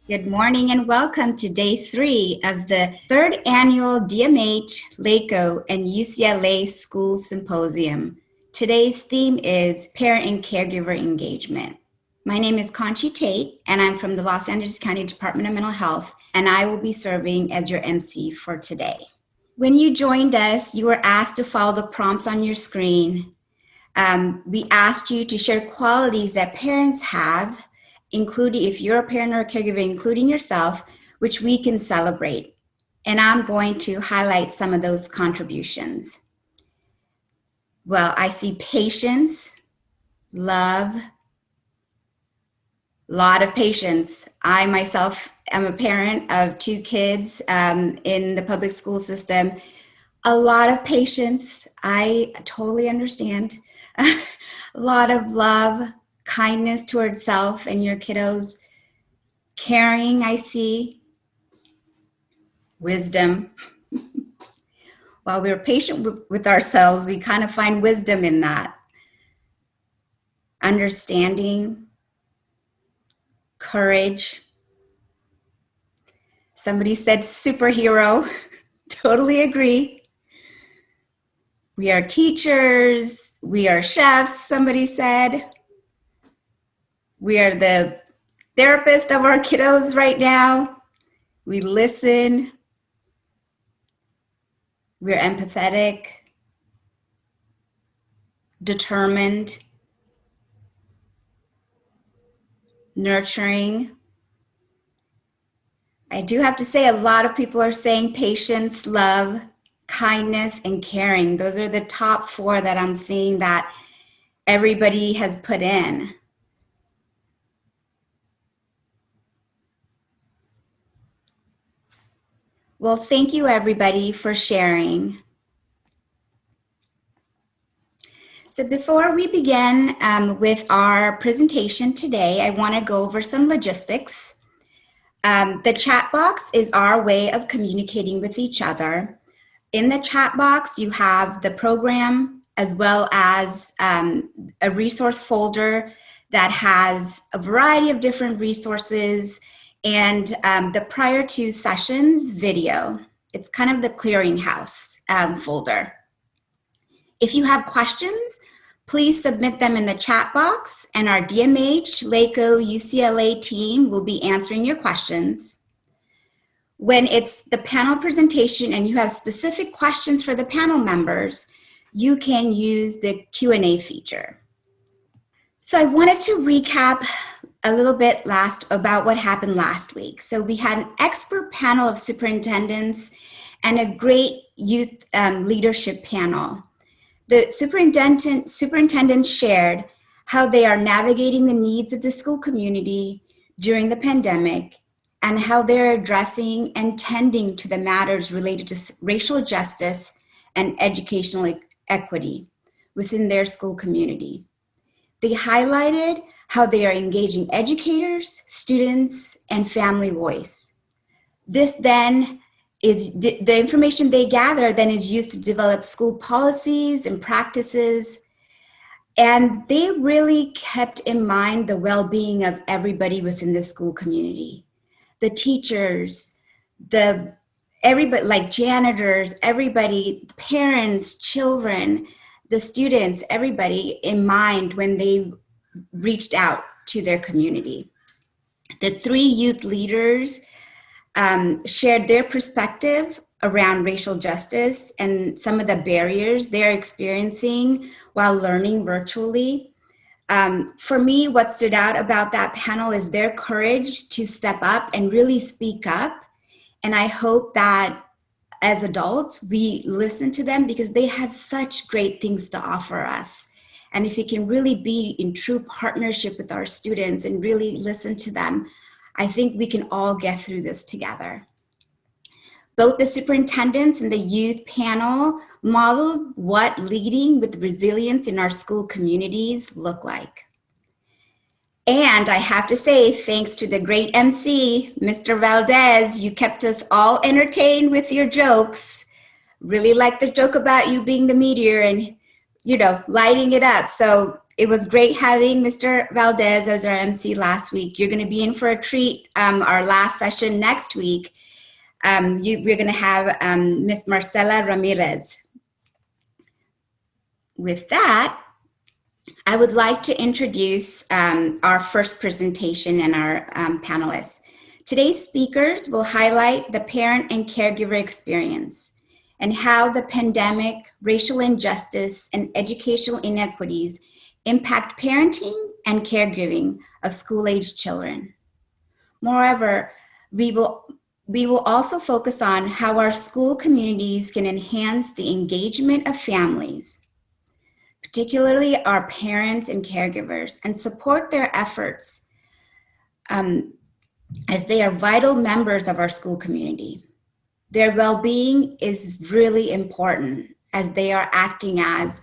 Good morning and welcome to day 3 of the third annual DMH, LACO, and UCLA School Symposium. Today's theme is Parent and Caregiver Engagement. My name is Conchi Tate, and I'm from the Los Angeles County Department of Mental Health, and I will be serving as your MC for today. When you joined us, you were asked to follow the prompts on your screen. We asked you to share qualities that parents have, including if you're a parent or a caregiver, including yourself, which we can celebrate. And I'm going to highlight some of those contributions. Well, I see patience, love, a lot of patience. I myself am a parent of 2 kids in the public school system. A lot of patience. I totally understand. A lot of love, kindness towards self and your kiddos. Caring, I see. Wisdom. While we're patient with ourselves, we kind of find wisdom in that. Understanding. Courage. Somebody said superhero. Totally agree. We are teachers. We are chefs, somebody said. We are the therapist of our kiddos right now. We listen. We're empathetic, determined, nurturing. I do have to say a lot of people are saying patience, love, kindness, and caring. Those are the top 4 that I'm seeing that everybody has put in. Well, thank you everybody for sharing. So before we begin with our presentation today, I want to go over some logistics. The chat box is our way of communicating with each other. In the chat box, you have the program as well as a resource folder that has a variety of different resources and the prior to sessions video. It's kind of the clearinghouse folder. If you have questions, please submit them in the chat box and our DMH, LACO, UCLA team will be answering your questions. When it's the panel presentation and you have specific questions for the panel members, you can use the Q&A feature. So I wanted to recap a little bit about what happened last week. So we had an expert panel of superintendents and a great youth leadership panel. The superintendents shared how they are navigating the needs of the school community during the pandemic and how they're addressing and tending to the matters related to racial justice and educational equity within their school community. They highlighted how they are engaging educators, students, and family voice. This then is the information they gather then is used to develop school policies and practices. And they really kept in mind the well-being of everybody within the school community. The teachers, everybody like janitors, everybody, parents, children, the students, everybody in mind when they reached out to their community. The 3 youth leaders shared their perspective around racial justice and some of the barriers they're experiencing while learning virtually. For me, what stood out about that panel is their courage to step up and really speak up. And I hope that as adults, we listen to them because they have such great things to offer us. And if we can really be in true partnership with our students and really listen to them, I think we can all get through this together. Both the superintendents and the youth panel modeled what leading with resilience in our school communities look like. And I have to say, thanks to the great MC, Mr. Valdez, you kept us all entertained with your jokes. Really like the joke about you being the meteor and, lighting it up. So It was great having Mr. Valdez as our MC last week. You're going to be in for a treat. Our last session next week, we're going to have Miss Marcela Ramirez. With that, I would like to introduce our first presentation and our panelists. Today's speakers will highlight the parent and caregiver experience and how the pandemic, racial injustice, and educational inequities impact parenting and caregiving of school-aged children. Moreover, we will also focus on how our school communities can enhance the engagement of families, particularly our parents and caregivers, and support their efforts as they are vital members of our school community. Their well-being is really important as they are acting as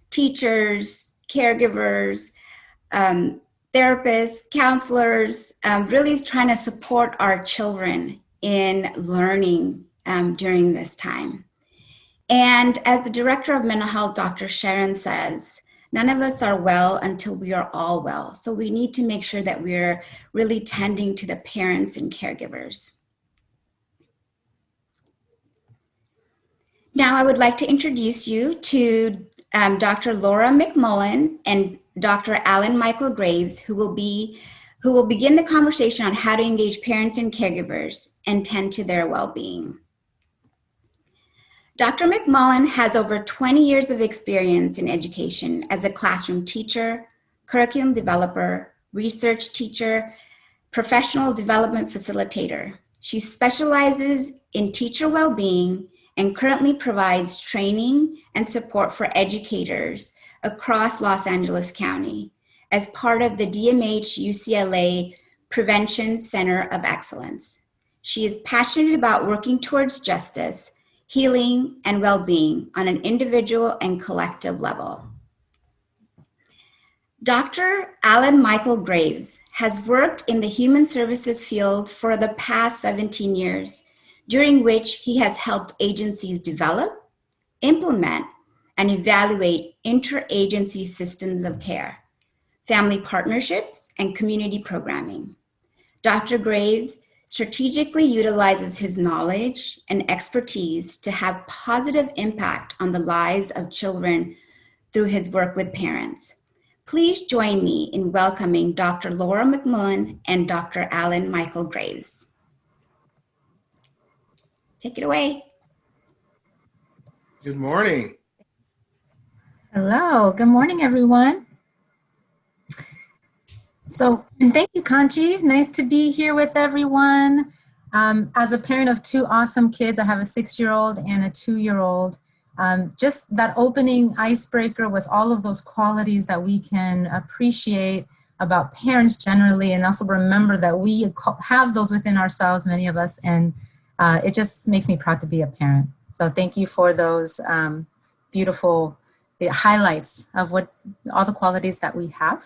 teachers, caregivers, therapists, counselors, really is trying to support our children in learning during this time. And as the director of mental health, Dr. Sharon says, none of us are well until we are all well. So we need to make sure that we're really tending to the parents and caregivers. Now I would like to introduce you to Dr. Laura McMullen and Dr. Alan Michael Graves, who will begin the conversation on how to engage parents and caregivers and tend to their well-being. Dr. McMullen has over 20 years of experience in education as a classroom teacher, curriculum developer, research teacher, professional development facilitator. She specializes in teacher well-being and currently provides training and support for educators across Los Angeles County as part of the DMH UCLA Prevention Center of Excellence. She is passionate about working towards justice, healing, and well-being on an individual and collective level. Dr. Alan Michael Graves has worked in the human services field for the past 17 years, during which he has helped agencies develop, implement, and evaluate interagency systems of care, family partnerships, and community programming. Dr. Graves strategically utilizes his knowledge and expertise to have positive impact on the lives of children through his work with parents. Please join me in welcoming Dr. Laura McMullen and Dr. Alan Michael Graves. Take it away. Good morning. Hello, good morning, everyone. And thank you, Kanchi. Nice to be here with everyone. As a parent of two awesome kids, I have a 6-year-old and a 2-year-old. Just that opening icebreaker with all of those qualities that we can appreciate about parents generally, and also remember that we have those within ourselves, many of us, and it just makes me proud to be a parent. So thank you for those beautiful highlights of all the qualities that we have.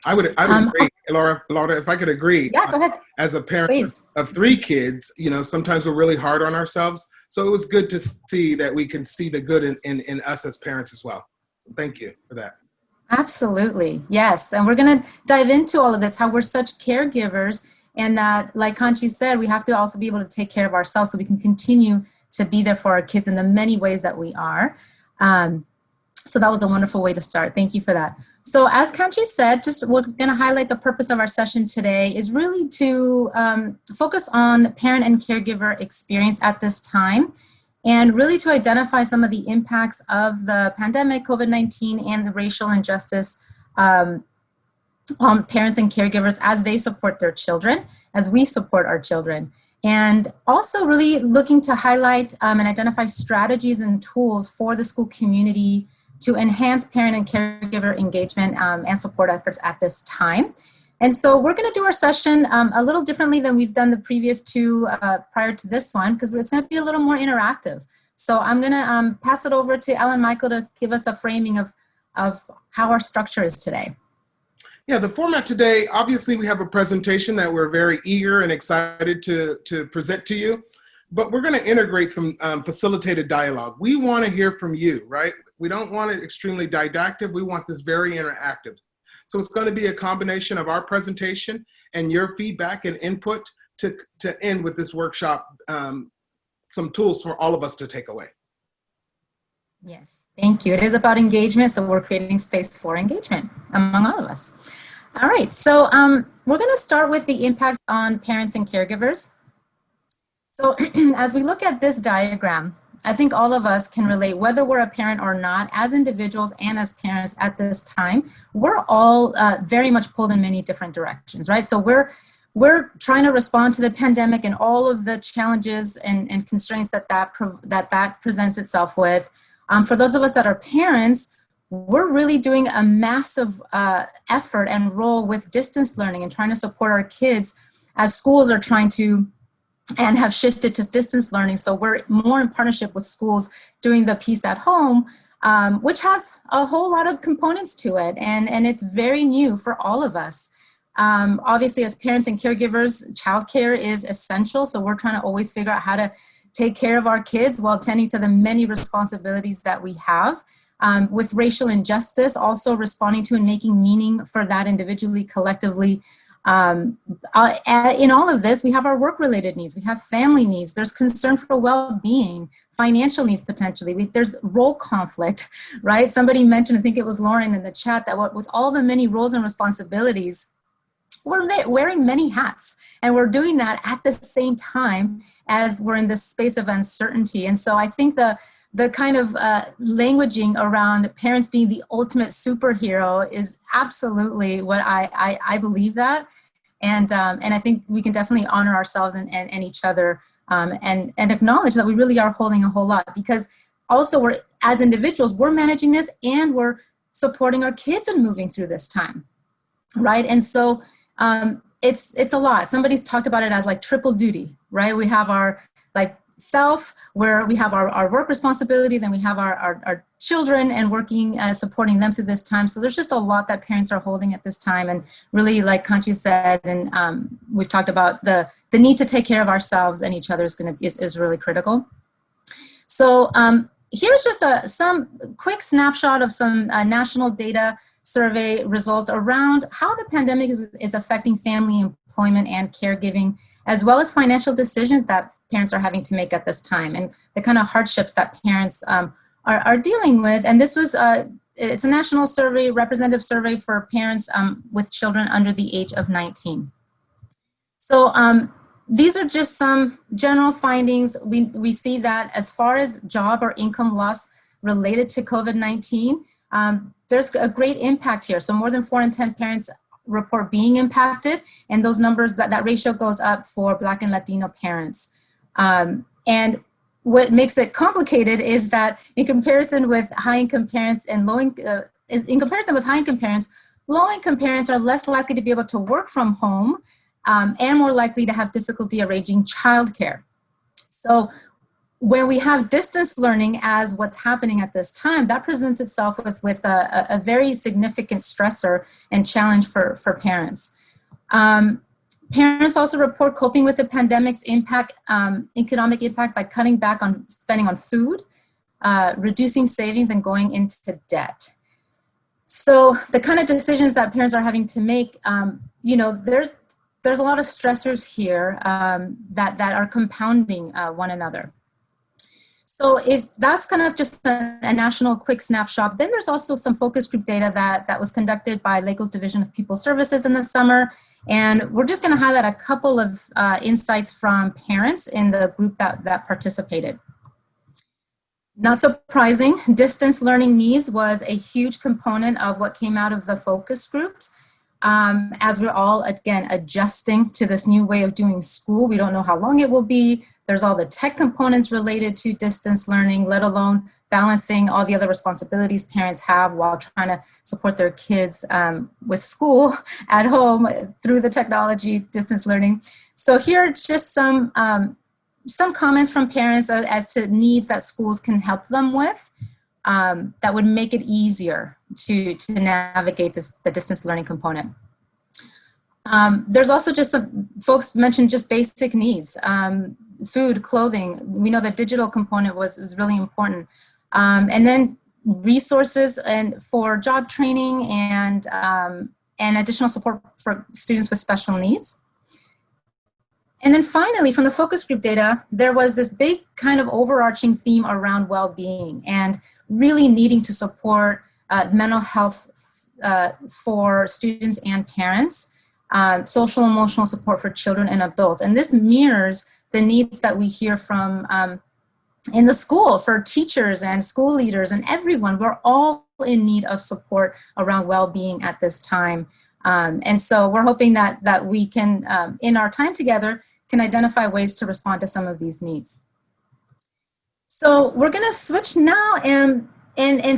I would agree, Laura, if I could agree. Yeah, go ahead. As a parent Please. of 3 kids, sometimes we're really hard on ourselves. So it was good to see that we can see the good in us as parents as well. So thank you for that. Absolutely. Yes. And we're going to dive into all of this, how we're such caregivers, and that, like Kanchi said, we have to also be able to take care of ourselves so we can continue to be there for our kids in the many ways that we are. So that was a wonderful way to start. Thank you for that. So as Kanchi said, we're going to highlight the purpose of our session today is really to focus on parent and caregiver experience at this time, and really to identify some of the impacts of the pandemic, COVID-19, and the racial injustice on parents and caregivers as they support their children, as we support our children. And also really looking to highlight and identify strategies and tools for the school community to enhance parent and caregiver engagement and support efforts at this time. And so we're going to do our session a little differently than we've done the previous 2 prior to this one, because it's going to be a little more interactive. So I'm going to pass it over to Alan Michael to give us a framing of how our structure is today. Yeah, the format today, obviously we have a presentation that we're very eager and excited to present to you, but we're going to integrate some facilitated dialogue. We want to hear from you, right? We don't want it extremely didactic. We want this very interactive. So it's going to be a combination of our presentation and your feedback and input to end with this workshop, some tools for all of us to take away. Yes, thank you. It is about engagement, so we're creating space for engagement among all of us. All right, so we're going to start with the impacts on parents and caregivers. So as we look at this diagram, I think all of us can relate, whether we're a parent or not, as individuals and as parents at this time, we're all very much pulled in many different directions, right? So we're trying to respond to the pandemic and all of the challenges and constraints that presents itself with. For those of us that are parents, we're really doing a massive effort and role with distance learning and trying to support our kids as schools are trying to and have shifted to distance learning. So we're more in partnership with schools doing the piece at home, which has a whole lot of components to it. And it's very new for all of us. Obviously, as parents and caregivers, childcare is essential. So we're trying to always figure out how to take care of our kids while tending to the many responsibilities that we have. With racial injustice, also responding to and making meaning for that individually, collectively. In all of this, we have our work-related needs, we have family needs, there's concern for well-being, financial needs potentially, there's role conflict, right? Somebody mentioned, I think it was Lauren in the chat, that with all the many roles and responsibilities, we're wearing many hats, and we're doing that at the same time as we're in this space of uncertainty. And so I think the kind of languaging around parents being the ultimate superhero is absolutely what I believe that. And I think we can definitely honor ourselves and each other and acknowledge that we really are holding a whole lot, because also we're, as individuals, we're managing this and we're supporting our kids and moving through this time, right? And so it's a lot. Somebody's talked about it as like triple duty, right? We have our like self, where we have our work responsibilities, and we have our children and working, supporting them through this time. So there's just a lot that parents are holding at this time. And really, like Kanchi said, and we've talked about the need to take care of ourselves and each other is really critical. So here's just some quick snapshot of some national data survey results around how the pandemic is affecting family, employment, and caregiving, as well as financial decisions that parents are having to make at this time, and the kind of hardships that parents are dealing with. And this was, it's a national survey, representative survey for parents with children under the age of 19. So these are just some general findings. We see that as far as job or income loss related to COVID-19, there's a great impact here. So more than 4 in 10 parents report being impacted, and those numbers, that ratio goes up for Black and Latino parents. And what makes it complicated is that in comparison with high-income parents and low-income parents are less likely to be able to work from home and more likely to have difficulty arranging childcare. So when we have distance learning as what's happening at this time, that presents itself with a very significant stressor and challenge for parents. Parents also report coping with the pandemic's impact, economic impact, by cutting back on spending on food, reducing savings, and going into debt. So the kind of decisions that parents are having to make, there's a lot of stressors here that are compounding one another. So if that's kind of just a national quick snapshot, then there's also some focus group data that was conducted by LACO's Division of People Services in the summer. And we're just going to highlight a couple of insights from parents in the group that participated. Not surprising, distance learning needs was a huge component of what came out of the focus groups. As we're all, again, adjusting to this new way of doing school. We don't know how long it will be. There's all the tech components related to distance learning, let alone balancing all the other responsibilities parents have while trying to support their kids with school at home through the technology, distance learning. So here are just some comments from parents as to needs that schools can help them with. That would make it easier to navigate the distance learning component. There's also just some folks mentioned just basic needs, food, clothing. We know the digital component was really important. And then resources and for job training and additional support for students with special needs. And then finally, from the focus group data, there was this big kind of overarching theme around well-being and really needing to support mental health for students and parents, social emotional support for children and adults. And this mirrors the needs that we hear from in the school for teachers and school leaders and everyone. We're all in need of support around well-being at this time. And so we're hoping that we can, in our time together, can identify ways to respond to some of these needs. So we're gonna switch now and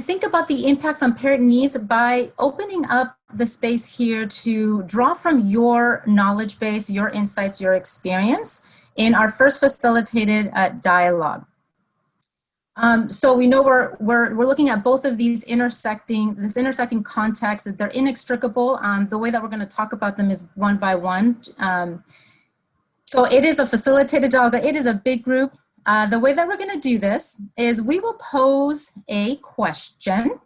think about the impacts on parent needs by opening up the space here to draw from your knowledge base, your insights, your experience in our first facilitated dialogue. So we know we're looking at both of these intersecting contexts, that they're inextricable. The way that we're going to talk about them is one by one. So it is a facilitated dialogue. It is a big group. The way that we're going to do this is we will pose a question,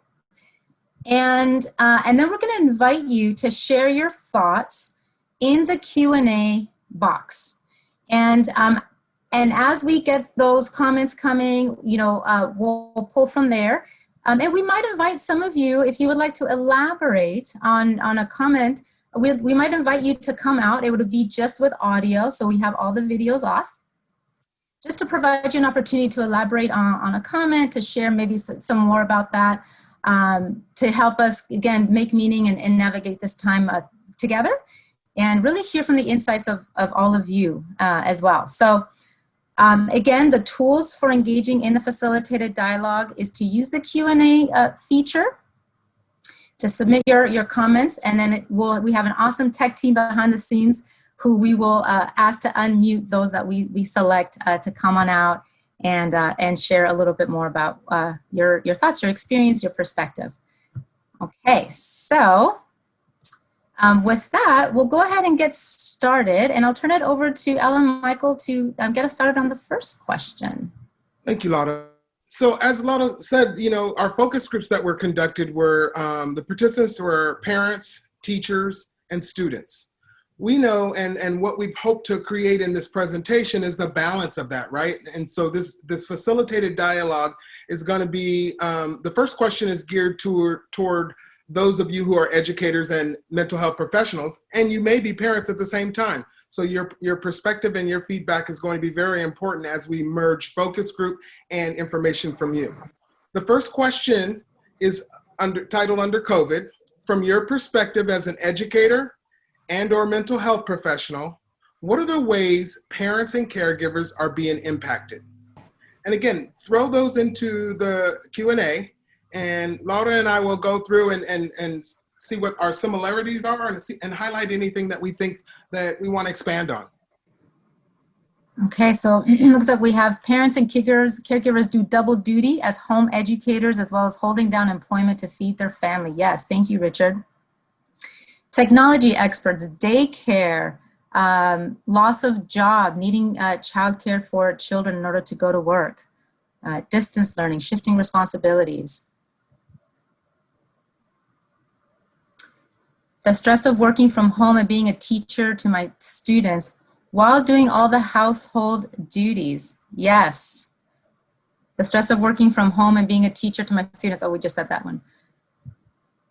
and then we're going to invite you to share your thoughts in the Q&A box. And as we get those comments coming, we'll pull from there. And we might invite some of you, if you would like to elaborate on a comment, we might invite you to come out. It would be just with audio, so we have all the videos off. Just to provide you an opportunity to elaborate on a comment, to share maybe some more about that, to help us, again, make meaning and navigate this time together, and really hear from the insights of all of you as well. So. Again, the tools for engaging in the facilitated dialogue is to use the Q&A feature to submit your comments, and then we have an awesome tech team behind the scenes who we will ask to unmute those that we select to come on out and share a little bit more about your thoughts, your experience, your perspective. Okay, so with that, we'll go ahead and get started, and I'll turn it over to Ellen Michael to get us started on the first question. Thank you, Lotta. So as Lotta said, our focus groups that were conducted were, the participants were parents, teachers, and students. We know, and what we've hoped to create in this presentation is the balance of that, right? And so this facilitated dialogue is gonna be, the first question is geared toward those of you who are educators and mental health professionals, and you may be parents at the same time. So your perspective and your feedback is going to be very important as we merge focus group and information from you. The first question is titled under COVID. From your perspective as an educator and/or mental health professional, what are the ways parents and caregivers are being impacted? And again, throw those into the Q&A. And Laura and I will go through and see what our similarities are and highlight anything that we think that we want to expand on. Okay, so it looks like we have parents and caregivers do double duty as home educators as well as holding down employment to feed their family. Yes, thank you, Richard. Technology experts, daycare, loss of job, needing childcare for children in order to go to work, distance learning, shifting responsibilities. The stress of working from home and being a teacher to my students while doing all the household duties. Yes. The stress of working from home and being a teacher to my students. Oh, we just said that one.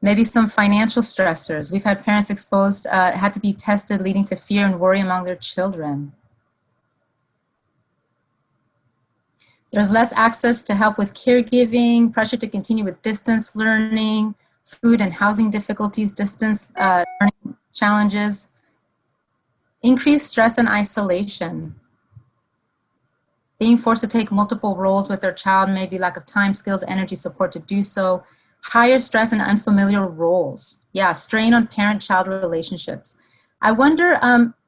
Maybe some financial stressors. We've had parents exposed, had to be tested, leading to fear and worry among their children. There's less access to help with caregiving, pressure to continue with distance learning, food and housing difficulties, distance learning challenges, increased stress and isolation, being forced to take multiple roles with their child, maybe lack of time, skills, energy, support to do so, higher stress and unfamiliar roles. Yeah, strain on parent-child relationships. I wonder,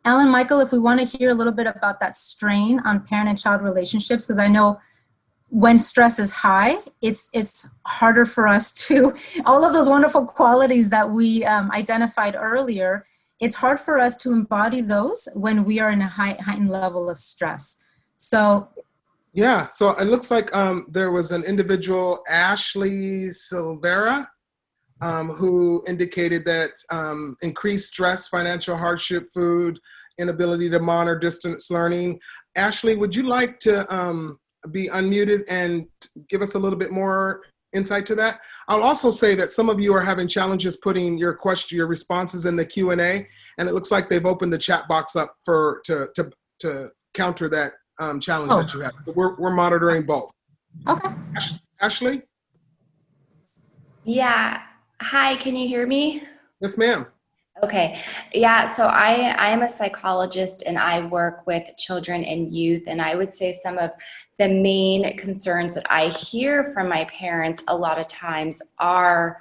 Ellen, Michael, if we want to hear a little bit about that strain on parent and child relationships, because I know when stress is high, it's harder for us to, all of those wonderful qualities that we identified earlier, it's hard for us to embody those when we are in a heightened level of stress. So Yeah, so it looks like there was an individual, Ashley Silvera, who indicated that increased stress, financial hardship, food, inability to monitor distance learning. Ashley, would you like to be unmuted and give us a little bit more insight to that? I'll also say that some of you are having challenges putting your responses in the Q&A, and it looks like they've opened the chat box up to counter that challenge that you have. We're monitoring both. Okay. Ashley? Yeah. Hi, can you hear me? Yes, ma'am. Okay. Yeah, so I am a psychologist and I work with children and youth, and I would say some of the main concerns that I hear from my parents a lot of times are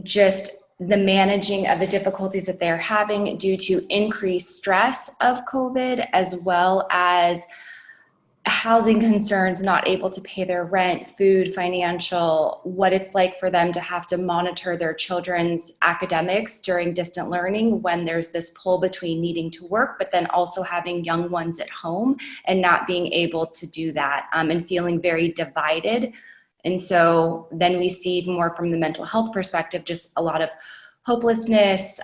just the managing of the difficulties that they're having due to increased stress of COVID, as well as housing concerns, not able to pay their rent, food, financial, what it's like for them to have to monitor their children's academics during distant learning when there's this pull between needing to work, but then also having young ones at home and not being able to do that, and feeling very divided. And so then we see more from the mental health perspective, just a lot of hopelessness,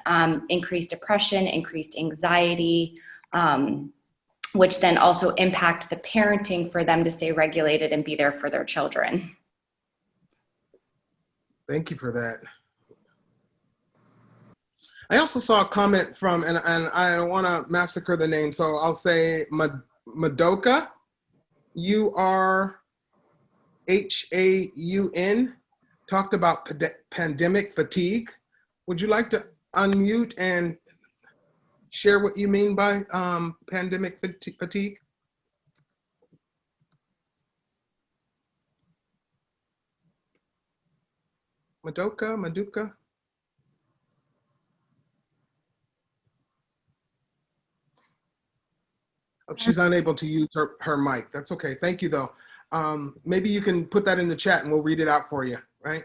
increased depression, increased anxiety, which then also impact the parenting for them to stay regulated and be there for their children. Thank you for that. I also saw a comment from, and I don't want to massacre the name, so I'll say Madoka, URHAUN, talked about pandemic fatigue. Would you like to unmute and share what you mean by pandemic fatigue? Maduka? Oh, she's unable to use her mic. That's okay. Thank you, though. Maybe you can put that in the chat and we'll read it out for you, right?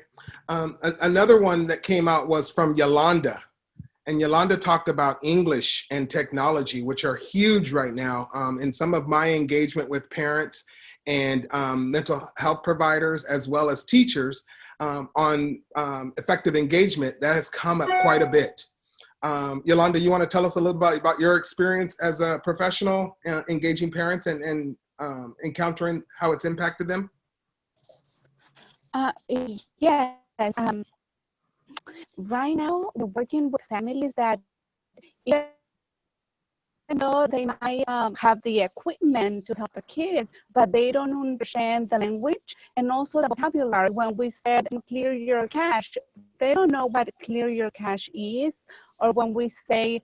Another one that came out was from Yolanda. And Yolanda talked about English and technology, which are huge right now. In some of my engagement with parents and mental health providers, as well as teachers, on effective engagement, that has come up quite a bit. Yolanda, you want to tell us a little bit about your experience as a professional engaging parents and encountering how it's impacted them? Yes. Right now, we're working with families that, even though they might have the equipment to help the kids, but they don't understand the language and also the vocabulary. When we said clear your cache, they don't know what clear your cache is. Or when we say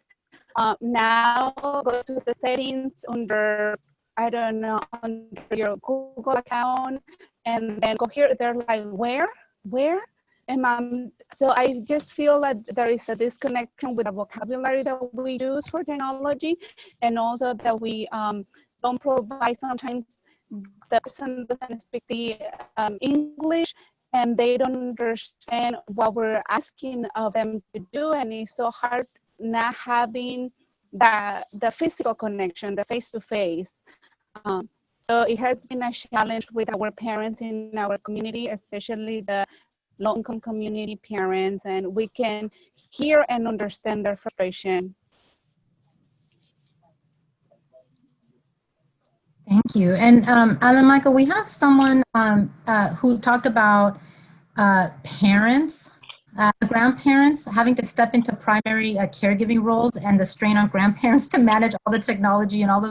now go to the settings under, I don't know, under your Google account and then go here, they're like, where? And so I just feel that there is a disconnection with the vocabulary that we use for technology, and also that we don't provide, sometimes the person doesn't speak the English and they don't understand what we're asking of them to do, and it's so hard not having the physical connection, the face-to-face. So it has been a challenge with our parents in our community, especially the low-income community parents, and we can hear and understand their frustration. Thank you. And Alan Michael, we have someone who talked about grandparents having to step into primary caregiving roles and the strain on grandparents to manage all the technology and all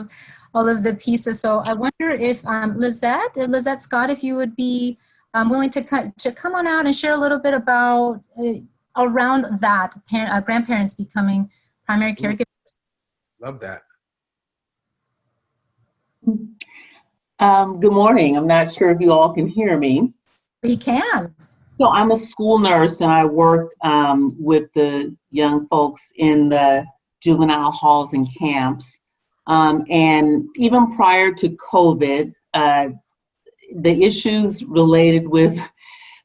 of the pieces. So I wonder if Lizette Scott, if you would be willing to come on out and share a little bit about around that, grandparents becoming primary caregivers. Love that. Good morning. I'm not sure if you all can hear me. We can. So I'm a school nurse and I work with the young folks in the juvenile halls and camps. And even prior to COVID, the issues related with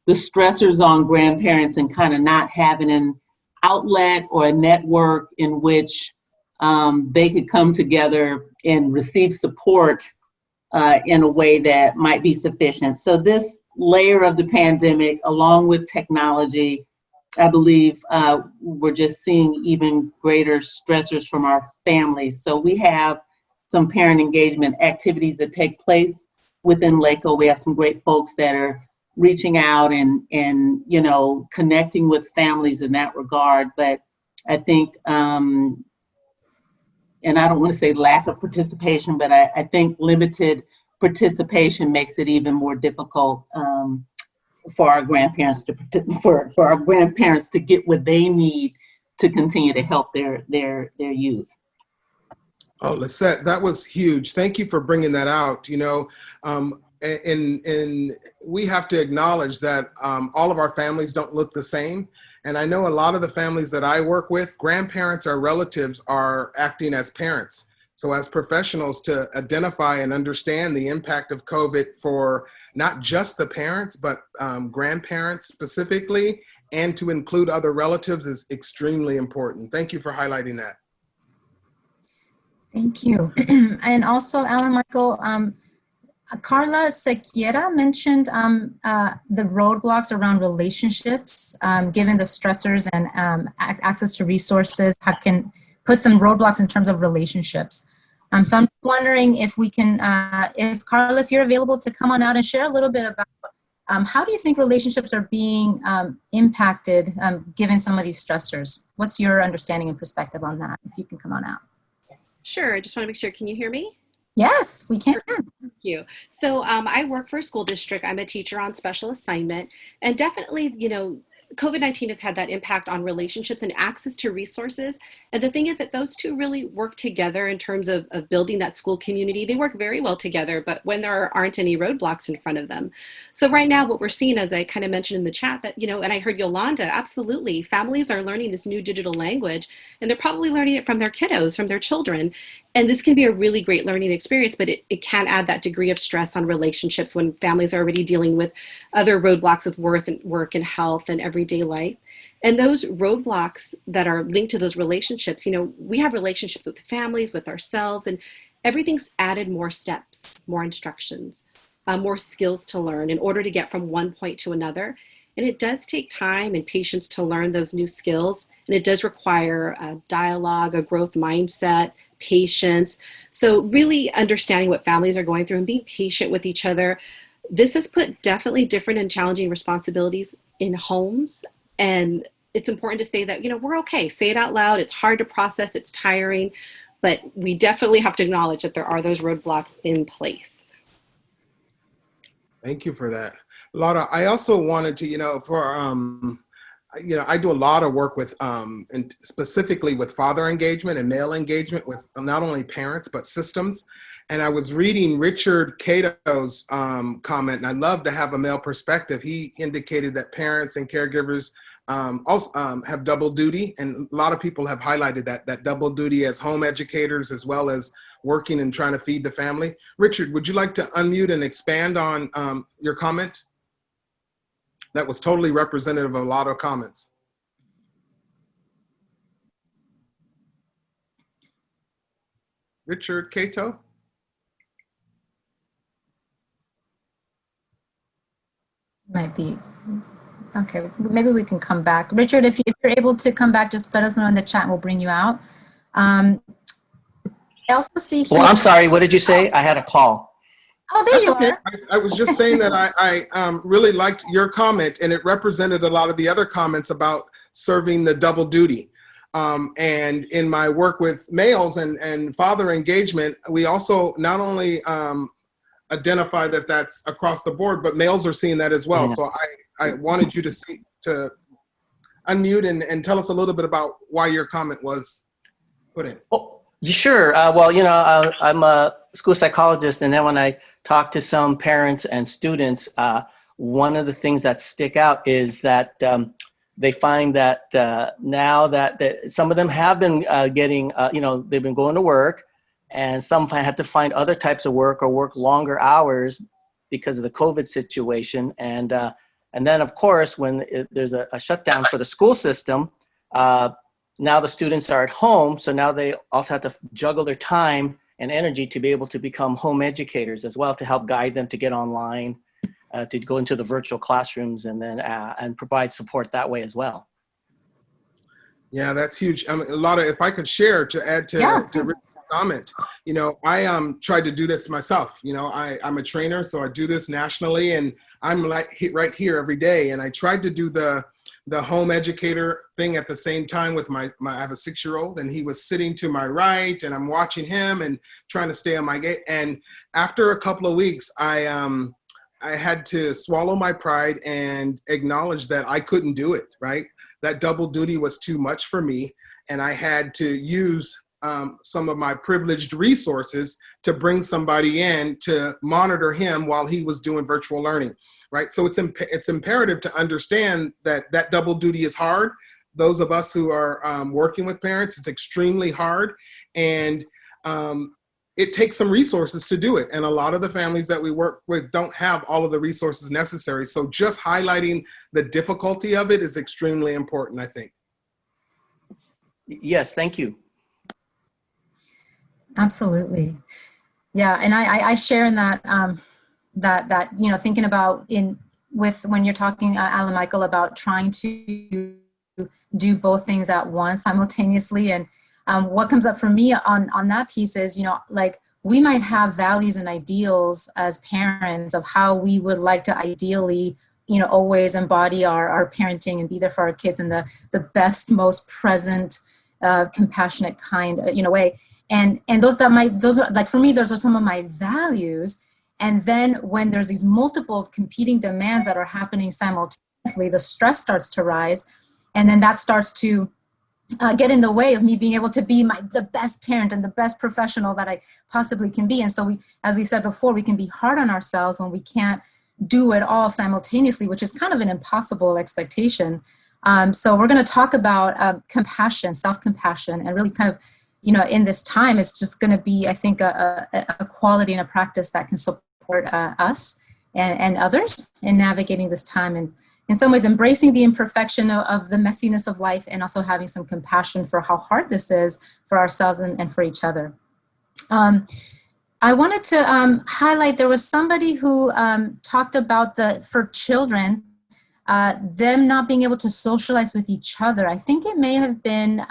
the stressors on grandparents and kind of not having an outlet or a network in which they could come together and receive support in a way that might be sufficient. So this layer of the pandemic, along with technology, I believe we're just seeing even greater stressors from our families. So we have some parent engagement activities that take place within LACO. We have some great folks that are reaching out and you know, connecting with families in that regard. But I think, and I don't want to say lack of participation, but I think limited participation makes it even more difficult for our grandparents for our grandparents to get what they need to continue to help their youth. Oh, Lisette, that was huge. Thank you for bringing that out. You know, and we have to acknowledge that all of our families don't look the same. And I know a lot of the families that I work with, grandparents or relatives are acting as parents. So as professionals, to identify and understand the impact of COVID for not just the parents, but grandparents specifically, and to include other relatives is extremely important. Thank you for highlighting that. Thank you. And also, Alan Michael, Carla Sequiera mentioned the roadblocks around relationships, given the stressors and access to resources, how can put some roadblocks in terms of relationships. So I'm wondering if we can, if Carla, if you're available to come on out and share a little bit about how do you think relationships are being impacted given some of these stressors? What's your understanding and perspective on that? If you can come on out. Sure. I just want to make sure. Can you hear me? Yes, we can. Thank you. So I work for a school district. I'm a teacher on special assignment, and definitely, you know, COVID-19 has had that impact on relationships and access to resources. And the thing is that those two really work together in terms of building that school community. They work very well together, but when there aren't any roadblocks in front of them. So right now, what we're seeing, as I kind of mentioned in the chat, that, you know, and I heard Yolanda, absolutely, families are learning this new digital language, and they're probably learning it from their kiddos, from their children. And this can be a really great learning experience, but it can add that degree of stress on relationships when families are already dealing with other roadblocks with work and health and everyday life. And those roadblocks that are linked to those relationships, you know, we have relationships with families, with ourselves, and everything's added more steps, more instructions, more skills to learn in order to get from one point to another. And it does take time and patience to learn those new skills. And it does require a dialogue, a growth mindset, patience. So really understanding what families are going through and being patient with each other. This has put definitely different and challenging responsibilities in homes. And it's important to say that, you know, we're okay. Say it out loud. It's hard to process. It's tiring. But we definitely have to acknowledge that there are those roadblocks in place. Thank you for that. Laura, I also wanted to, you know, for, you know, I do a lot of work with, and specifically with father engagement and male engagement with not only parents, but systems. And I was reading Richard Cato's comment, and I'd love to have a male perspective. He indicated that parents and caregivers also have double duty. And a lot of people have highlighted that double duty as home educators, as well as working and trying to feed the family. Richard, would you like to unmute and expand on your comment? That was totally representative of a lot of comments. Richard Cato? Might be. Okay, maybe we can come back. Richard, if you're able to come back, just let us know in the chat and we'll bring you out. I also see here. Well, I'm sorry, what did you say? I had a call. Oh, there That's you okay. are. I was just saying that I really liked your comment, and it represented a lot of the other comments about serving the double duty. And in my work with males and father engagement, we also not only identify that that's across the board, but males are seeing that as well. Yeah. So I wanted you to unmute and tell us a little bit about why your comment was put in. Oh, sure. Well, you know, I'm a school psychologist, and then when I talk to some parents and students, one of the things that stick out is that they find that now that some of them have been getting, you know, they've been going to work, and some had to find other types of work or work longer hours because of the COVID situation. And then, of course, when there's a shutdown for the school system, now the students are at home, so now they also have to juggle their time and energy to be able to become home educators as well, to help guide them to get online, to go into the virtual classrooms, and then and provide support that way as well. Yeah, that's huge. I mean, a lot of, if I could share to add to, Yeah, to Rick's comment, you know, I tried to do this myself. You know, I'm a trainer, so I do this nationally, and I'm like right here every day. And I tried to do the home educator thing at the same time with my I have a 6-year-old, and he was sitting to my right, and I'm watching him and trying to stay on my gate. And after a couple of weeks, I had to swallow my pride and acknowledge that I couldn't do it, right? That double duty was too much for me. And I had to use some of my privileged resources to bring somebody in to monitor him while he was doing virtual learning, right? So it's imperative to understand that that double duty is hard. Those of us who are working with parents, it's extremely hard. And it takes some resources to do it. And a lot of the families that we work with don't have all of the resources necessary. So just highlighting the difficulty of it is extremely important, I think. Yes, thank you. absolutely. Yeah, and I share in that that you know, thinking about when you're talking, Alan Michael, about trying to do both things at once simultaneously. And what comes up for me on that piece is, you know, like, we might have values and ideals as parents of how we would like to ideally, you know, always embody our parenting and be there for our kids in the best, most present, compassionate kind, you know, way. And those are like, for me, those are some of my values. And then when there's these multiple competing demands that are happening simultaneously, the stress starts to rise. And then that starts to get in the way of me being able to be the best parent and the best professional that I possibly can be. And so as we said before, we can be hard on ourselves when we can't do it all simultaneously, which is kind of an impossible expectation. So we're going to talk about compassion, self-compassion, and really kind of, you know, in this time, it's just going to be, I think, a quality and a practice that can support us and others in navigating this time, and in some ways embracing the imperfection of the messiness of life, and also having some compassion for how hard this is for ourselves and for each other. I wanted to highlight, there was somebody who talked about for children, them not being able to socialize with each other. I think it may have been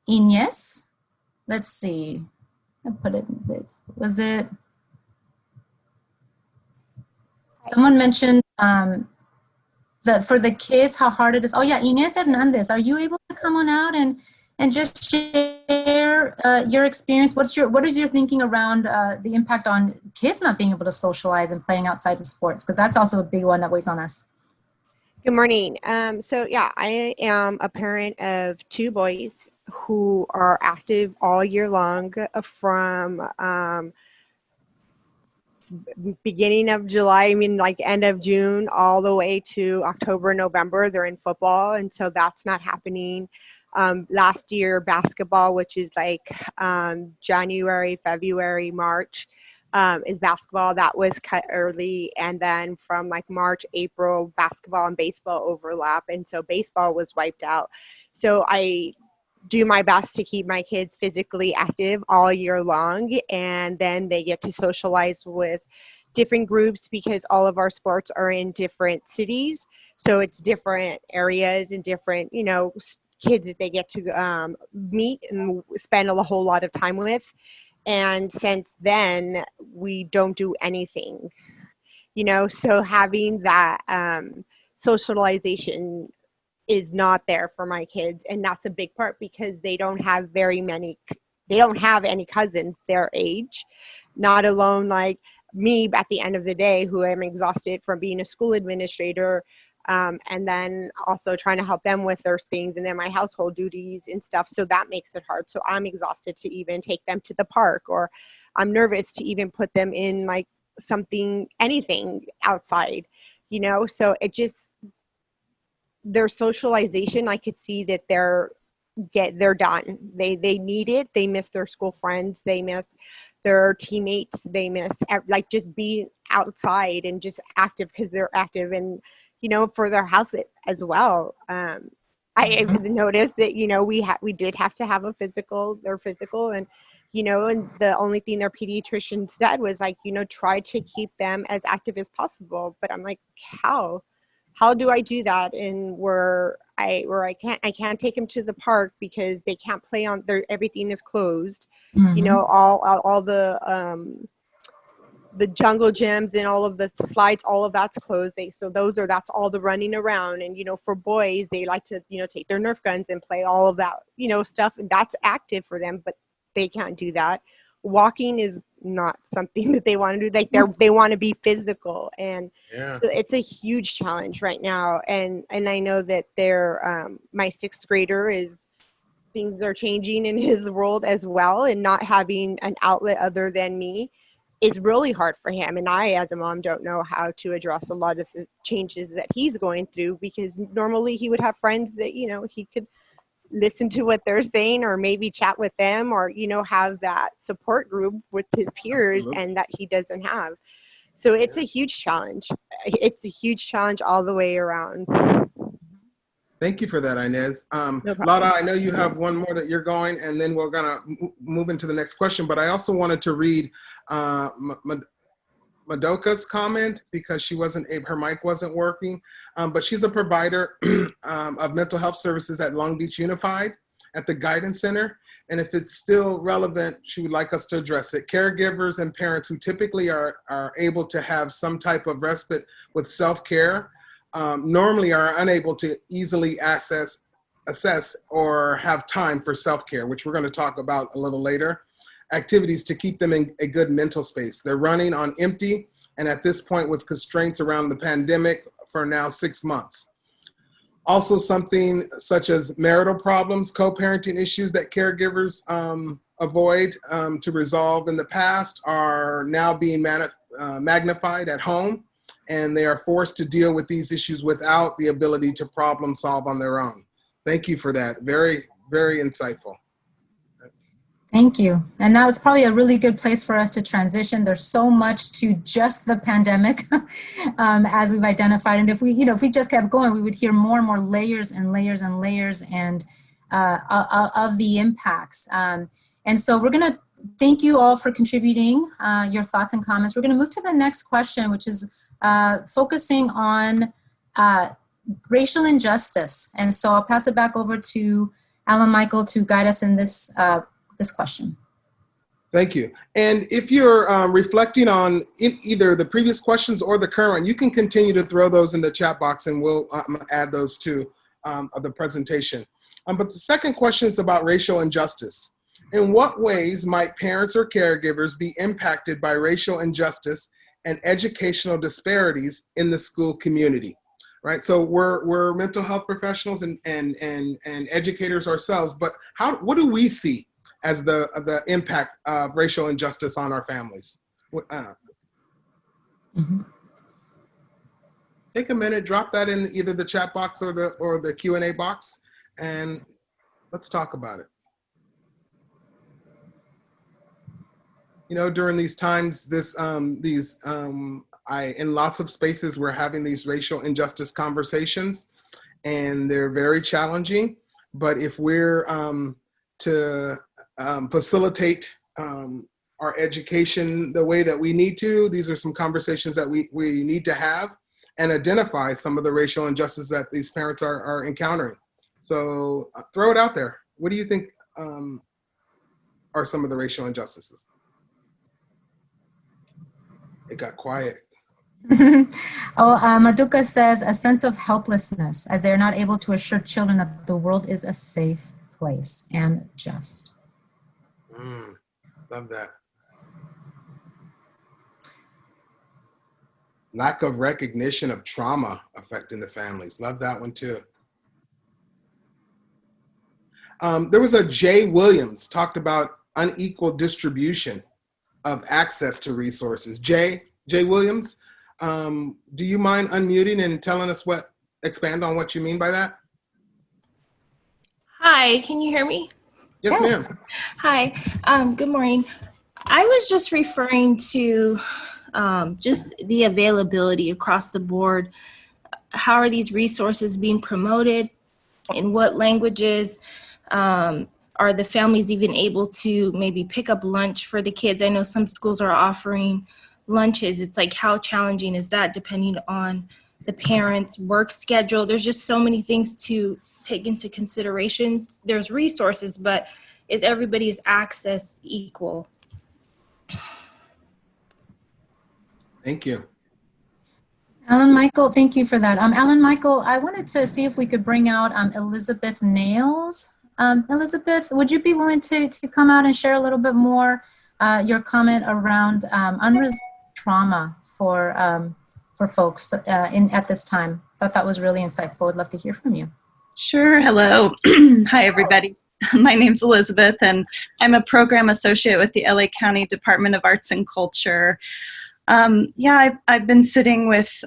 Inez. Let's see. I put it in this. Was it? Someone mentioned for the kids, how hard it is. Oh yeah, Inez Hernandez. Are you able to come on out and just share your experience? What is your thinking around the impact on kids not being able to socialize and playing outside of sports? Because that's also a big one that weighs on us. Good morning. So yeah, I am a parent of 2 boys who are active all year long, from beginning of July, I mean, like end of June, all the way to October, November. They're in football, and so that's not happening. Last year, basketball, which is like January, February, March, is basketball. That was cut early, and then from like March, April, basketball and baseball overlap, and so baseball was wiped out. So I do my best to keep my kids physically active all year long, and then they get to socialize with different groups because all of our sports are in different cities, so it's different areas and different, you know, kids that they get to meet and spend a whole lot of time with. And since then we don't do anything, you know, so having that socialization is not there for my kids, and that's a big part because they don't have any cousins their age, not alone like me at the end of the day, who am exhausted from being a school administrator, and then also trying to help them with their things, and then my household duties and stuff, so that makes it hard. So I'm exhausted to even take them to the park, or I'm nervous to even put them in like anything outside, you know. So it just, their socialization, I could see that they're done. They need it. They miss their school friends. They miss their teammates. They miss like just being outside and just active, because they're active, and, you know, for their health as well. I noticed that, you know, we did have to have their physical, and, you know, and the only thing their pediatrician said was like, you know, try to keep them as active as possible. But I'm like, how do I do that? And where I can't take them to the park because they can't play on everything is closed. You know, all the jungle gyms and all of the slides, all of that's closed. That's all the running around. And, you know, for boys, they like to, you know, take their Nerf guns and play all of that, you know, stuff. And that's active for them, but they can't do that. Walking is not something that they want to do. Like they want to be physical. And so it's a huge challenge right now. And I know that my 6th grader things are changing in his world as well. And not having an outlet other than me is really hard for him. And I, as a mom, don't know how to address a lot of the changes that he's going through, because normally he would have friends that, you know, he could listen to what they're saying or maybe chat with them, or, you know, have that support group with his peers, and that he doesn't have. So it's a huge challenge. It's a huge challenge all the way around. Thank you for that, Inez. No problem. Lada, I know you have one more that you're going, and then we're gonna move into the next question, but I also wanted to read Madoka's comment because her mic wasn't working, but she's a provider of mental health services at Long Beach Unified at the Guidance Center. And if it's still relevant, she would like us to address it. Caregivers and parents who typically are able to have some type of respite with self-care normally are unable to easily assess or have time for self-care, which we're going to talk about a little later. Activities to keep them in a good mental space. They're running on empty, and at this point with constraints around the pandemic for now 6 months. Also something such as marital problems, co-parenting issues that caregivers avoid to resolve in the past are now being magnified at home, and they are forced to deal with these issues without the ability to problem solve on their own. Thank you for that. Very, very insightful. Thank you. And now it's probably a really good place for us to transition. There's so much to just the pandemic as we've identified. And if we just kept going, we would hear more and more layers and layers and layers and of the impacts. And so we're going to thank you all for contributing your thoughts and comments. We're going to move to the next question, which is focusing on racial injustice. And so I'll pass it back over to Alan Michael to guide us in this question. Thank you. And if you're reflecting on either the previous questions or the current, you can continue to throw those in the chat box, and we'll add those to the presentation. But the second question is about racial injustice. In what ways might parents or caregivers be impacted by racial injustice and educational disparities in the school community? Right, so we're mental health professionals and educators ourselves, but what do we see as the impact of racial injustice on our families? Take a minute, drop that in either the chat box or the Q&A box, and let's talk about it. You know, during these times, in lots of spaces, we're having these racial injustice conversations, and they're very challenging. But if we're to facilitate our education the way that we need to, these are some conversations that we need to have and identify some of the racial injustices that these parents are encountering. So throw it out there. What do you think are some of the racial injustices? It got quiet. Maduka says a sense of helplessness as they're not able to assure children that the world is a safe place and just. Love that. Lack of recognition of trauma affecting the families. Love that one too. There was a Jay Williams talked about unequal distribution of access to resources. Jay Williams, do you mind unmuting and telling us expand on what you mean by that? Hi, can you hear me? Yes, ma'am. Hi, good morning. I was just referring to just the availability across the board. How are these resources being promoted? In what languages? Are are the families even able to maybe pick up lunch for the kids? I know some schools are offering lunches. It's like, how challenging is that depending on the parents' work schedule? There's just so many things to take into consideration. There's resources, but is everybody's access equal? Thank you. Alan Michael, thank you for that. Alan Michael, I wanted to see if we could bring out Elizabeth Nails. Elizabeth, would you be willing to come out and share a little bit more your comment around unresolved trauma for folks at this time? I thought that was really insightful. I'd love to hear from you. Sure. Hello. Hi, everybody. My name's Elizabeth, and I'm a program associate with the LA County Department of Arts and Culture. I've been sitting with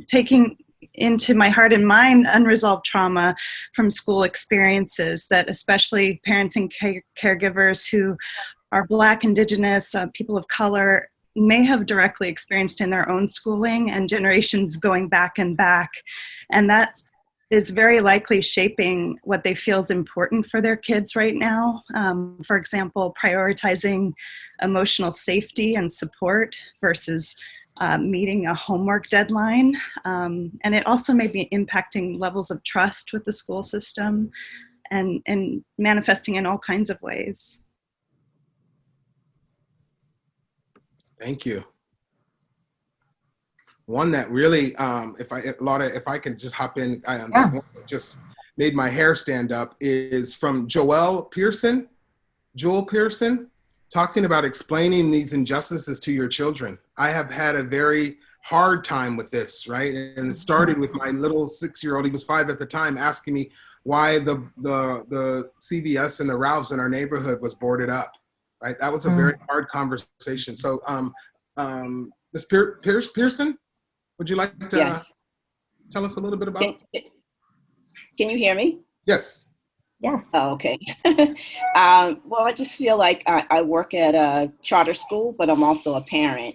taking into my heart and mind unresolved trauma from school experiences that especially parents and caregivers who are Black, Indigenous, people of color may have directly experienced in their own schooling and generations going back and back. And that is very likely shaping what they feel is important for their kids right now. For example, prioritizing emotional safety and support versus meeting a homework deadline. And it also may be impacting levels of trust with the school system and manifesting in all kinds of ways. Thank you. One that really, if I can just hop in, just made my hair stand up, is from Joel Pearson, talking about explaining these injustices to your children. I have had a very hard time with this, right? And it started with my little 6-year-old, he was 5 at the time, asking me why the CVS and the Ralphs in our neighborhood was boarded up, right? That was a very hard conversation. So, Ms. Pearson, would you like to tell us a little bit about it? Can you hear me? Yes. Yes. Oh, okay. Well, I just feel like I work at a charter school, but I'm also a parent.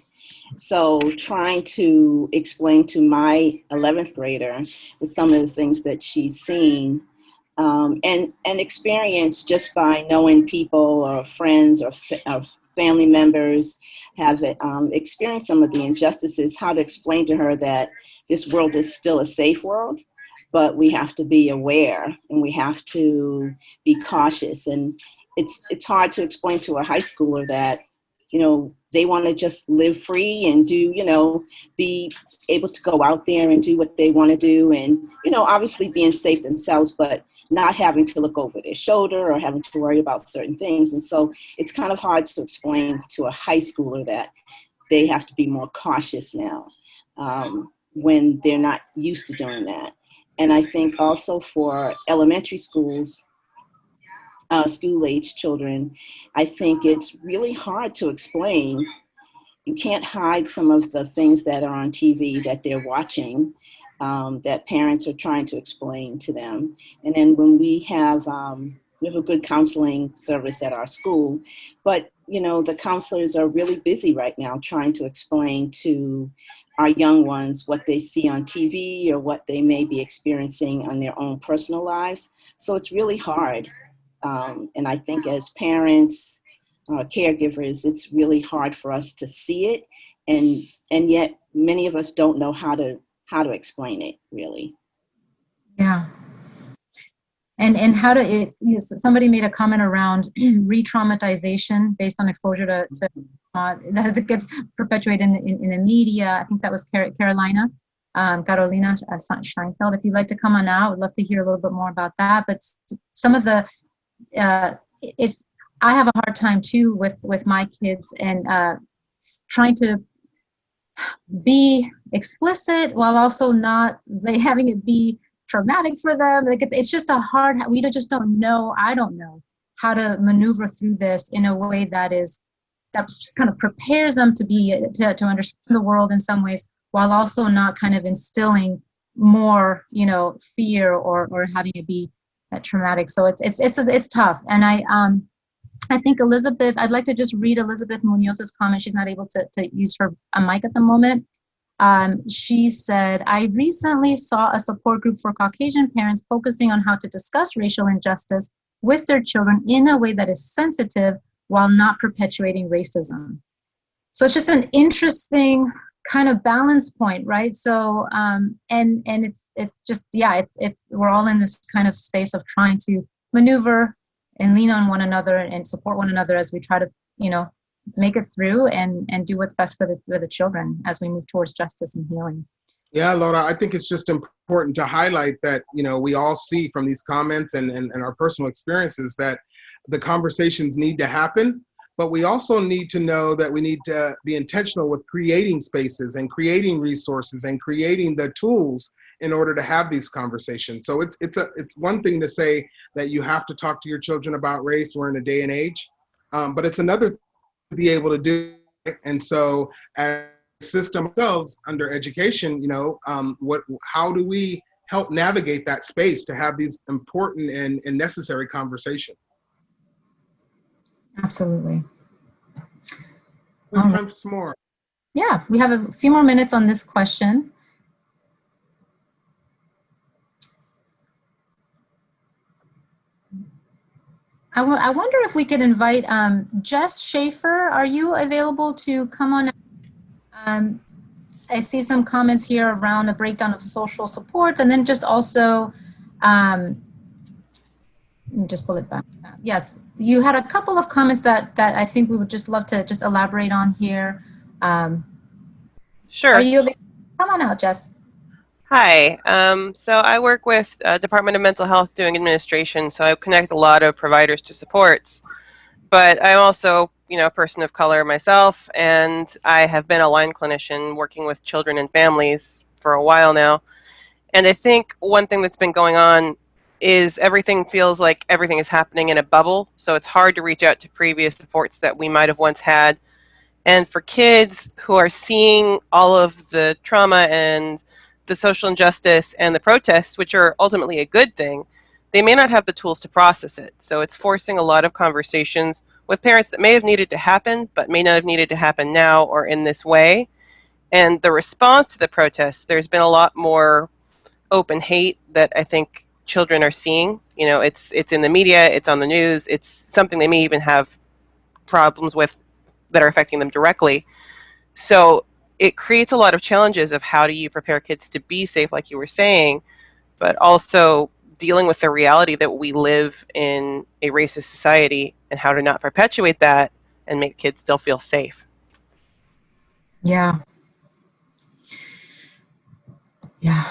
So trying to explain to my 11th grader with some of the things that she's seen and experienced just by knowing people or friends or family members have experienced some of the injustices, how to explain to her that this world is still a safe world, but we have to be aware and we have to be cautious. And it's hard to explain to a high schooler that, they want to just live free and do, be able to go out there and do what they want to do. And, obviously being safe themselves, but not having to look over their shoulder or having to worry about certain things. And so it's kind of hard to explain to a high schooler that they have to be more cautious now when they're not used to doing that. And I think also for elementary schools, school-age children, I think it's really hard to explain. You can't hide some of the things that are on TV that they're watching, that parents are trying to explain to them. And then when we have a good counseling service at our school, but the counselors are really busy right now trying to explain to our young ones what they see on TV or what they may be experiencing on their own personal lives. So it's really hard. And I think as parents, caregivers, it's really hard for us to see it. And yet many of us don't know how to explain it, really. Yeah. And how to, somebody made a comment around re-traumatization based on exposure to that gets perpetuated in the media. I think that was Carolina Scheinfeld. If you'd like to come on out, I'd love to hear a little bit more about that. But some of the, I have a hard time too with my kids and trying to be explicit while also not having it be traumatic for them. Like it's just a hard, we just don't know. I don't know how to maneuver through this in a way that just kind of prepares them to understand the world in some ways, while also not kind of instilling more, fear or having it be traumatic. So it's tough. And I think Elizabeth, I'd like to just read Elizabeth Munoz's comment. She's not able to use her mic at the moment. She said, I recently saw a support group for Caucasian parents focusing on how to discuss racial injustice with their children in a way that is sensitive while not perpetuating racism. So it's just an interesting kind of balance point, right? So and it's just, yeah, it's we're all in this kind of space of trying to maneuver and lean on one another and support one another as we try to, make it through and do what's best for the children as we move towards justice and healing. Yeah, Laura, I think it's just important to highlight that, we all see from these comments and our personal experiences that the conversations need to happen, but we also need to know that we need to be intentional with creating spaces and creating resources and creating the tools in order to have these conversations. So it's one thing to say that you have to talk to your children about race. We're in a day and age, but it's another to be able to do it. And so as system ourselves under education, how do we help navigate that space to have these important and necessary conversations? Absolutely. We have time for some more. Yeah, we have a few more minutes on this question. I wonder if we could invite Jess Schaefer. Are you available to come on? I see some comments here around a breakdown of social supports, and then just also, let me just pull it back. Yes, you had a couple of comments that I think we would just love to just elaborate on here. Sure. Are you available? Come on out, Jess. Hi. So I work with Department of Mental Health doing administration, so I connect a lot of providers to supports. But I'm also, a person of color myself, and I have been a line clinician working with children and families for a while now. And I think one thing that's been going on is everything feels like everything is happening in a bubble, so it's hard to reach out to previous supports that we might have once had. And for kids who are seeing all of the trauma and the social injustice and the protests, which are ultimately a good thing, they may not have the tools to process it. So it's forcing a lot of conversations with parents that may have needed to happen, but may not have needed to happen now or in this way. And the response to the protests, there's been a lot more open hate that I think children are seeing. It's in the media, it's on the news, it's something they may even have problems with that are affecting them directly. So it creates a lot of challenges of how do you prepare kids to be safe, like you were saying, but also dealing with the reality that we live in a racist society and how to not perpetuate that and make kids still feel safe. Yeah. Yeah.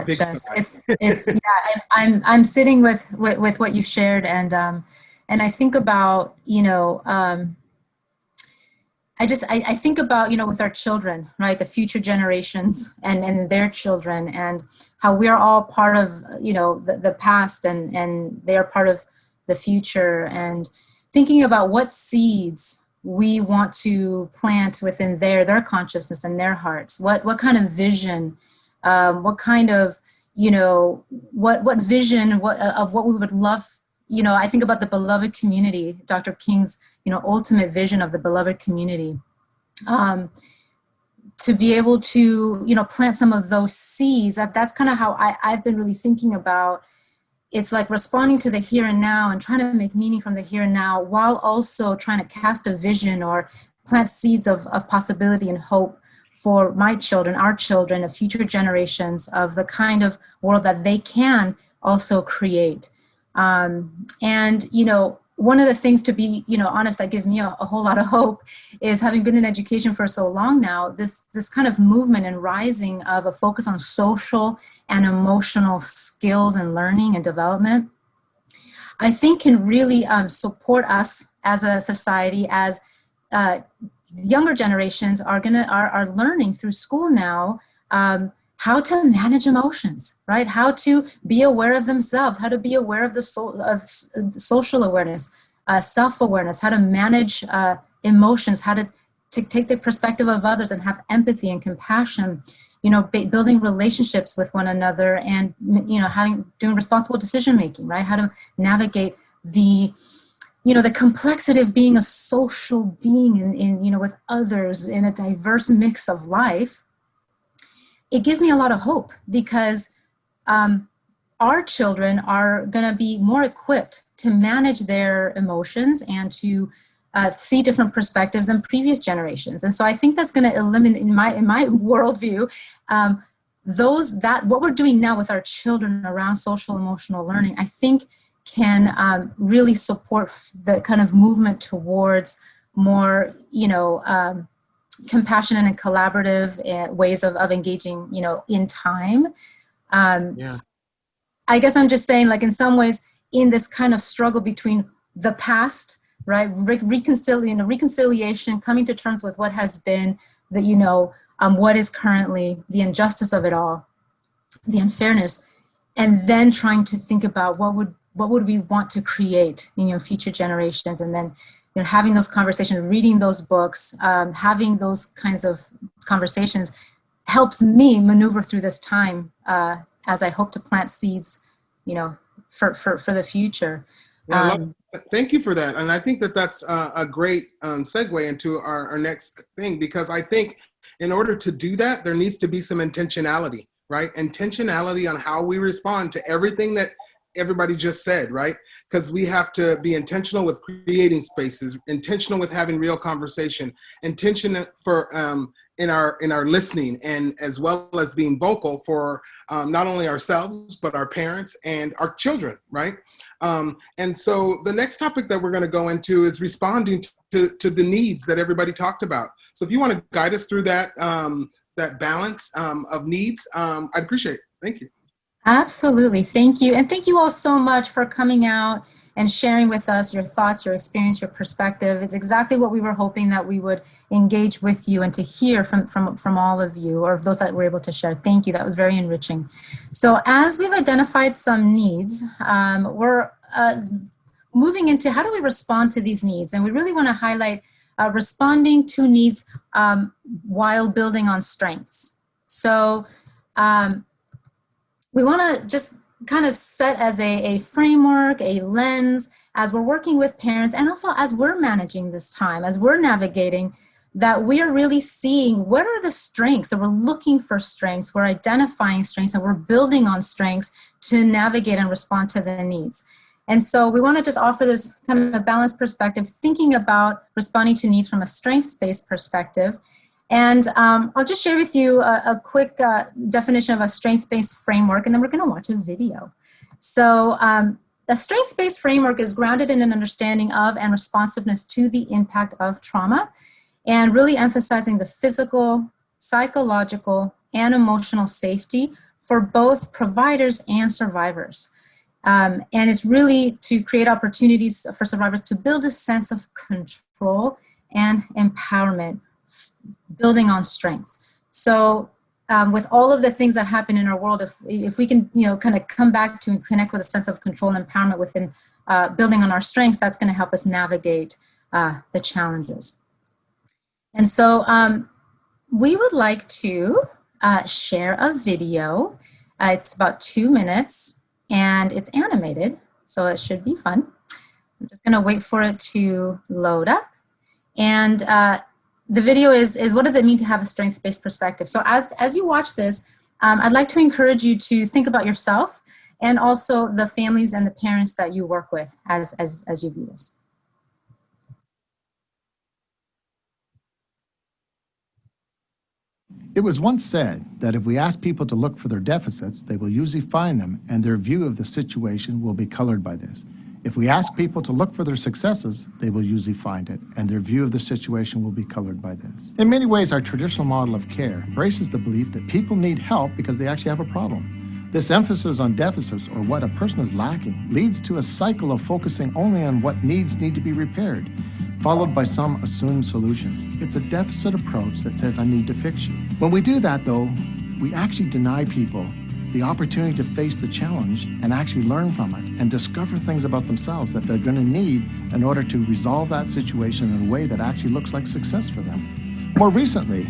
Jess, it's yeah. I'm sitting with what you've shared, and I think about I think about, with our children, right? The future generations and their children, and how we're all part of, the past, and they're part of the future, and thinking about what seeds we want to plant within their consciousness and their hearts. What kind of vision, what kind of, what vision of what we would love. I think about the beloved community, Dr. King's, ultimate vision of the beloved community. To be able to, plant some of those seeds, that's kind of how I've been really thinking about. It's like responding to the here and now and trying to make meaning from the here and now, while also trying to cast a vision or plant seeds of possibility and hope for my children, our children, of future generations, of the kind of world that they can also create. And, one of the things, to be, honest, that gives me a whole lot of hope is, having been in education for so long now, this kind of movement and rising of a focus on social and emotional skills and learning and development, I think can really support us as a society, as younger generations are learning through school now, how to manage emotions, right? How to be aware of themselves, how to be aware of social awareness, self-awareness, how to manage emotions, how to take the perspective of others and have empathy and compassion, building relationships with one another, and, doing responsible decision-making, right? How to navigate the complexity of being a social being in with others in a diverse mix of life. It gives me a lot of hope, because our children are going to be more equipped to manage their emotions and to see different perspectives than previous generations. And so I think that's going to eliminate, in my worldview, what we're doing now with our children around social emotional learning, I think can really support the kind of movement towards more, compassionate and collaborative ways of engaging, in time. I guess I'm just saying, like, in some ways, in this kind of struggle between the past, right, reconciliation, coming to terms with what has been, what is currently, the injustice of it all, the unfairness, and then trying to think about what would we want to create, future generations, and then having those conversations, reading those books, having those kinds of conversations helps me maneuver through this time as I hope to plant seeds, for the future. Thank you for that. And I think that that's a great segue into our next thing, because I think in order to do that, there needs to be some intentionality, right? Intentionality on how we respond to everything that everybody just said, right? Because we have to be intentional with creating spaces, intentional with having real conversation, intentional for in our listening, and as well as being vocal for not only ourselves, but our parents and our children, right? And so the next topic that we're going to go into is responding to the needs that everybody talked about. So if you want to guide us through that, that balance of needs, I'd appreciate it. Thank you. Absolutely. Thank you. And thank you all so much for coming out and sharing with us your thoughts, your experience, your perspective. It's exactly what we were hoping that we would engage with you and to hear from all of you, or those that were able to share. Thank you. That was very enriching. So as we've identified some needs, we're moving into how do we respond to these needs? And we really want to highlight responding to needs while building on strengths. So we want to just kind of set as a framework, a lens, as we're working with parents, and also as we're managing this time, as we're navigating, that we are really seeing what are the strengths, and we're looking for strengths, we're identifying strengths, and we're building on strengths to navigate and respond to the needs. And so we want to just offer this kind of balanced perspective, thinking about responding to needs from a strengths-based perspective. And I'll just share with you a quick definition of a strength-based framework, and then we're going to watch a video. So the strength-based framework is grounded in an understanding of and responsiveness to the impact of trauma, and really emphasizing the physical, psychological, and emotional safety for both providers and survivors. And it's really to create opportunities for survivors to build a sense of control and empowerment, building on strengths. So with all of the things that happen in our world, if we can, kind of come back to and connect with a sense of control and empowerment within building on our strengths, that's going to help us navigate the challenges. And so we would like to share a video. It's about 2 minutes, and it's animated, so it should be fun. I'm just going to wait for it to load up. And the video is what does it mean to have a strength-based perspective? So as you watch this, I'd like to encourage you to think about yourself and also the families and the parents that you work with as you view this. It was once said that if we ask people to look for their deficits, they will usually find them, and their view of the situation will be colored by this. If we ask people to look for their successes, they will usually find it, and their view of the situation will be colored by this. In many ways, our traditional model of care embraces the belief that people need help because they actually have a problem. This emphasis on deficits, or what a person is lacking, leads to a cycle of focusing only on what needs need to be repaired, followed by some assumed solutions. It's a deficit approach that says, I need to fix you. When we do that, though, we actually deny people the opportunity to face the challenge and actually learn from it and discover things about themselves that they're going to need in order to resolve that situation in a way that actually looks like success for them. More recently,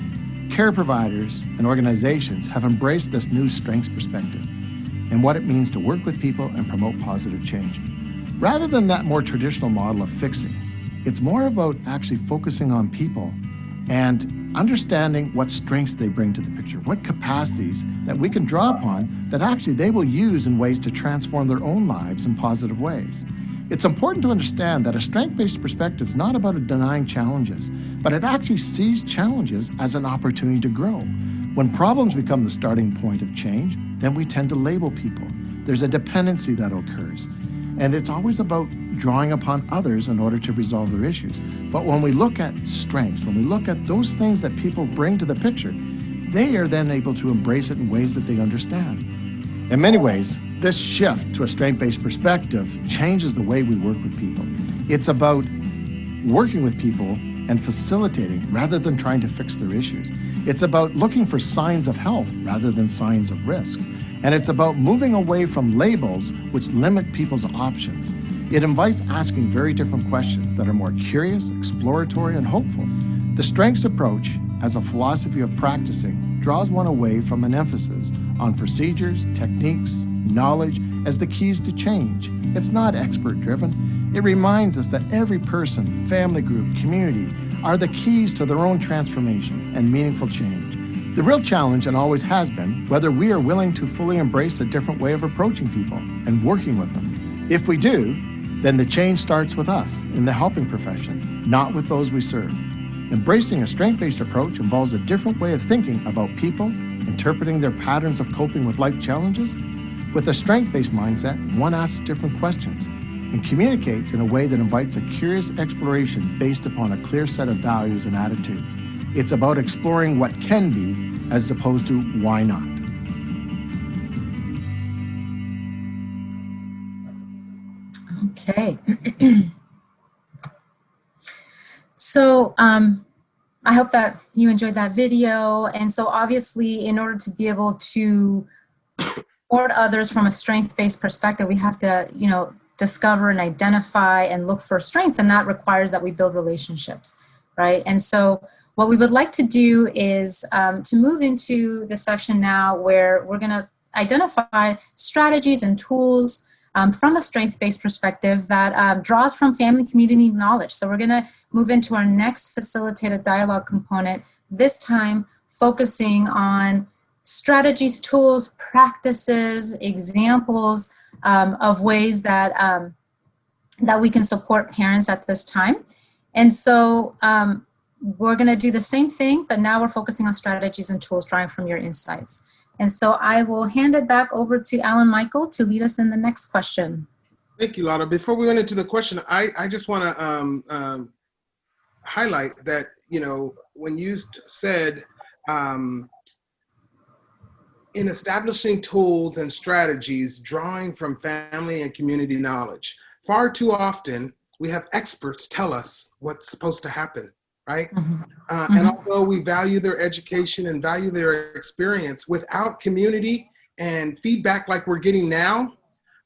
care providers and organizations have embraced this new strengths perspective and what it means to work with people and promote positive change. Rather than that more traditional model of fixing, it's more about actually focusing on people and understanding what strengths they bring to the picture, what capacities that we can draw upon that actually they will use in ways to transform their own lives in positive ways. It's important to understand that a strength-based perspective is not about denying challenges, but it actually sees challenges as an opportunity to grow. When problems become the starting point of change, then we tend to label people. There's a dependency that occurs. And it's always about drawing upon others in order to resolve their issues. But when we look at strengths, when we look at those things that people bring to the picture, they are then able to embrace it in ways that they understand. In many ways, this shift to a strength-based perspective changes the way we work with people. It's about working with people and facilitating rather than trying to fix their issues. It's about looking for signs of health rather than signs of risk. And it's about moving away from labels which limit people's options. It invites asking very different questions that are more curious, exploratory, and hopeful. The strengths approach, as a philosophy of practicing, draws one away from an emphasis on procedures, techniques, knowledge as the keys to change. It's not expert-driven. It reminds us that every person, family group, community are the keys to their own transformation and meaningful change. The real challenge, and always has been, whether we are willing to fully embrace a different way of approaching people and working with them. If we do, then the change starts with us in the helping profession, not with those we serve. Embracing a strength-based approach involves a different way of thinking about people, interpreting their patterns of coping with life challenges. With a strength-based mindset, one asks different questions and communicates in a way that invites a curious exploration based upon a clear set of values and attitudes. It's about exploring what can be as opposed to why not. Okay. So I hope that you enjoyed that video. And so obviously, in order to be able to support others from a strength-based perspective, we have to, discover and identify and look for strengths, and that requires that we build relationships, right? And so what we would like to do is to move into the section now where we're going to identify strategies and tools from a strength-based perspective that draws from family community knowledge. So we're going to move into our next facilitated dialogue component, this time focusing on strategies, tools, practices, examples of ways that, that we can support parents at this time. And so we're going to do the same thing, but now we're focusing on strategies and tools drawing from your insights. And so I will hand it back over to Alan Michael to lead us in the next question. Thank you, Lotta. Before we went into the question, I just want to highlight that, when you said in establishing tools and strategies, drawing from family and community knowledge, far too often we have experts tell us what's supposed to happen. Right? And although we value their education and value their experience, without community and feedback like we're getting now,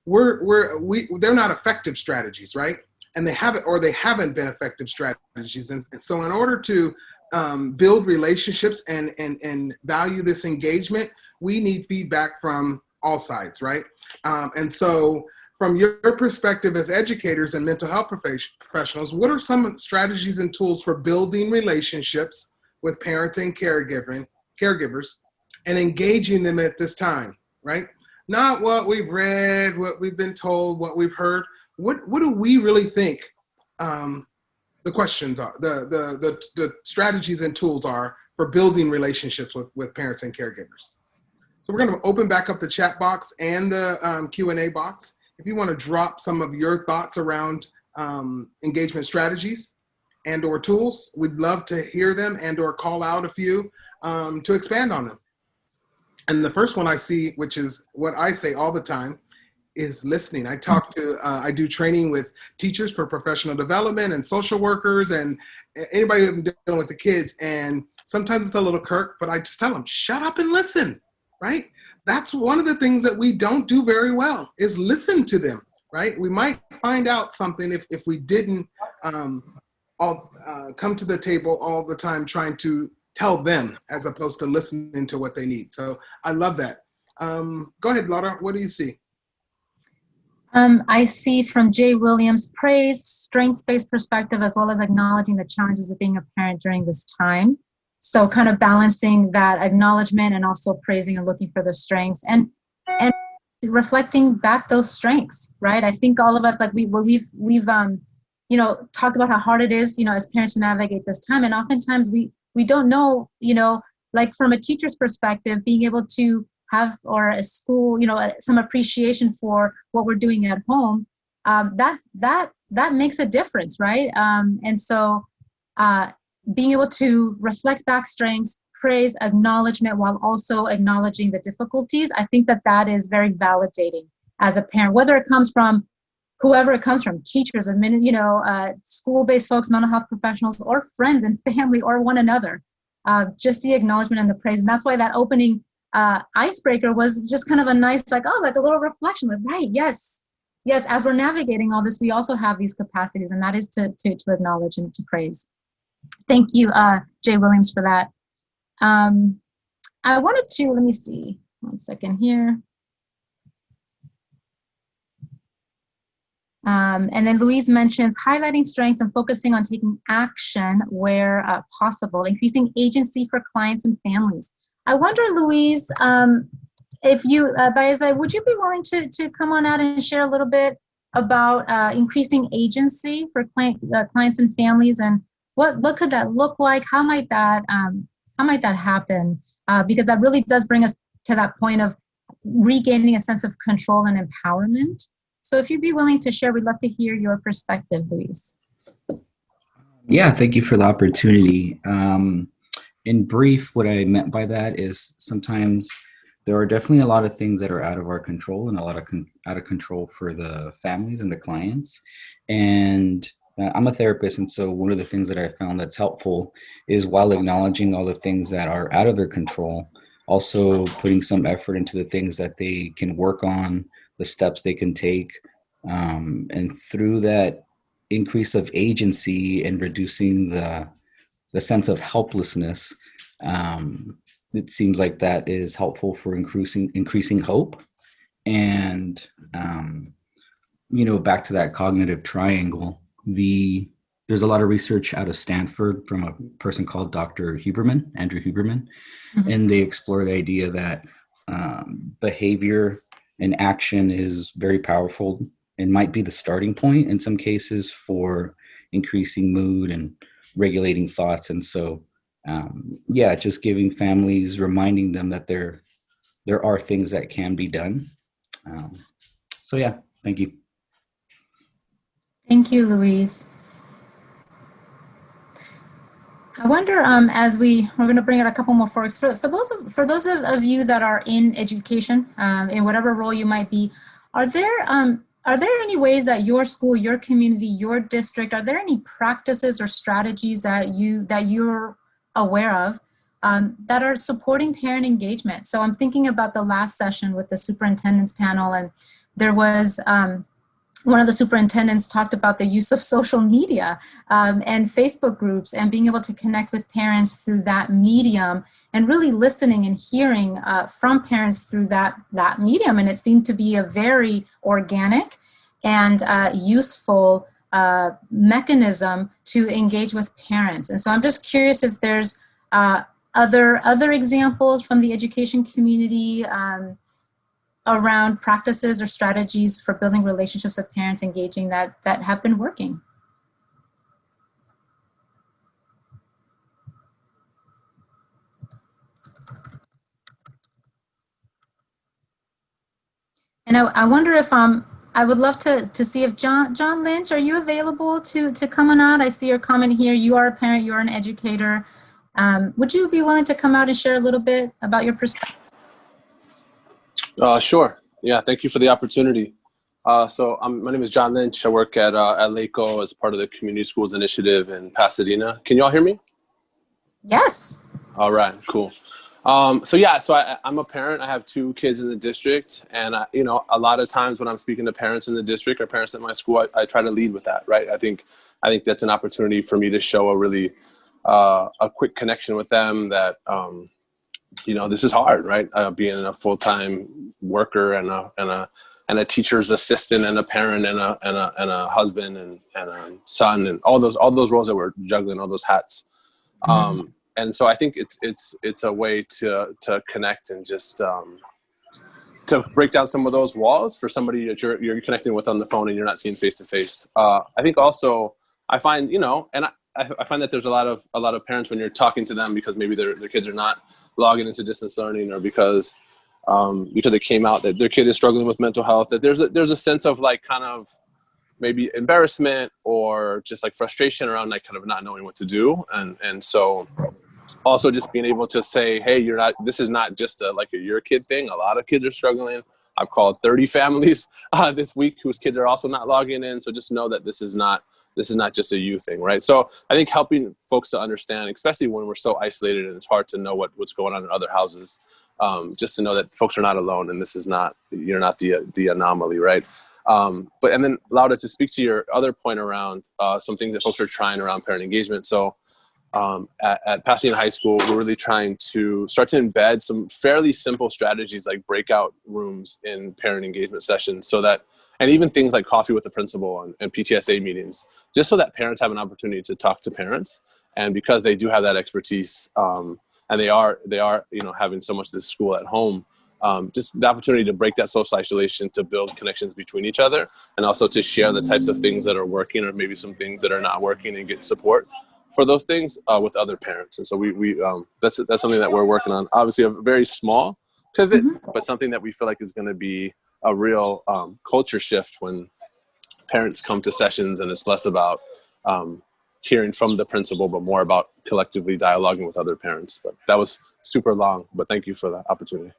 they're not effective strategies, right? And they haven't been effective strategies. And so in order to build relationships and value this engagement, we need feedback from all sides, right? And so from your perspective as educators and mental health professionals, what are some strategies and tools for building relationships with parents and caregivers and engaging them at this time, right? Not what we've read, what we've been told, what we've heard. What do we really think the questions are, the strategies and tools are for building relationships with parents and caregivers? So we're going to open back up the chat box and the Q&A box. If you want to drop some of your thoughts around engagement strategies and or tools, we'd love to hear them and or call out a few to expand on them. And the first one I see, which is what I say all the time, is listening. I do training with teachers for professional development and social workers and anybody who's dealing with the kids. And sometimes it's a little kirk, but I just tell them, shut up and listen, right? That's one of the things that we don't do very well, is listen to them, right? We might find out something if we didn't come to the table all the time trying to tell them as opposed to listening to what they need. So I love that. Go ahead, Laura, what do you see? I see from Jay Williams, praise, strengths-based perspective, as well as acknowledging the challenges of being a parent during this time. So kind of balancing that acknowledgement and also praising and looking for the strengths and reflecting back those strengths, right? I think all of us, like we've you know, talked about how hard it is, you know, as parents to navigate this time. And oftentimes we don't know, you know, like from a teacher's perspective, being able to have, or a school, you know, some appreciation for what we're doing at home, that makes a difference, right? And so being able to reflect back strengths, praise, acknowledgement, while also acknowledging the difficulties, I think that is very validating as a parent, whether it comes from whoever it comes from, teachers, you know, school-based folks, mental health professionals, or friends and family, or one another. Just the acknowledgement and the praise. And that's why that opening icebreaker was just kind of a nice, like, oh, like a little reflection, like, right, yes, as we're navigating all this, we also have these capacities, and that is to acknowledge and to praise. Thank you, Jay Williams, for that. I wanted to, let me see, one second here. And then Louise mentions highlighting strengths and focusing on taking action where possible, increasing agency for clients and families. I wonder, Louise, if you, Baeza, would you be willing to come on out and share a little bit about increasing agency for clients and families, and what could that look like? How might that happen? Because that really does bring us to that point of regaining a sense of control and empowerment. So if you'd be willing to share, we'd love to hear your perspective, Luis. Yeah, thank you for the opportunity. In brief, what I meant by that is sometimes there are definitely a lot of things that are out of our control and a lot of out of control for the families and the clients. And I'm a therapist, and so one of the things that I found that's helpful is, while acknowledging all the things that are out of their control, also putting some effort into the things that they can work on, the steps they can take, and through that increase of agency and reducing the sense of helplessness, it seems like that is helpful for increasing hope. And you know, back to that cognitive triangle, there's a lot of research out of Stanford from a person called Dr. Huberman, Andrew Huberman, and they explore the idea that behavior and action is very powerful and might be the starting point in some cases for increasing mood and regulating thoughts. And so, yeah, just giving families, reminding them that there are things that can be done. So yeah, thank you. Thank you, Louise. I wonder, as we're going to bring out a couple more folks, for those of you that are in education, in whatever role you might be, are there any ways that your school, your community, your district, are there any practices or strategies that you're aware of that are supporting parent engagement? So I'm thinking about the last session with the superintendent's panel, and there was one of the superintendents talked about the use of social media and Facebook groups, and being able to connect with parents through that medium, and really listening and hearing from parents through that medium. And it seemed to be a very organic and useful mechanism to engage with parents. And so I'm just curious if there's other examples from the education community around practices or strategies for building relationships with parents, engaging, that have been working. And I wonder if I would love to see if John Lynch, are you available to come on out? I see your comment here. You are a parent, you are an educator. Would you be willing to come out and share a little bit about your perspective? Sure. Yeah, thank you for the opportunity. So my name is John Lynch. I work at LACO as part of the Community Schools Initiative in Pasadena. Can you all hear me? Yes. All right, cool. So I'm a parent. I have 2 kids in the district, and you know, a lot of times when I'm speaking to parents in the district or parents at my school, I try to lead with that, right? I think that's an opportunity for me to show a really a quick connection with them that you know, this is hard, right? Being a full-time worker and a teacher's assistant and a parent and a husband and a son and all those roles that we're juggling, all those hats. And so I think it's a way to connect and just to break down some of those walls for somebody that you're connecting with on the phone and you're not seeing face to face. I think also I find, and I find that there's a lot of parents when you're talking to them because maybe their kids are not logging into distance learning, or because it came out that their kid is struggling with mental health, that there's a sense of like kind of maybe embarrassment or just like frustration around like kind of not knowing what to do. And so also just being able to say, hey, this is not just like your kid thing. A lot of kids are struggling. I've called 30 families this week whose kids are also not logging in. So just know that this is not just a you thing, right? So I think helping folks to understand, especially when we're so isolated and it's hard to know what's going on in other houses, just to know that folks are not alone and you're not the anomaly, right? But and then Lauda, to speak to your other point around some things that folks are trying around parent engagement. So at Pasadena High School, we're really trying to start to embed some fairly simple strategies like breakout rooms in parent engagement sessions, so that, and even things like coffee with the principal and PTSA meetings, just so that parents have an opportunity to talk to parents. And because they do have that expertise, and they are having so much of this school at home, just the opportunity to break that social isolation, to build connections between each other, and also to share the types of things that are working or maybe some things that are not working, and get support for those things with other parents. And so we that's something that we're working on. Obviously a very small pivot, but something that we feel like is going to be a real culture shift when parents come to sessions, and it's less about hearing from the principal, but more about collectively dialoguing with other parents. But that was super long, but thank you for the opportunity.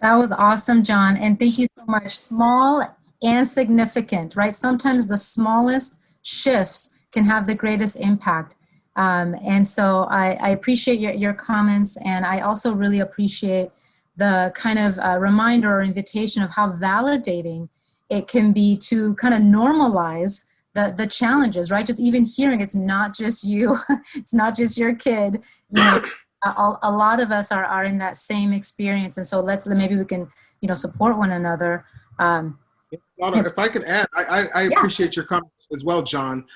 That was awesome, John. And thank you so much. Small and significant, right? Sometimes the smallest shifts can have the greatest impact. And so I appreciate your comments. And I also really appreciate the kind of reminder or invitation of how validating it can be to kind of normalize the challenges, right? Just even hearing it's not just you, it's not just your kid. A lot of us are in that same experience. And so maybe we can, support one another. If I could add, I appreciate your comments as well, John.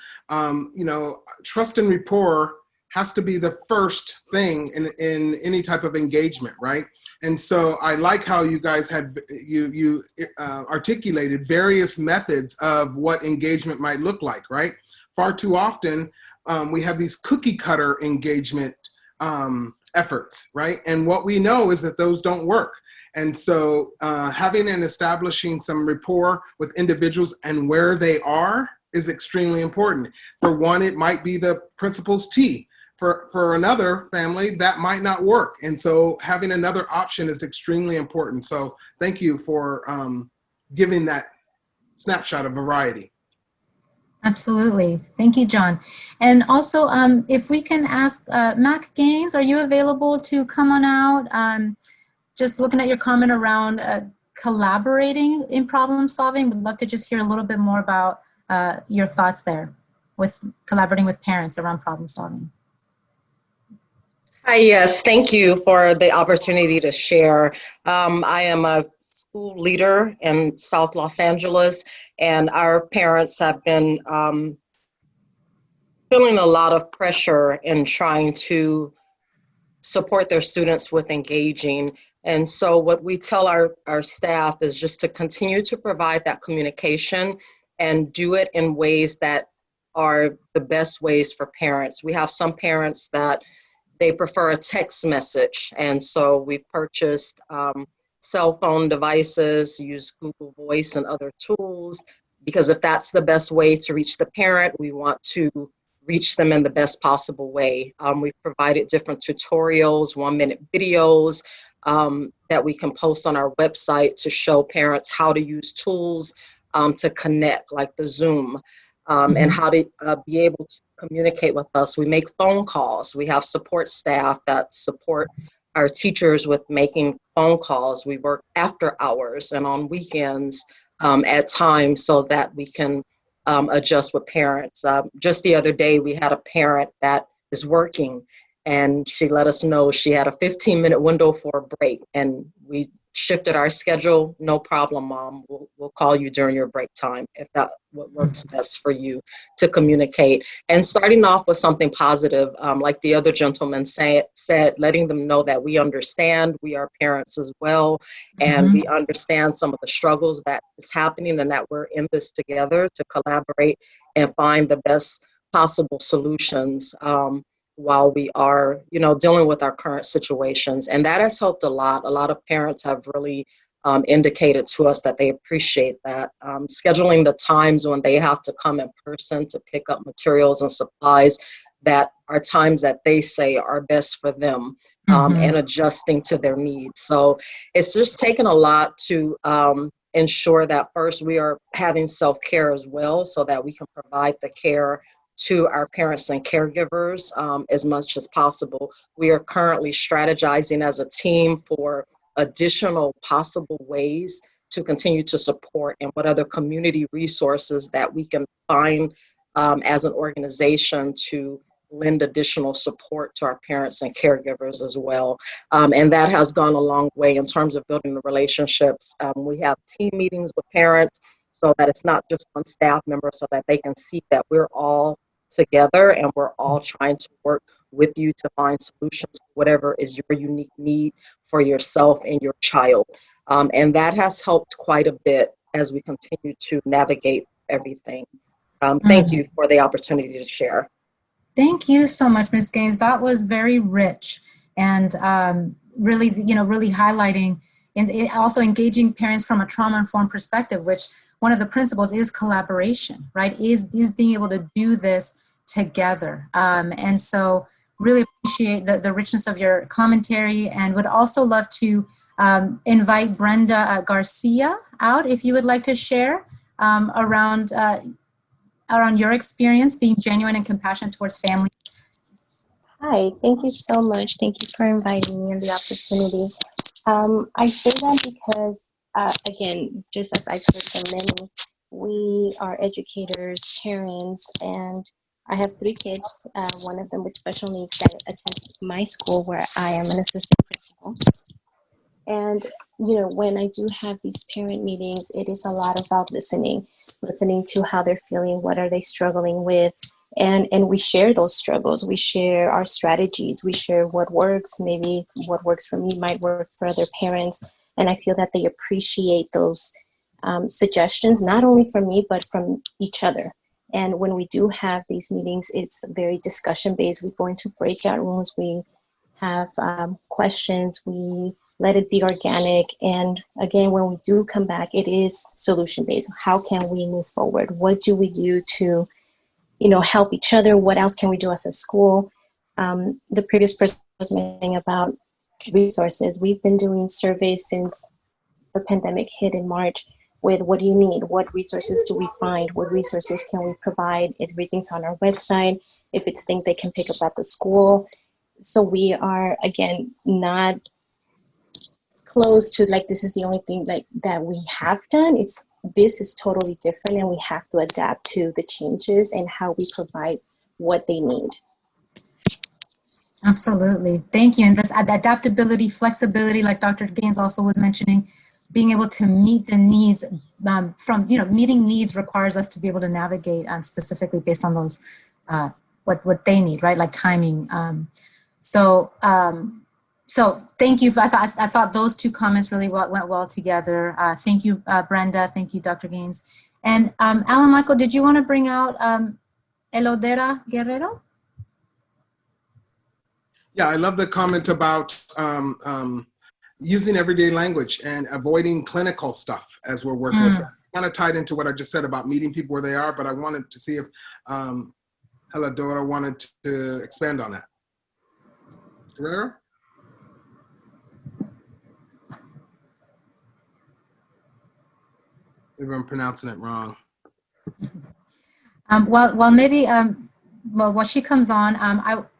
Trust and rapport has to be the first thing in any type of engagement, right? And so I like how you guys had articulated various methods of what engagement might look like, right? Far too often we have these cookie cutter engagement efforts, right? And what we know is that those don't work. And so having and establishing some rapport with individuals and where they are is extremely important. For one, it might be the principal's tea. For another family, that might not work. And so having another option is extremely important. So thank you for giving that snapshot of variety. Absolutely. Thank you, John. And also, if we can ask Mac Gaines, are you available to come on out? Just looking at your comment around collaborating in problem solving, we'd love to just hear a little bit more about your thoughts there with collaborating with parents around problem solving. Hi, yes, thank you for the opportunity to share. I am a school leader in South Los Angeles, and our parents have been feeling a lot of pressure in trying to support their students with engaging. And so what we tell our staff is just to continue to provide that communication and do it in ways that are the best ways for parents. We have some parents that they prefer a text message. And so we've purchased cell phone devices, use Google Voice and other tools, because if that's the best way to reach the parent, we want to reach them in the best possible way. We've provided different tutorials, 1-minute videos that we can post on our website to show parents how to use tools to connect, like the Zoom, and how to be able to communicate with us. We make phone calls. We have support staff that support our teachers with making phone calls. We work after hours and on weekends at times so that we can adjust with parents. Just the other day, we had a parent that is working, and she let us know she had a 15-minute window for a break, and we shifted our schedule, no problem, Mom. We'll call you during your break time if that what works best for you to communicate. And starting off with something positive, like the other gentleman said, letting them know that we understand, we are parents as well, and we understand some of the struggles that is happening and that we're in this together to collaborate and find the best possible solutions. While we are, dealing with our current situations. And that has helped a lot. A lot of parents have really indicated to us that they appreciate that. Scheduling the times when they have to come in person to pick up materials and supplies that are times that they say are best for them, and adjusting to their needs. So it's just taken a lot to ensure that first we are having self-care as well, so that we can provide the care to our parents and caregivers as much as possible. We are currently strategizing as a team for additional possible ways to continue to support and what other community resources that we can find as an organization to lend additional support to our parents and caregivers as well. And that has gone a long way in terms of building the relationships. We have team meetings with parents so that it's not just one staff member, so that they can see that we're all together and we're all trying to work with you to find solutions for whatever is your unique need for yourself and your child. And that has helped quite a bit as we continue to navigate everything. Thank you for the opportunity to share. Thank you so much, Ms. Gaines. That was very rich and really, really highlighting and also engaging parents from a trauma-informed perspective, which one of the principles is collaboration, right? Is being able to do this together. And so really appreciate the richness of your commentary, and would also love to invite Brenda Garcia out if you would like to share around your experience being genuine and compassionate towards family. Hi, thank you so much. Thank you for inviting me and the opportunity. I say that because, again, just as I've heard from many, we are educators, parents, and I have 3 kids, one of them with special needs that attends my school where I am an assistant principal. And, when I do have these parent meetings, it is a lot about listening to how they're feeling, what are they struggling with, and we share those struggles. We share our strategies. We share what works. Maybe what works for me might work for other parents. And I feel that they appreciate those suggestions, not only from me, but from each other. And when we do have these meetings, it's very discussion based. We go into breakout rooms. We have questions. We let it be organic. And again, when we do come back, it is solution based. How can we move forward? What do we do to help each other? What else can we do as a school? The previous person was mentioning about resources. We've been doing surveys since the pandemic hit in March with what do you need? What resources do we find? What resources can we provide? Everything's on our website. If it's things they can pick up at the school. So we are, again, not close to this is the only thing that we have done. This is totally different, and we have to adapt to the changes and how we provide what they need. Absolutely. Thank you. And this adaptability, flexibility, like Dr. Gaines also was mentioning, being able to meet the needs meeting needs requires us to be able to navigate specifically based on those, what they need, right? Like timing. So thank you. I thought those 2 comments really went well together. Thank you, Brenda. Thank you, Dr. Gaines. And Alan Michael, did you want to bring out Elodera Guerrero? Yeah, I love the comment about using everyday language and avoiding clinical stuff as we're working with them. Kind of tied into what I just said about meeting people where they are, but I wanted to see if Elodera wanted to expand on that. Guerrero? Maybe I'm pronouncing it wrong. Maybe while she comes on,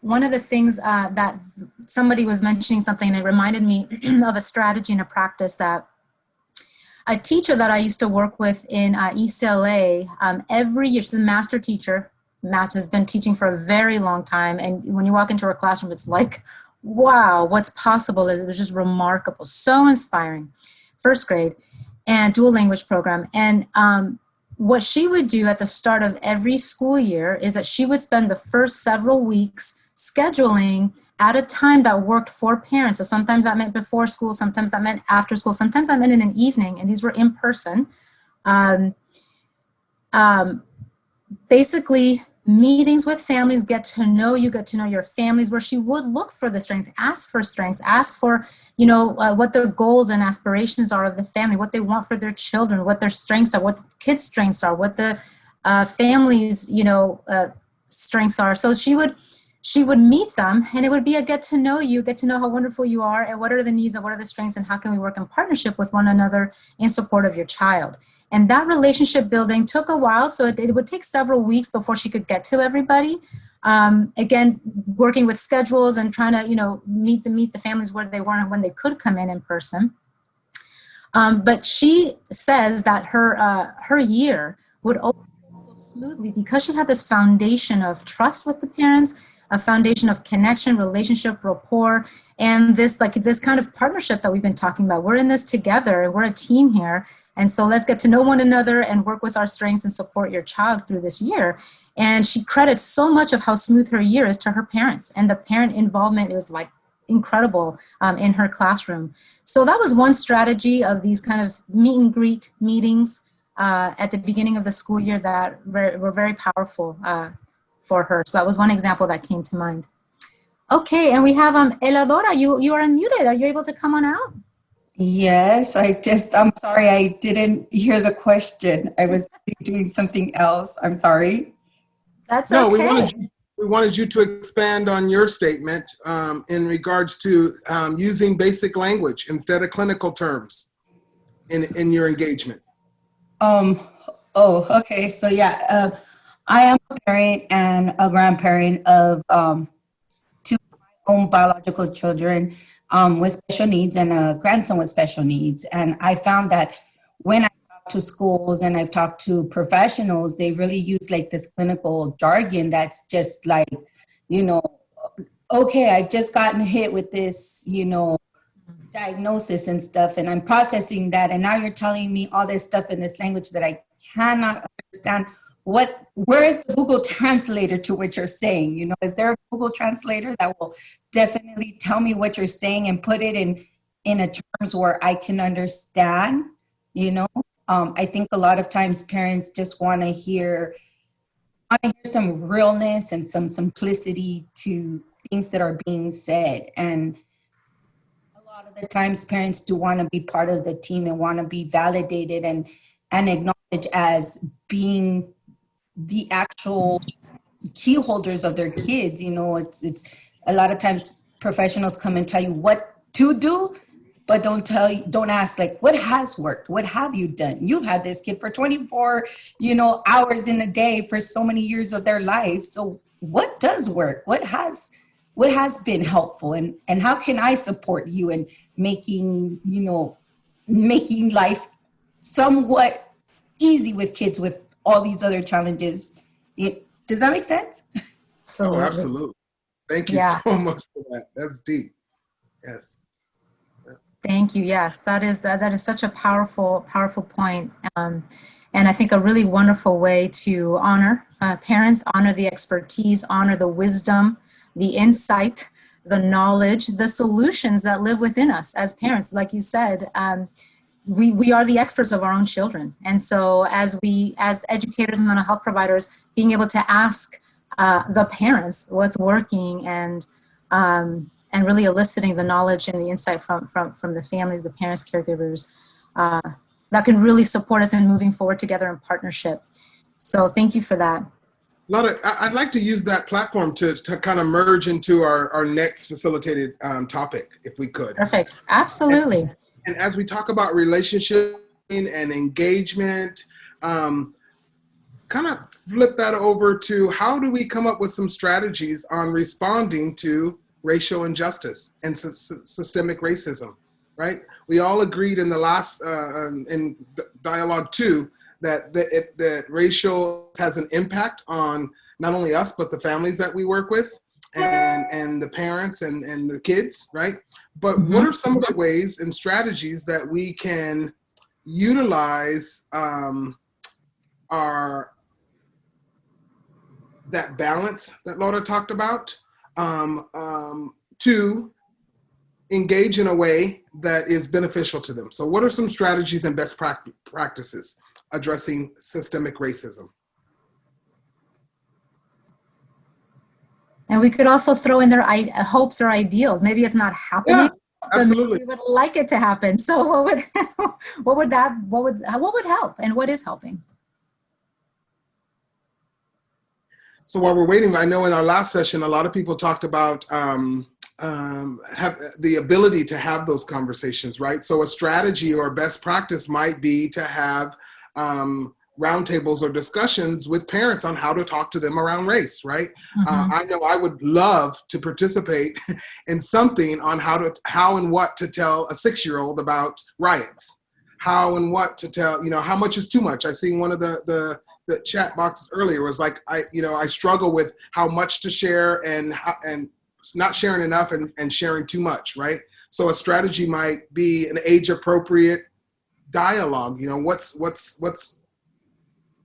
one of the things that somebody was mentioning something, and it reminded me of a strategy and a practice that a teacher that I used to work with in East LA, every year, she's a master teacher, has been teaching for a very long time. And when you walk into her classroom, it's like wow, what's possible is, it was just remarkable, so inspiring. First grade and dual language program. And what she would do at the start of every school year is that she would spend the first several weeks scheduling at a time that worked for parents. So sometimes that meant before school, sometimes that meant after school, sometimes that meant in an evening, and these were in person. Basically, meetings with families, get to know you, get to know your families, where she would look for the strengths, ask for, what the goals and aspirations are of the family, what they want for their children, what their strengths are, what the kids' strengths are, what the families, strengths are. So she would meet them, and it would be a get to know you, get to know how wonderful you are, and what are the needs and what are the strengths, and how can we work in partnership with one another in support of your child. And that relationship building took a while, so it would take several weeks before she could get to everybody. Again, working with schedules and trying to, meet the families where they were and when they could come in person. But she says that her year would open so smoothly because she had this foundation of trust with the parents, a foundation of connection, relationship, rapport, and this kind of partnership that we've been talking about. We're in this together. We're a team here. And so let's get to know one another and work with our strengths and support your child through this year. And she credits so much of how smooth her year is to her parents. And the parent involvement was incredible in her classroom. So that was one strategy of these kind of meet and greet meetings at the beginning of the school year that were very powerful for her. So that was one example that came to mind. Okay, and we have Eladora, you are unmuted. Are you able to come on out? Yes, I'm sorry, I didn't hear the question. I was doing something else. I'm sorry. That's no, okay. We wanted you to expand on your statement in regards to using basic language instead of clinical terms in your engagement. Okay. So yeah, I am a parent and a grandparent of two of my own biological children with special needs and a grandson with special needs. And I found that when I talk to schools and I've talked to professionals, they really use this clinical jargon that's just okay, I've just gotten hit with this, diagnosis and stuff, and I'm processing that, and now you're telling me all this stuff in this language that I cannot understand. Where is the Google translator to what you're saying? Is there a Google translator that will definitely tell me what you're saying and put it in a terms where I can understand? I think a lot of times parents just want to hear some realness and some simplicity to things that are being said. And a lot of the times parents do want to be part of the team and want to be validated and acknowledged as being the actual key holders of their kids. It's a lot of times professionals come and tell you what to do, but don't ask what has worked, what have you done? You've had this kid for 24 hours in a day for so many years of their life. So what does work? What has been helpful, and how can I support you in making life somewhat easy with kids with all these other challenges? Does that make sense? Absolutely. Oh, absolutely. Thank you so much for that. That's deep. Yes. Thank you. Yes, that is such a powerful point, and I think a really wonderful way to honor parents, honor the expertise, honor the wisdom, the insight, the knowledge, the solutions that live within us as parents. Like you said, we are the experts of our own children, and so as educators and mental health providers, being able to ask the parents what's working and really eliciting the knowledge and the insight from the families, the parents, caregivers, that can really support us in moving forward together in partnership. So thank you for that. I'd like to use that platform to kind of merge into our next facilitated topic, if we could. Perfect. Absolutely. And as we talk about relationship and engagement, kind of flip that over to how do we come up with some strategies on responding to racial injustice and systemic racism, right? We all agreed in the last, in dialogue 2, that racial has an impact on not only us, but the families that we work with. and the parents and the kids, right? But Mm-hmm. what are some of the ways and strategies that we can utilize that balance that Laura talked about to engage in a way that is beneficial to them? So what are some strategies and best practices addressing systemic racism? And we could also throw in their hopes or ideals. Maybe it's not happening, absolutely. but we would like it to happen. So what would help, and what is helping? So while we're waiting, I know in our last session, a lot of people talked about have the ability to have those conversations, right? So a strategy or best practice might be to have roundtables or discussions with parents on how to talk to them around race, right? Mm-hmm. I know I would love to participate in something on how and what to tell a 6-year-old about riots, how and what to tell, how much is too much. I seen one of the chat boxes earlier was like, I struggle with how much to share and not sharing enough and sharing too much, right? So a strategy might be an age appropriate dialogue.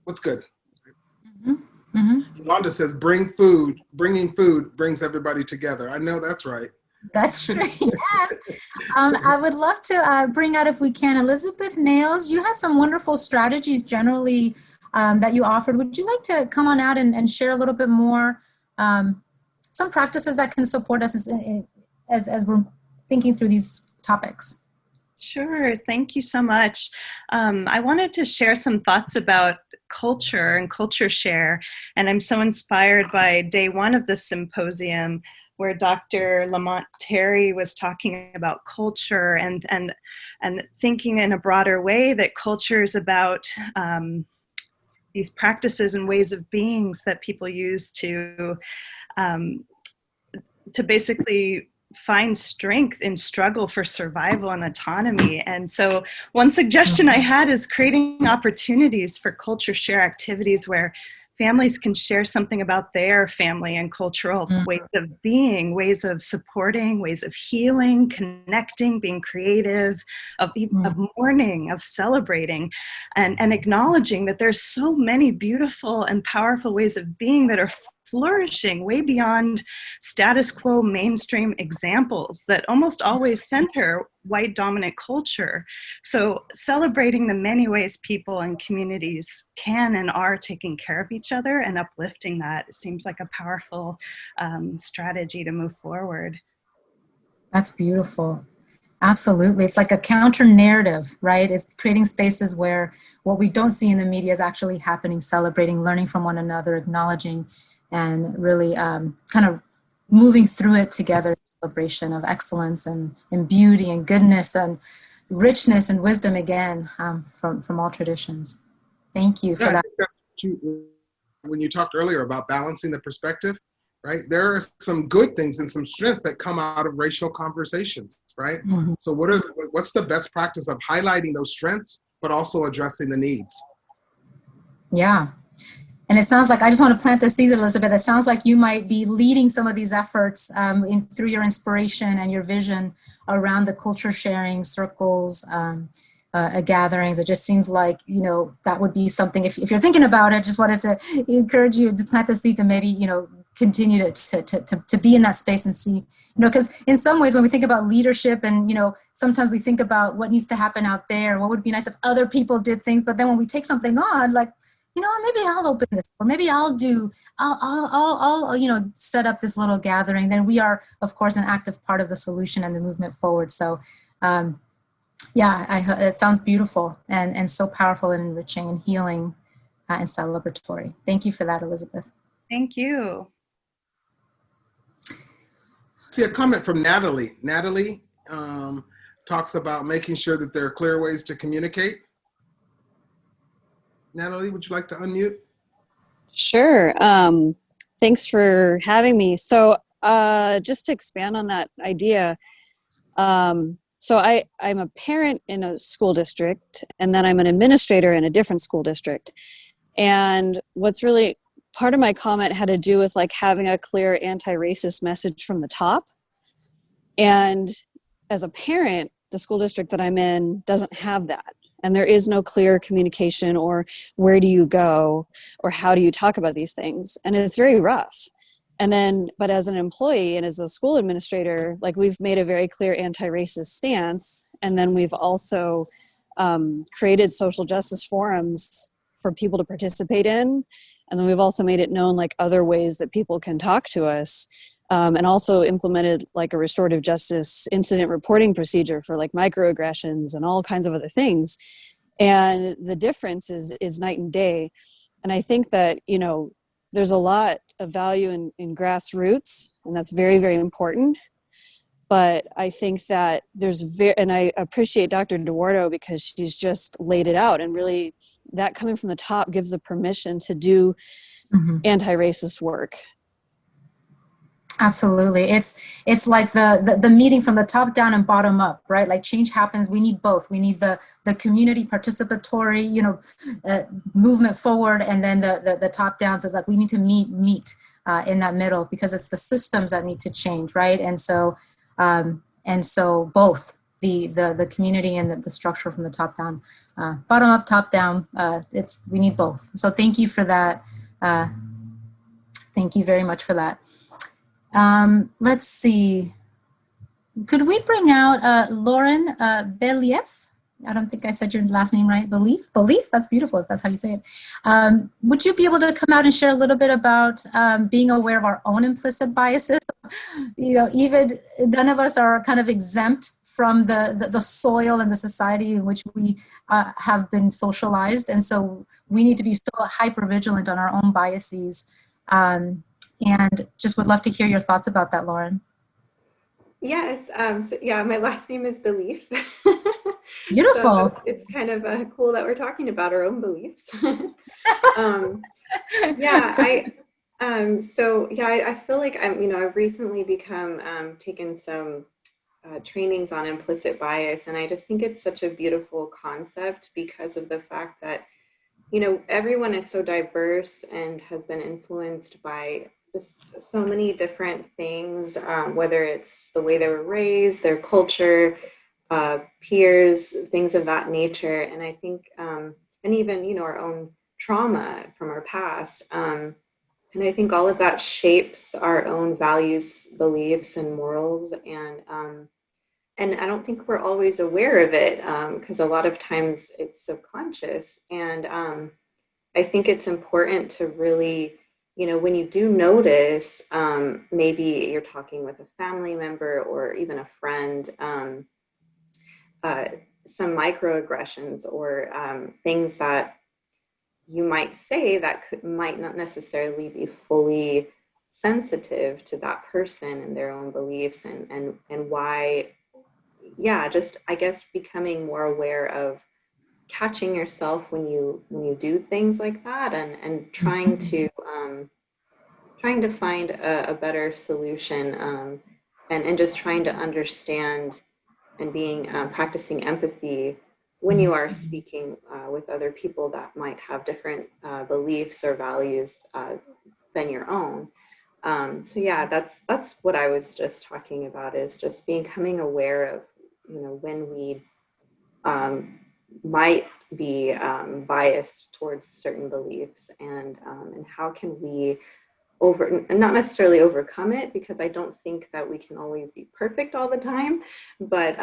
What's good? Mm-hmm. Mm-hmm. Yolanda says, bringing food brings everybody together. I know that's right. That's true, yes. I would love to bring out, if we can, Elizabeth Nails. You had some wonderful strategies generally that you offered. Would you like to come on out and share a little bit more, some practices that can support us as we're thinking through these topics? Sure, thank you so much. I wanted to share some thoughts about culture and culture share, and I'm so inspired by day one of the symposium where Dr. Lamont Terry was talking about culture and thinking in a broader way that culture is about these practices and ways of beings that people use to basically find strength in struggle for survival and autonomy. And so one suggestion I had is creating opportunities for culture share activities where families can share something about their family and cultural ways of being, ways of supporting, ways of healing, connecting, being creative, of mourning, of celebrating, and acknowledging that there's so many beautiful and powerful ways of being that are flourishing way beyond status quo mainstream examples that almost always center white dominant culture. So celebrating the many ways people and communities can and are taking care of each other and uplifting that seems like a powerful strategy to move forward. That's beautiful. Absolutely. It's like a counter narrative, right? It's creating spaces where what we don't see in the media is actually happening, celebrating, learning from one another, acknowledging, and really kind of moving through it together, celebration of excellence and beauty and goodness and richness and wisdom again from all traditions. Thank you for that. I think that's when you talked earlier about balancing the perspective, right? There are some good things and some strengths that come out of racial conversations, right? Mm-hmm. So what's the best practice of highlighting those strengths, but also addressing the needs? Yeah. And it sounds like, I just want to plant the seed, Elizabeth, it sounds like you might be leading some of these efforts through your inspiration and your vision around the culture sharing circles, gatherings. It just seems like, that would be something, if you're thinking about it, just wanted to encourage you to plant the seed to maybe, continue to be in that space and see, because in some ways when we think about leadership and, sometimes we think about what needs to happen out there, what would be nice if other people did things, but then when we take something on, like, maybe I'll open this, or maybe I'll set up this little gathering. Then we are, of course, an active part of the solution and the movement forward. So, it sounds beautiful and so powerful and enriching and healing and celebratory. Thank you for that, Elizabeth. Thank you. See a comment from Natalie. Natalie talks about making sure that there are clear ways to communicate. Natalie, would you like to unmute? Sure. Thanks for having me. So just to expand on that idea, so I'm a parent in a school district, and then I'm an administrator in a different school district. And what's really part of my comment had to do with like having a clear anti-racist message from the top. And as a parent, the school district that I'm in doesn't have that. And there is no clear communication or where do you go or how do you talk about these things. And it's very rough. And then, but as an employee and as a school administrator, like we've made a very clear anti-racist stance. And then we've also created social justice forums for people to participate in. And then we've also made it known like other ways that people can talk to us. And also implemented like a restorative justice incident reporting procedure for like microaggressions and all kinds of other things. And the difference is night and day. And I think that, you know, there's a lot of value in grassroots, and that's very, very important. But I think that and I appreciate Dr. Duardo because she's just laid it out, and really that coming from the top gives the permission to do anti-racist work. Absolutely. It's like the meeting from the top down and bottom up, right? Like change happens. We need both. We need the community participatory, you know, movement forward, and then the top down. So like we need to meet in that middle, because it's the systems that need to change, right? And so both the community and the structure from the top down, bottom up, top down. We need both. So thank you for that. Thank you very much for that. Let's see. Could we bring out Lauren Believ? I don't think I said your last name right. Belief? That's beautiful if that's how you say it. Would you be able to come out and share a little bit about being aware of our own implicit biases? You know, even none of us are kind of exempt from the soil and the society in which we have been socialized. And so we need to be so hyper vigilant on our own biases. And just would love to hear your thoughts about that, Lauren. Yes, yeah, my last name is Belief. Beautiful. So it's kind of cool that we're talking about our own beliefs. I feel like I've recently taken some trainings on implicit bias, and I just think it's such a beautiful concept because of the fact that, you know, everyone is so diverse and has been influenced by just so many different things, whether it's the way they were raised, their culture, peers, things of that nature. And I think, and even, you know, our own trauma from our past. And I think all of that shapes our own values, beliefs, and morals. And I don't think we're always aware of it, because a lot of times it's subconscious. And I think it's important to really, you know, when you do notice, maybe you're talking with a family member or even a friend, some microaggressions or things that you might say that might not necessarily be fully sensitive to that person and their own beliefs and why, just I guess becoming more aware of catching yourself when you do things like that and trying to find a better solution, and just trying to understand and practicing empathy when you are speaking with other people that might have different beliefs or values than your own. That's what I was just talking about, is just becoming aware of, you know, when we might be biased towards certain beliefs, and how can we not necessarily overcome it, because I don't think that we can always be perfect all the time, but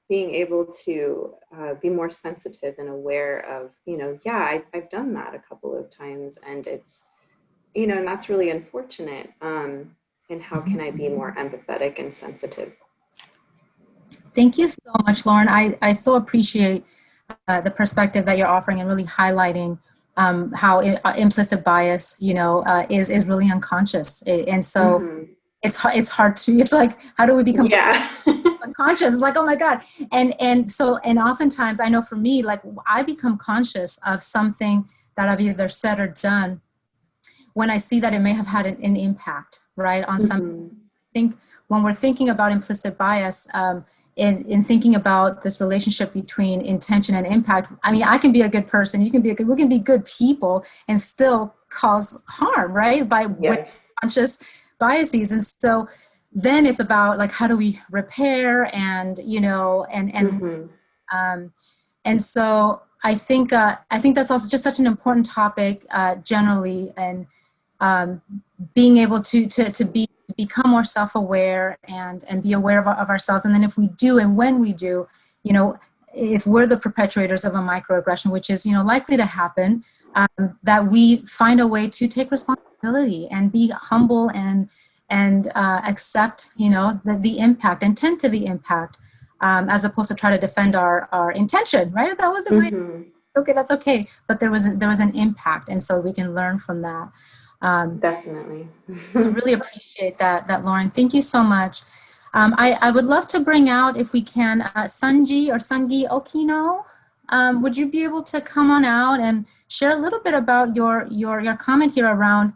being able to be more sensitive and aware of, you know, I've done that a couple of times, and it's, you know, and that's really unfortunate. And how can I be more empathetic and sensitive? Thank you so much, Lauren. I so appreciate the perspective that you're offering and really highlighting how implicit bias, you know, is really unconscious. And so it's hard to, it's like, how do we become unconscious? It's like, oh my God. And oftentimes I know for me, like I become conscious of something that I've either said or done when I see that it may have had an impact, right, on some. I think when we're thinking about implicit bias, in thinking about this relationship between intention and impact, I mean, I can be a good person, you can be we can be good people and still cause harm, right? By Yes. conscious biases. And so then it's about like, how do we repair and, and so I think that's also just such an important topic generally, and being able to become more self-aware and be aware of ourselves. And then if we do, and when we do, if we're the perpetrators of a microaggression, which is likely to happen, that we find a way to take responsibility and be humble and accept the impact and tend to the impact, as opposed to try to defend our intention, right? That wasn't great. Okay, that's okay, but there was an impact, and so we can learn from that. Definitely. I really appreciate that, Lauren. Thank you so much. I would love to bring out, if we can, Sungi Okino. Would you be able to come on out and share a little bit about your comment here around,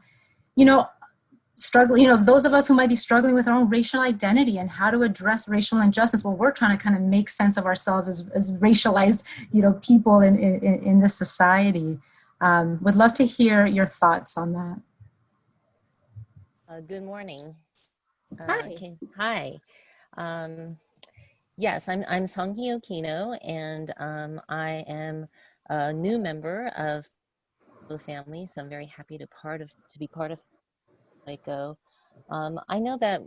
struggling, those of us who might be struggling with our own racial identity and how to address racial injustice? Well, we're trying to kind of make sense of ourselves as racialized, people in this society. Would love to hear your thoughts on that. Good morning. Hi. Hi. Yes, I'm Songi Okino, and I am a new member of the family, so I'm very happy to be part of LACO. I know that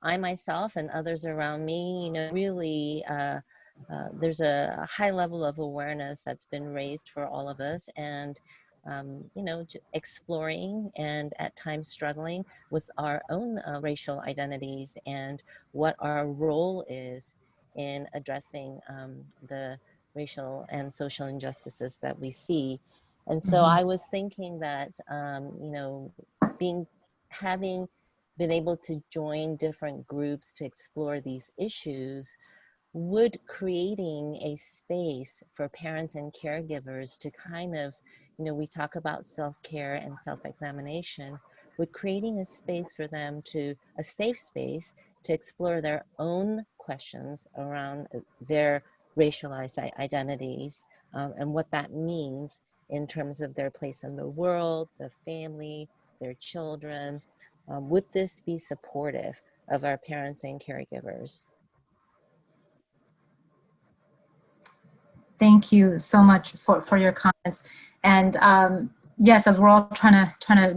I myself and others around me, really there's a high level of awareness that's been raised for all of us, and exploring and at times struggling with our own racial identities and what our role is in addressing the racial and social injustices that we see. And so I was thinking that, having been able to join different groups to explore these issues, would creating a space for parents and caregivers to kind of, we talk about self-care and self-examination, would creating a space for them a safe space to explore their own questions around their racialized identities, and what that means in terms of their place in the world, the family, their children. Would this be supportive of our parents and caregivers? Thank you so much for your comments. And yes, as we're all trying to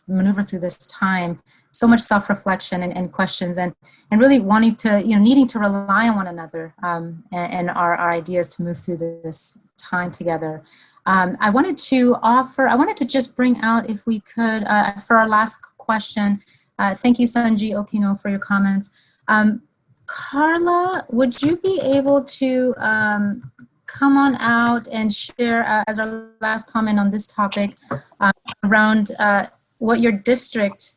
maneuver through this time, so much self-reflection and questions, and really wanting to, needing to rely on one another, and our ideas to move through this time together. I wanted to just bring out, if we could, for our last question, thank you, Sungi Okino, for your comments. Carla, would you be able to come on out and share, as our last comment on this topic, around what your district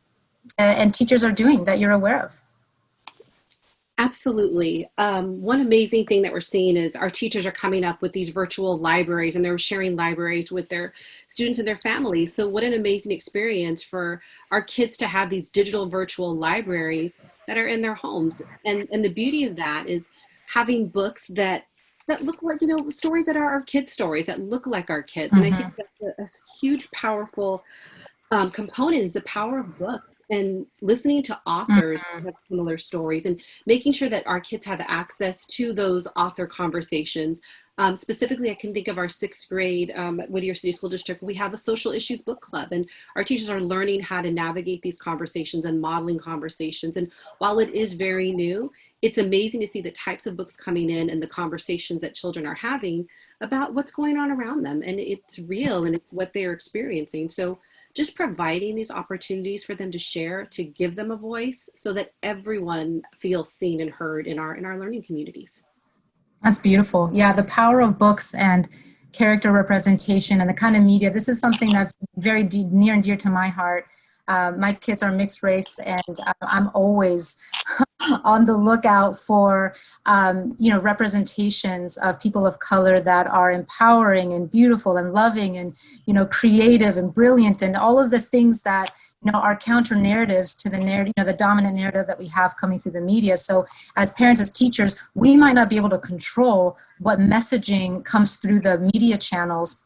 and teachers are doing that you're aware of? Absolutely. One amazing thing that we're seeing is our teachers are coming up with these virtual libraries, and they're sharing libraries with their students and their families. So what an amazing experience for our kids to have these digital virtual libraries that are in their homes. And the beauty of that is having books that look like, stories that are our kids' stories, that look like our kids. And I think that's a huge, powerful component is the power of books and listening to authors who have similar stories, and making sure that our kids have access to those author conversations. Specifically, I can think of our 6th grade at Whittier City School District. We have a social issues book club, and our teachers are learning how to navigate these conversations and modeling conversations. And while it is very new, it's amazing to see the types of books coming in and the conversations that children are having about what's going on around them. And it's real, and it's what they're experiencing. So just providing these opportunities for them to share, to give them a voice, so that everyone feels seen and heard in our learning communities. That's beautiful. Yeah, the power of books and character representation and the kind of media. This is something that's very near and dear to my heart. My kids are mixed race, and I'm always on the lookout for, representations of people of color that are empowering and beautiful and loving and, creative and brilliant, and all of the things that, are counter narratives to the narrative, the dominant narrative that we have coming through the media. So as parents, as teachers, we might not be able to control what messaging comes through the media channels,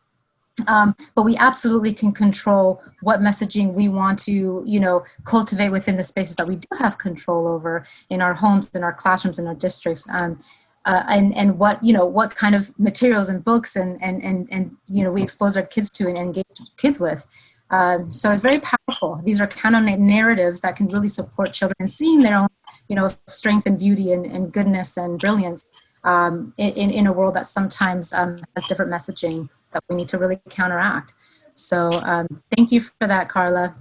But we absolutely can control what messaging we want to, cultivate within the spaces that we do have control over in our homes, in our classrooms, in our districts, and what kind of materials and books and we expose our kids to and engage kids with. So it's very powerful. These are kind of narratives that can really support children in seeing their own, strength and beauty and goodness and brilliance in a world that sometimes has different messaging that we need to really counteract. So thank you for that, Carla.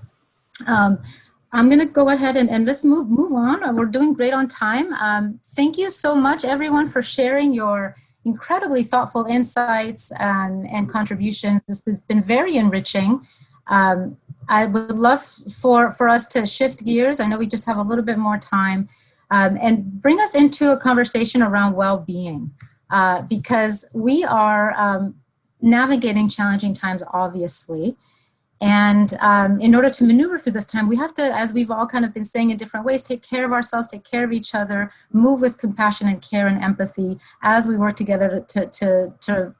I'm going to go ahead and let's move on. We're doing great on time. Thank you so much, everyone, for sharing your incredibly thoughtful insights and contributions. This has been very enriching. I would love for us to shift gears. I know we just have a little bit more time, and bring us into a conversation around well-being, because we are navigating challenging times, obviously. And in order to maneuver through this time, we have to, as we've all kind of been saying in different ways, take care of ourselves, take care of each other, move with compassion and care and empathy as we work together to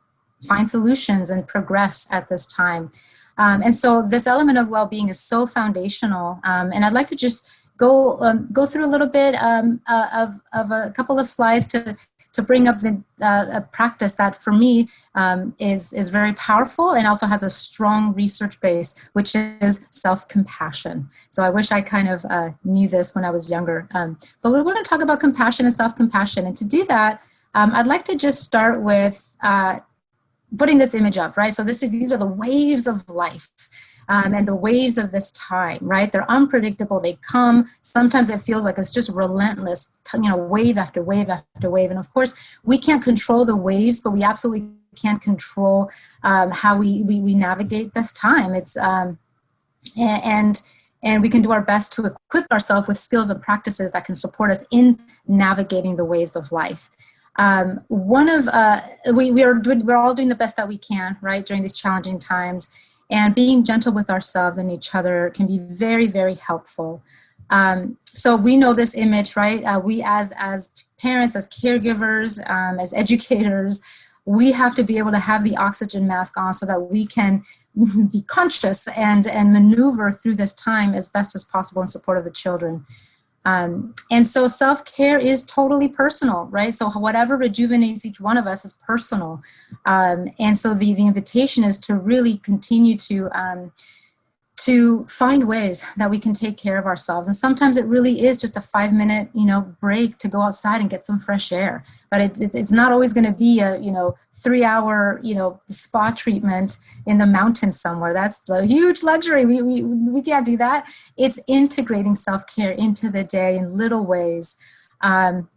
find solutions and progress at this time. And so this element of well-being is so foundational. And I'd like to just go through a little bit of a couple of slides to bring up a practice that for me is very powerful and also has a strong research base, which is self-compassion. So I wish I kind of knew this when I was younger. But we're going to talk about compassion and self-compassion. And to do that, I'd like to just start with putting this image up, right? So these are the waves of life. And the waves of this time, right? They're unpredictable. They come. Sometimes it feels like it's just relentless, wave after wave after wave. And of course, we can't control the waves, but we absolutely can control how we navigate this time. It's and we can do our best to equip ourselves with skills and practices that can support us in navigating the waves of life. We're all doing the best that we can, right, during these challenging times. And being gentle with ourselves and each other can be very, very helpful. So we know this image, right? We as parents, as caregivers, as educators, we have to be able to have the oxygen mask on so that we can be conscious and maneuver through this time as best as possible in support of the children. And so self-care is totally personal, right? So whatever rejuvenates each one of us is personal. And so the invitation is to really continue to find ways that we can take care of ourselves. And sometimes it really is just a 5-minute, break to go outside and get some fresh air. But it's not always going to be a, 3-hour, spa treatment in the mountains somewhere. That's the huge luxury. We can't do that. It's integrating self-care into the day in little ways. And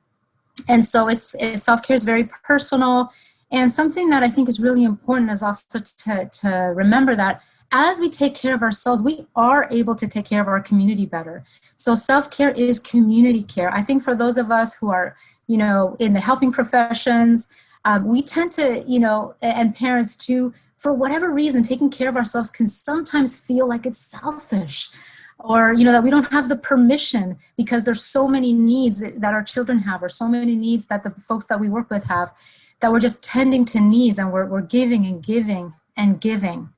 so self-care is very personal. And something that I think is really important is also to remember that as we take care of ourselves, we are able to take care of our community better. So self-care is community care. I think for those of us who are, in the helping professions, we tend to, and parents too, for whatever reason, taking care of ourselves can sometimes feel like it's selfish, or, that we don't have the permission because there's so many needs that our children have, or so many needs that the folks that we work with have, that we're just tending to needs, and we're giving and giving and giving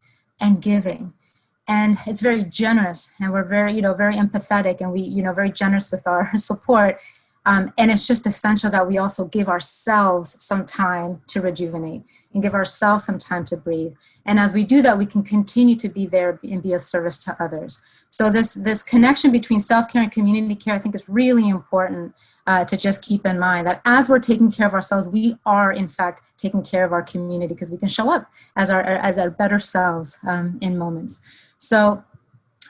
and giving. And it's very generous, and we're very, very empathetic, and we, very generous with our support. And it's just essential that we also give ourselves some time to rejuvenate and give ourselves some time to breathe. And as we do that, we can continue to be there and be of service to others. So this connection between self-care and community care, I think, is really important to just keep in mind that as we're taking care of ourselves, we are in fact taking care of our community, because we can show up as our better selves in moments. So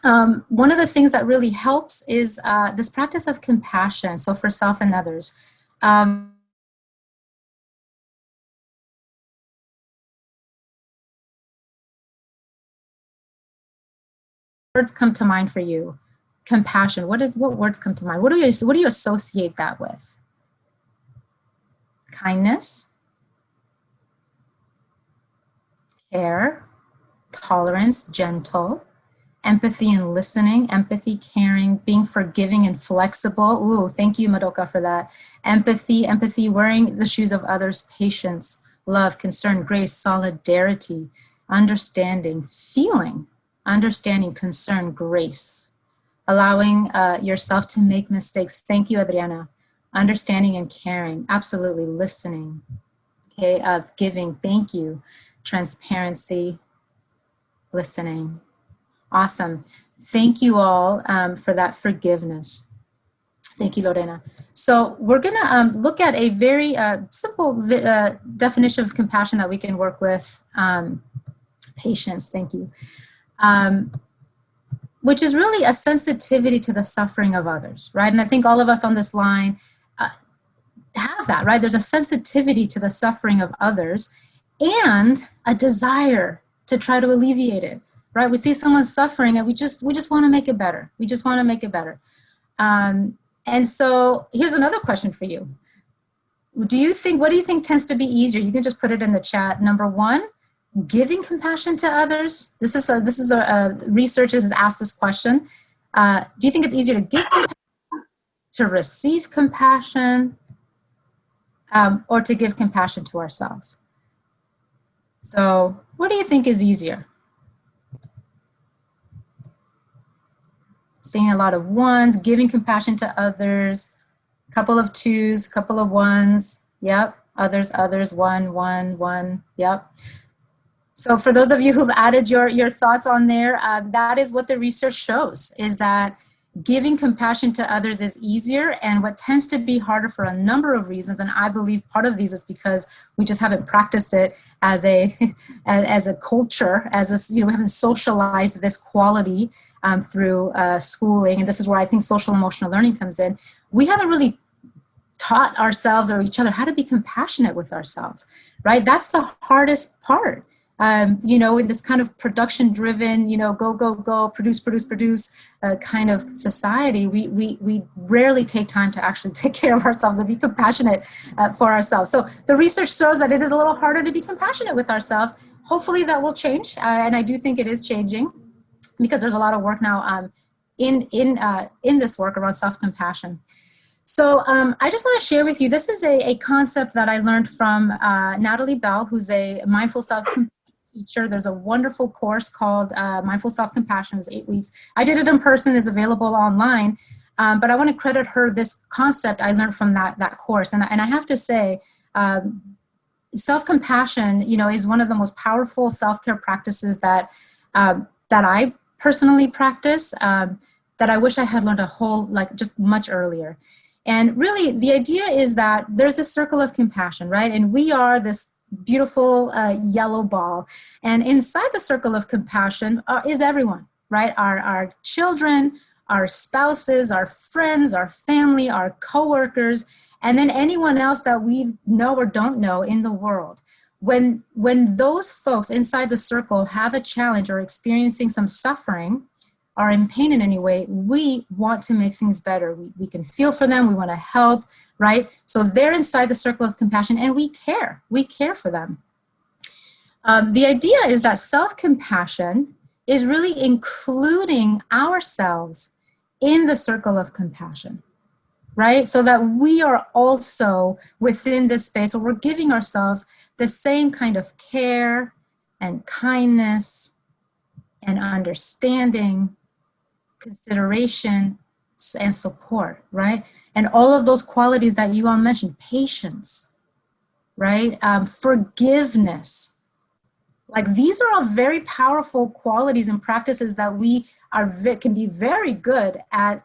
one of the things that really helps is this practice of compassion. So for self and others. Words come to mind for you? Compassion. What words come to mind? What do you associate that with? Kindness, care, tolerance, gentle, empathy and listening, empathy, caring, being forgiving and flexible. Ooh, thank you, Madoka, for that. Empathy, wearing the shoes of others, patience, love, concern, grace, solidarity, understanding, feeling, understanding, concern, grace, allowing yourself to make mistakes. Thank you, Adriana. Understanding and caring, absolutely, listening, okay, of giving, thank you, transparency, listening. Awesome. Thank you all for that forgiveness. Thank you, Lorena. So we're going to look at a very simple definition of compassion that we can work with. Patience, thank you. Which is really a sensitivity to the suffering of others, right? And I think all of us on this line have that, right? There's a sensitivity to the suffering of others and a desire to try to alleviate it, right? We see someone suffering and we just want to make it better. We just want to make it better. And so here's another question for you. What do you think tends to be easier? You can just put it in the chat. Number one, giving compassion to others. This is a research has asked this question. Do you think it's easier to give compassion, to receive compassion, or to give compassion to ourselves? So what do you think is easier? Seeing a lot of ones, giving compassion to others, couple of twos, couple of ones, yep, others, one, yep. So for those of you who've added your thoughts on there, that is what the research shows, is that giving compassion to others is easier, and what tends to be harder for a number of reasons, and I believe part of these is because we just haven't practiced it as a culture, we haven't socialized this quality through schooling, and this is where I think social emotional learning comes in. We haven't really taught ourselves or each other how to be compassionate with ourselves, right? That's the hardest part. In this kind of production-driven, go, produce kind of society, we rarely take time to actually take care of ourselves and be compassionate for ourselves. So the research shows that it is a little harder to be compassionate with ourselves. Hopefully that will change, and I do think it is changing, because there's a lot of work now in this work around self-compassion. So I just want to share with you, this is a concept that I learned from Natalie Bell, who's a mindful self-compassion teacher. There's a wonderful course called Mindful Self-Compassion. It was 8 weeks. I did it in person, is available online, but I want to credit her this concept I learned from that course. And I have to say, self-compassion, is one of the most powerful self-care practices that I personally practice, that I wish I had learned just much earlier. And really, the idea is that there's a circle of compassion, right? And we are this beautiful yellow ball. And inside the circle of compassion is everyone, right? Our children, our spouses, our friends, our family, our coworkers, and then anyone else that we know or don't know in the world. When those folks inside the circle have a challenge or experiencing some suffering, are in pain in any way, we want to make things better. We can feel for them, we want to help, right? So they're inside the circle of compassion, and we care for them. The idea is that self-compassion is really including ourselves in the circle of compassion, right? So that we are also within this space where we're giving ourselves the same kind of care and kindness and understanding, consideration, and support, right? And all of those qualities that you all mentioned, patience, right? Forgiveness. Like, these are all very powerful qualities and practices that we can be very good at,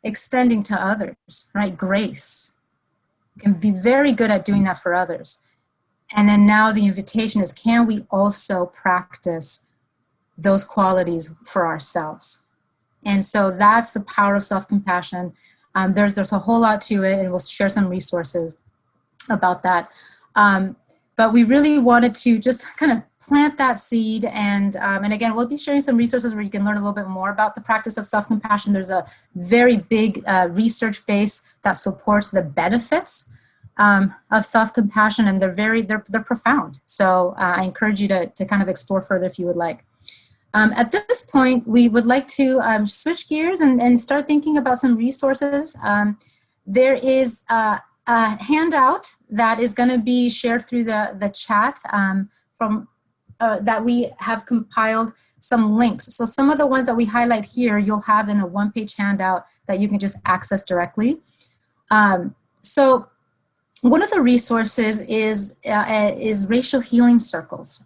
extending to others, right? Grace. Can be very good at doing that for others. And then now the invitation is, can we also practice those qualities for ourselves? And so that's the power of self-compassion. There's a whole lot to it, and we'll share some resources about that. But we really wanted to just kind of plant that seed, and again, we'll be sharing some resources where you can learn a little bit more about the practice of self-compassion. There's a very big research base that supports the benefits of self-compassion, and they're profound. So I encourage you to kind of explore further if you would like. At this point, we would like to switch gears and start thinking about some resources. There is a handout that is going to be shared through the chat from that we have compiled some links. So some of the ones that we highlight here, you'll have in a one-page handout that you can just access directly. So one of the resources is racial healing circles.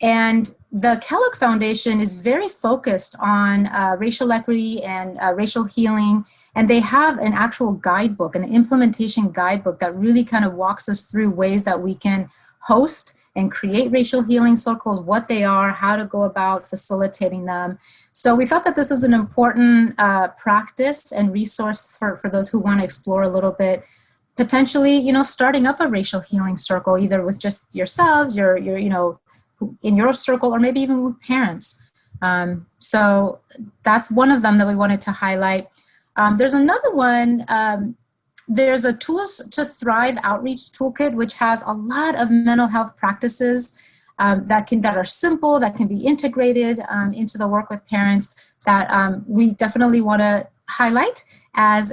And the Kellogg Foundation is very focused on racial equity and racial healing. And they have an actual guidebook, an implementation guidebook that really kind of walks us through ways that we can host and create racial healing circles, what they are, how to go about facilitating them. So we thought that this was an important practice and resource for those who want to explore a little bit, potentially, you know, starting up a racial healing circle, either with just yourselves, your you know, in your circle, or maybe even with parents. So that's one of them that we wanted to highlight. There's another one. There's a Tools to Thrive outreach toolkit, which has a lot of mental health practices that are simple, that can be integrated into the work with parents, that we definitely want to highlight, and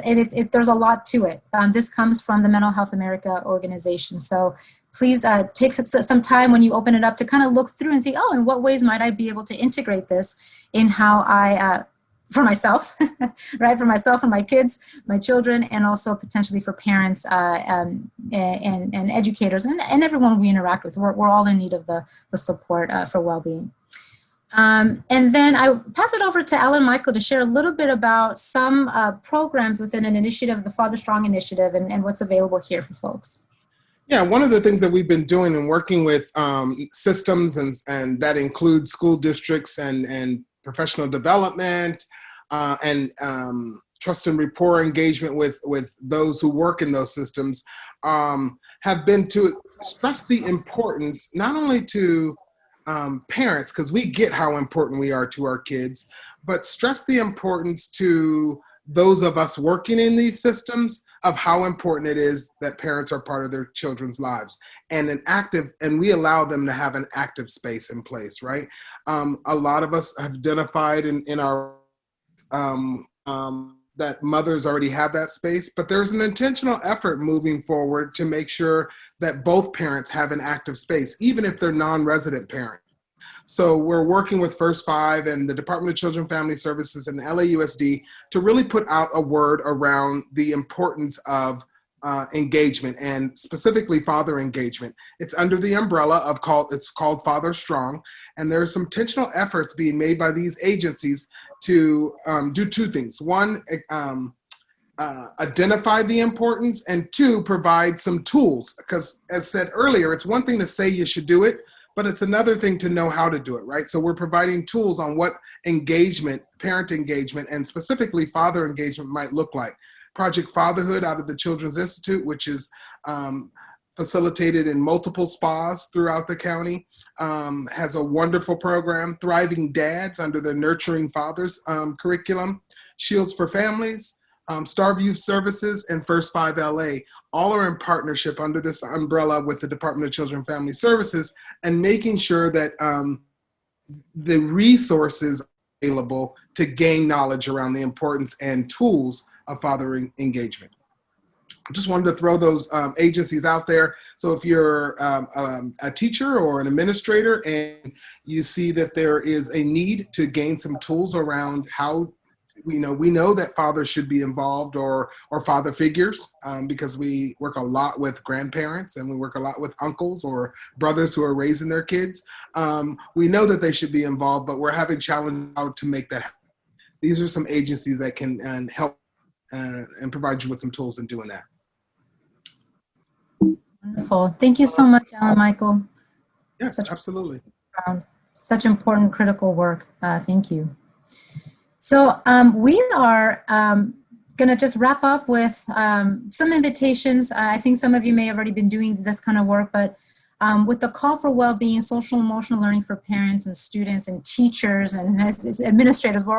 there's a lot to it. This comes from the Mental Health America organization. So please take some time when you open it up to kind of look through and see, oh, in what ways might I be able to integrate this in how I, for myself, right, for myself and my kids, my children, and also potentially for parents and educators and everyone we interact with. We're all in need of the support for well-being. And then I pass it over to Alan Michael to share a little bit about some programs within an initiative, the Father Strong Initiative, and what's available here for folks. Yeah, one of the things that we've been doing and working with systems, and that includes school districts and professional development and trust and rapport engagement with those who work in those systems, have been to stress the importance not only to parents, because we get how important we are to our kids, but stress the importance to those of us working in these systems of how important it is that parents are part of their children's lives, and we allow them to have an active space in place, right? A lot of us have identified in our that mothers already have that space, but there's an intentional effort moving forward to make sure that both parents have an active space, even if they're non-resident parents. So we're working with First Five and the Department of Children and Family Services and LAUSD to really put out a word around the importance of engagement, and specifically father engagement. It's under the umbrella of it's called Father Strong, and there's some intentional efforts being made by these agencies to do two things. One, identify the importance, and two, provide some tools. Because as said earlier, it's one thing to say you should do it, but it's another thing to know how to do it, right? So we're providing tools on what engagement, parent engagement, and specifically father engagement might look like. Project Fatherhood out of the Children's Institute, which is facilitated in multiple spas throughout the county, has a wonderful program. Thriving Dads under the Nurturing Fathers curriculum. Shields for Families, Starve Youth Services, and First Five LA. All are in partnership under this umbrella with the Department of Children and Family Services, and making sure that the resources available to gain knowledge around the importance and tools of father engagement. I just wanted to throw those agencies out there. So if you're a teacher or an administrator and you see that there is a need to gain some tools around how, we know that fathers should be involved, or father figures, because we work a lot with grandparents and we work a lot with uncles or brothers who are raising their kids. We know that they should be involved, but we're having challenges how to make that happen. These are some agencies that can help and provide you with some tools in doing that. Wonderful. Thank you so much, Alan Michael. Yes, absolutely. Such important, critical work. Thank you. So we are going to just wrap up with some invitations. I think some of you may have already been doing this kind of work, but with the call for well-being, social emotional learning for parents and students and teachers and as administrators, we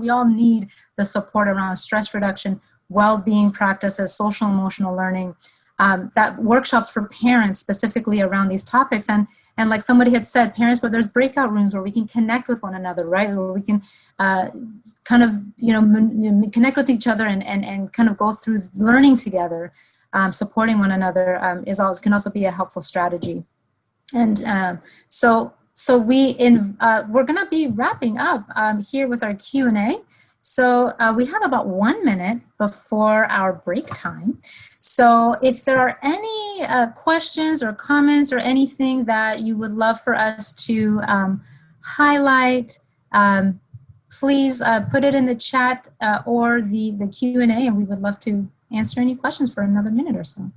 all need the support around stress reduction, well-being practices, social emotional learning, that workshops for parents specifically around these topics. And like somebody had said, parents, but there's breakout rooms where we can connect with one another, right? Where we can kind of, connect with each other and kind of go through learning together. Supporting one another can also be a helpful strategy. And so So we're going to be wrapping up here with our Q&A. So we have about 1 minute before our break time. So if there are any questions or comments or anything that you would love for us to highlight, please put it in the chat or the Q&A, and we would love to answer any questions for another minute or so.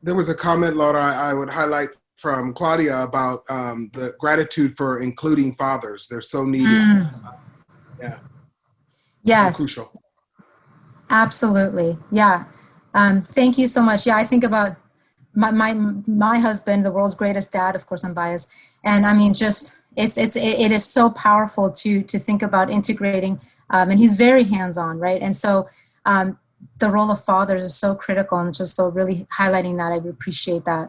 There was a comment, Laura, I would highlight from Claudia about the gratitude for including fathers. They're so needed. Yeah. Yes. Crucial. Absolutely. Yeah. Thank you so much. Yeah, I think about my husband, the world's greatest dad. Of course, I'm biased, and I mean, just it is so powerful to think about integrating. And he's very hands-on, right? And so the role of fathers is so critical, and just so really highlighting that, I appreciate that.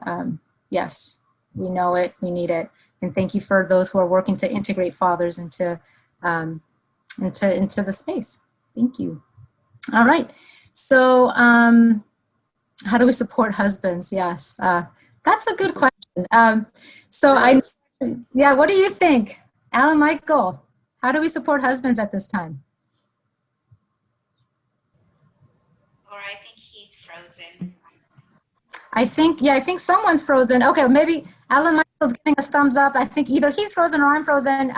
Yes, we know it, we need it, and thank you for those who are working to integrate fathers into the space. Thank you. All right. So how do we support husbands? Yes, that's a good question. Yeah, what do you think? Alan Michael, how do we support husbands at this time? Or I think he's frozen. I think someone's frozen. Okay, maybe Alan Michael's giving us thumbs up. I think either he's frozen or I'm frozen.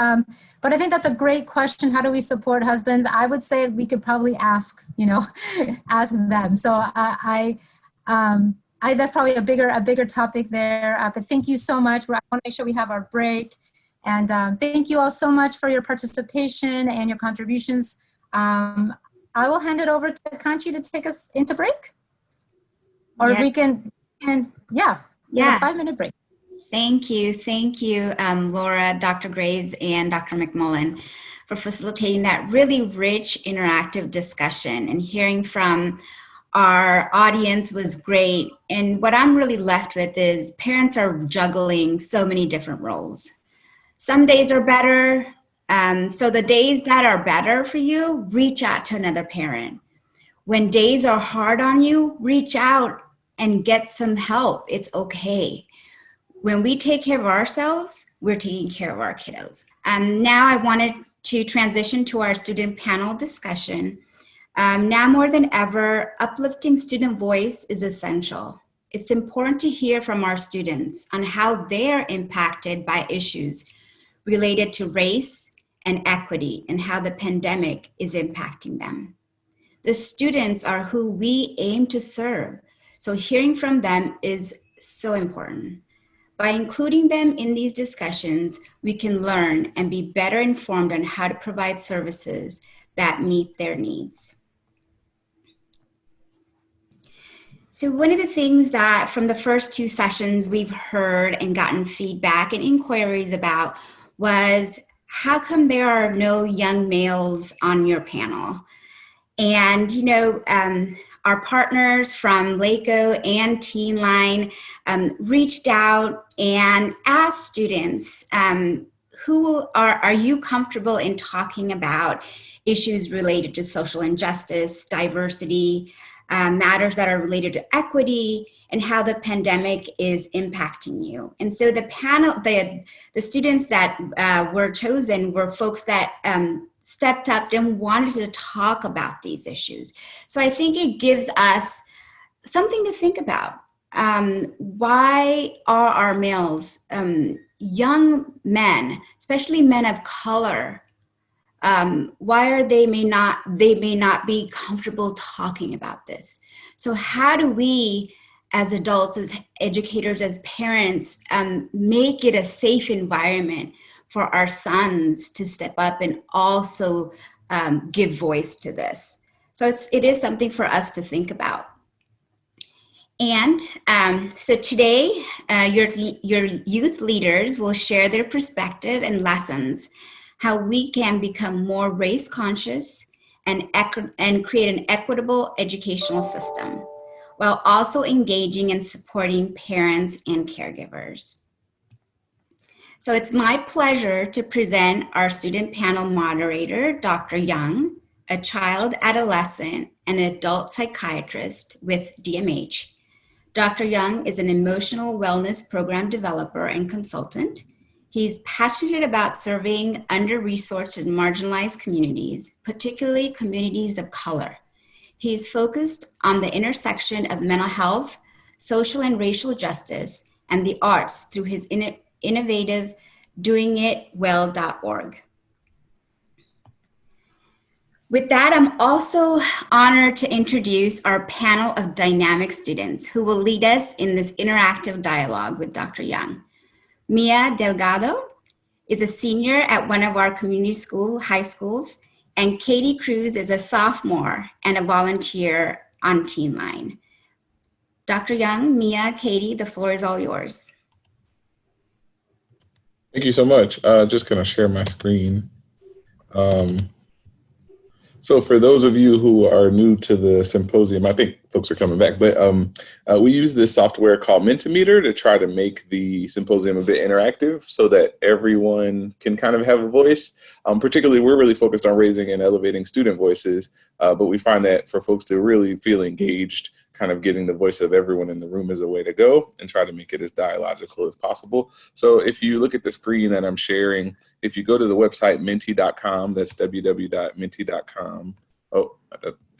But I think that's a great question. How do we support husbands? I would say we could probably ask them. So that's probably a bigger topic there. But thank you so much. I want to make sure we have our break. And thank you all so much for your participation and your contributions. I will hand it over to Kanchi to take us into break. Or yeah. we can, a 5-minute break. Thank you, Laura, Dr. Graves, and Dr. McMullen for facilitating that really rich interactive discussion, and hearing from our audience was great. And what I'm really left with is parents are juggling so many different roles. Some days are better. So the days that are better for you, reach out to another parent. When days are hard on you, reach out and get some help. It's okay. When we take care of ourselves, we're taking care of our kiddos. Now I wanted to transition to our student panel discussion. Now more than ever, uplifting student voice is essential. It's important to hear from our students on how they're impacted by issues related to race and equity, and how the pandemic is impacting them. The students are who we aim to serve, so hearing from them is so important. By including them in these discussions, we can learn and be better informed on how to provide services that meet their needs. So one of the things that from the first 2 sessions we've heard and gotten feedback and inquiries about was, how come there are no young males on your panel? And, our partners from LACO and Teen Line reached out and asked students, who are you comfortable in talking about issues related to social injustice, diversity, matters that are related to equity, and how the pandemic is impacting you. And so the panel, the students that were chosen were folks that stepped up and wanted to talk about these issues. So I think it gives us something to think about. Why are our males, young men, especially men of color, why are they may not be comfortable talking about this? So how do we, as adults, as educators, as parents, make it a safe environment for our sons to step up and also give voice to this? So it is something for us to think about. And so today, your youth leaders will share their perspective and lessons, how we can become more race conscious and create an equitable educational system, while also engaging and supporting parents and caregivers. So it's my pleasure to present our student panel moderator, Dr. Young, a child, adolescent, and adult psychiatrist with DMH, Dr. Young is an emotional wellness program developer and consultant. He's passionate about serving under-resourced and marginalized communities, particularly communities of color. He's focused on the intersection of mental health, social and racial justice, and the arts through his innovative doingitwell.org. With that, I'm also honored to introduce our panel of dynamic students who will lead us in this interactive dialogue with Dr. Young. Mia Delgado is a senior at one of our community high schools, and Katie Cruz is a sophomore and a volunteer on Teen Line. Dr. Young, Mia, Katie, the floor is all yours. Thank you so much. Just gonna share my screen. So for those of you who are new to the symposium, I think folks are coming back, but we use this software called Mentimeter to try to make the symposium a bit interactive so that everyone can kind of have a voice. Particularly, we're really focused on raising and elevating student voices, but we find that for folks to really feel engaged, kind of getting the voice of everyone in the room is a way to go, and try to make it as dialogical as possible. So if you look at the screen that I'm sharing, if you go to the website menti.com, that's www.menti.com. Oh,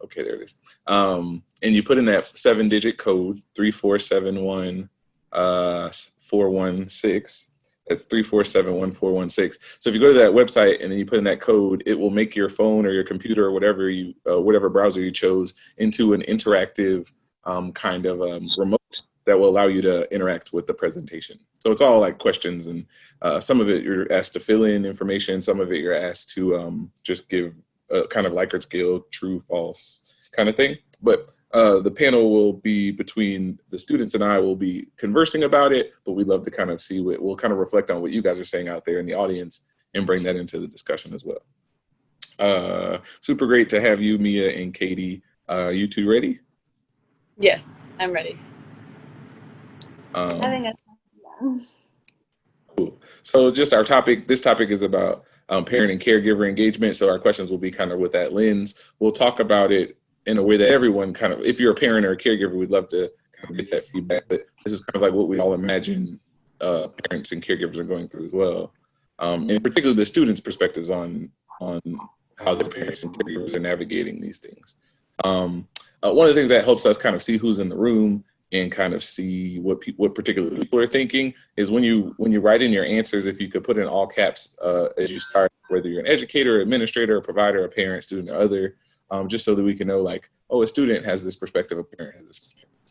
okay, there it is. And you put in that 7-digit code, 3471416. That's 3471416. So if you go to that website and then you put in that code, it will make your phone or your computer or whatever whatever browser you chose into an interactive kind of remote that will allow you to interact with the presentation. So it's all like questions, and some of it you're asked to fill in information, some of it you're asked to just give a kind of Likert scale, true, false kind of thing. But the panel will be between the students and I will be conversing about it, but we'd love to kind of see we'll kind of reflect on what you guys are saying out there in the audience and bring that into the discussion as well. Super great to have you, Mia and Katie. You two ready? Yes, I'm ready. Cool. So just our topic, this topic is about parent and caregiver engagement. So our questions will be kind of with that lens. We'll talk about it in a way that everyone kind of, if you're a parent or a caregiver, we'd love to kind of get that feedback. But this is kind of like what we all imagine parents and caregivers are going through as well. And particularly the students' perspectives on how the parents and caregivers are navigating these things. One of the things that helps us kind of see who's in the room and kind of see what particular people are thinking is when you write in your answers, if you could put in all caps as you start, whether you're an educator, administrator, a provider, a parent, student, or other, just so that we can know, like, oh, a student has this perspective, a parent has this perspective.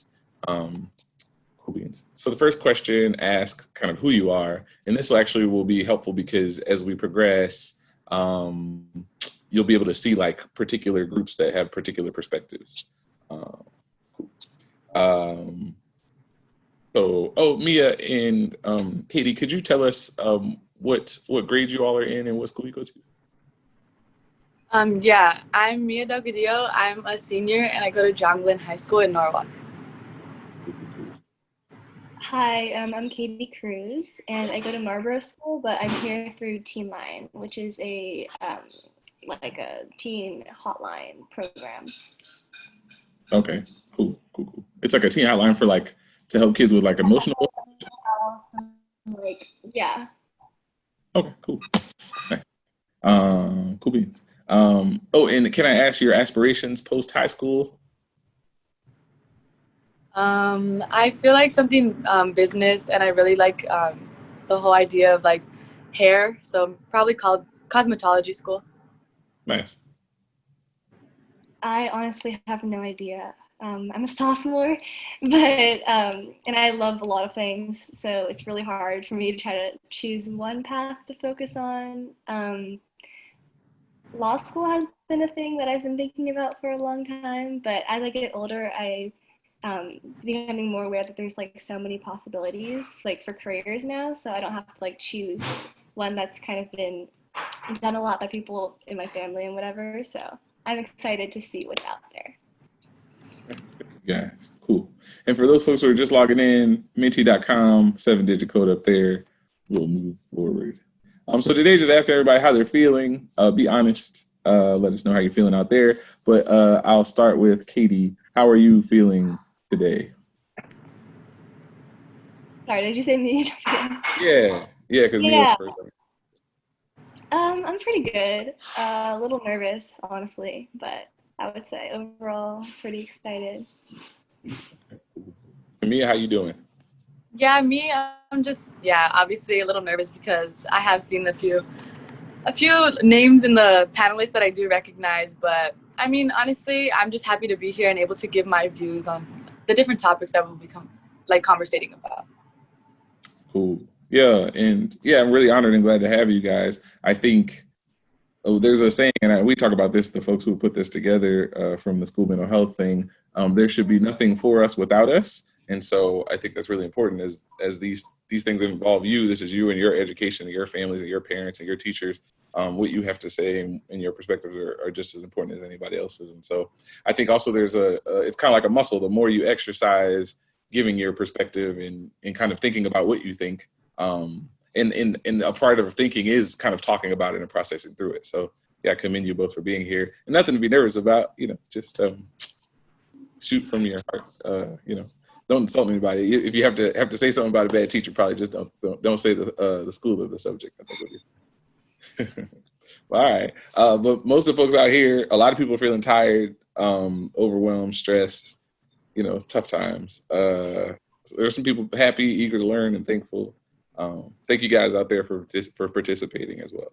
Cool beans. So the first question asks kind of who you are, and this will be helpful because as we progress, you'll be able to see like particular groups that have particular perspectives. Mia and Katie, could you tell us what grade you all are in and what school you go to? Yeah, I'm Mia Delgadillo. I'm a senior and I go to John Glenn High School in Norwalk. Hi, I'm Katie Cruz, and I go to Marlboro School, but I'm here through Teen Line, which is a like a teen hotline program. Okay, cool. It's like a teen hotline for like to help kids with like emotional. Yeah. Okay, cool. Nice. Cool beans. And can I ask your aspirations post high school? I feel like something business, and I really like the whole idea of like hair, so probably called cosmetology school. Nice. I honestly have no idea. I'm a sophomore, but and I love a lot of things, so it's really hard for me to try to choose one path to focus on. Law school has been a thing that I've been thinking about for a long time, but as I get older, I becoming more aware that there's like so many possibilities like for careers now, so I don't have to like choose one that's kind of been done a lot by people in my family and whatever. So I'm excited to see what's out there. Yeah, cool. And for those folks who are just logging in, menti.com, 7-digit code up there. We'll move forward. So today, just ask everybody how they're feeling. Be honest. Let us know how you're feeling out there. But I'll start with Katie. How are you feeling today? Sorry, did you say me? Yeah, because Mia Yeah. was first. I'm pretty good. A little nervous, honestly, but I would say overall pretty excited. Mia, how you doing? Yeah, me, I'm just, obviously a little nervous because I have seen a few names in the panelists that I do recognize, but I mean, honestly, I'm just happy to be here and able to give my views on the different topics that we'll become conversating about. Cool. Yeah, and yeah, I'm really honored and glad to have you guys. I think there's a saying, and we talk about this, the folks who put this together from the school mental health thing. There should be nothing for us without us, and so I think that's really important. As these things involve you, this is you and your education, and your families, and your parents, and your teachers. What you have to say and your perspectives are just as important as anybody else's. And so I think also there's it's kind of like a muscle. The more you exercise giving your perspective and kind of thinking about what you think. And a part of thinking is kind of talking about it and processing through it. So yeah, I commend you both for being here. And nothing to be nervous about, just shoot from your heart. Don't insult anybody. If you have to say something about a bad teacher, probably just don't say the school or the subject. I think would be. Well, all right. But most of the folks out here, a lot of people are feeling tired, overwhelmed, stressed, tough times. There's some people happy, eager to learn, and thankful. Thank you guys out there for participating as well.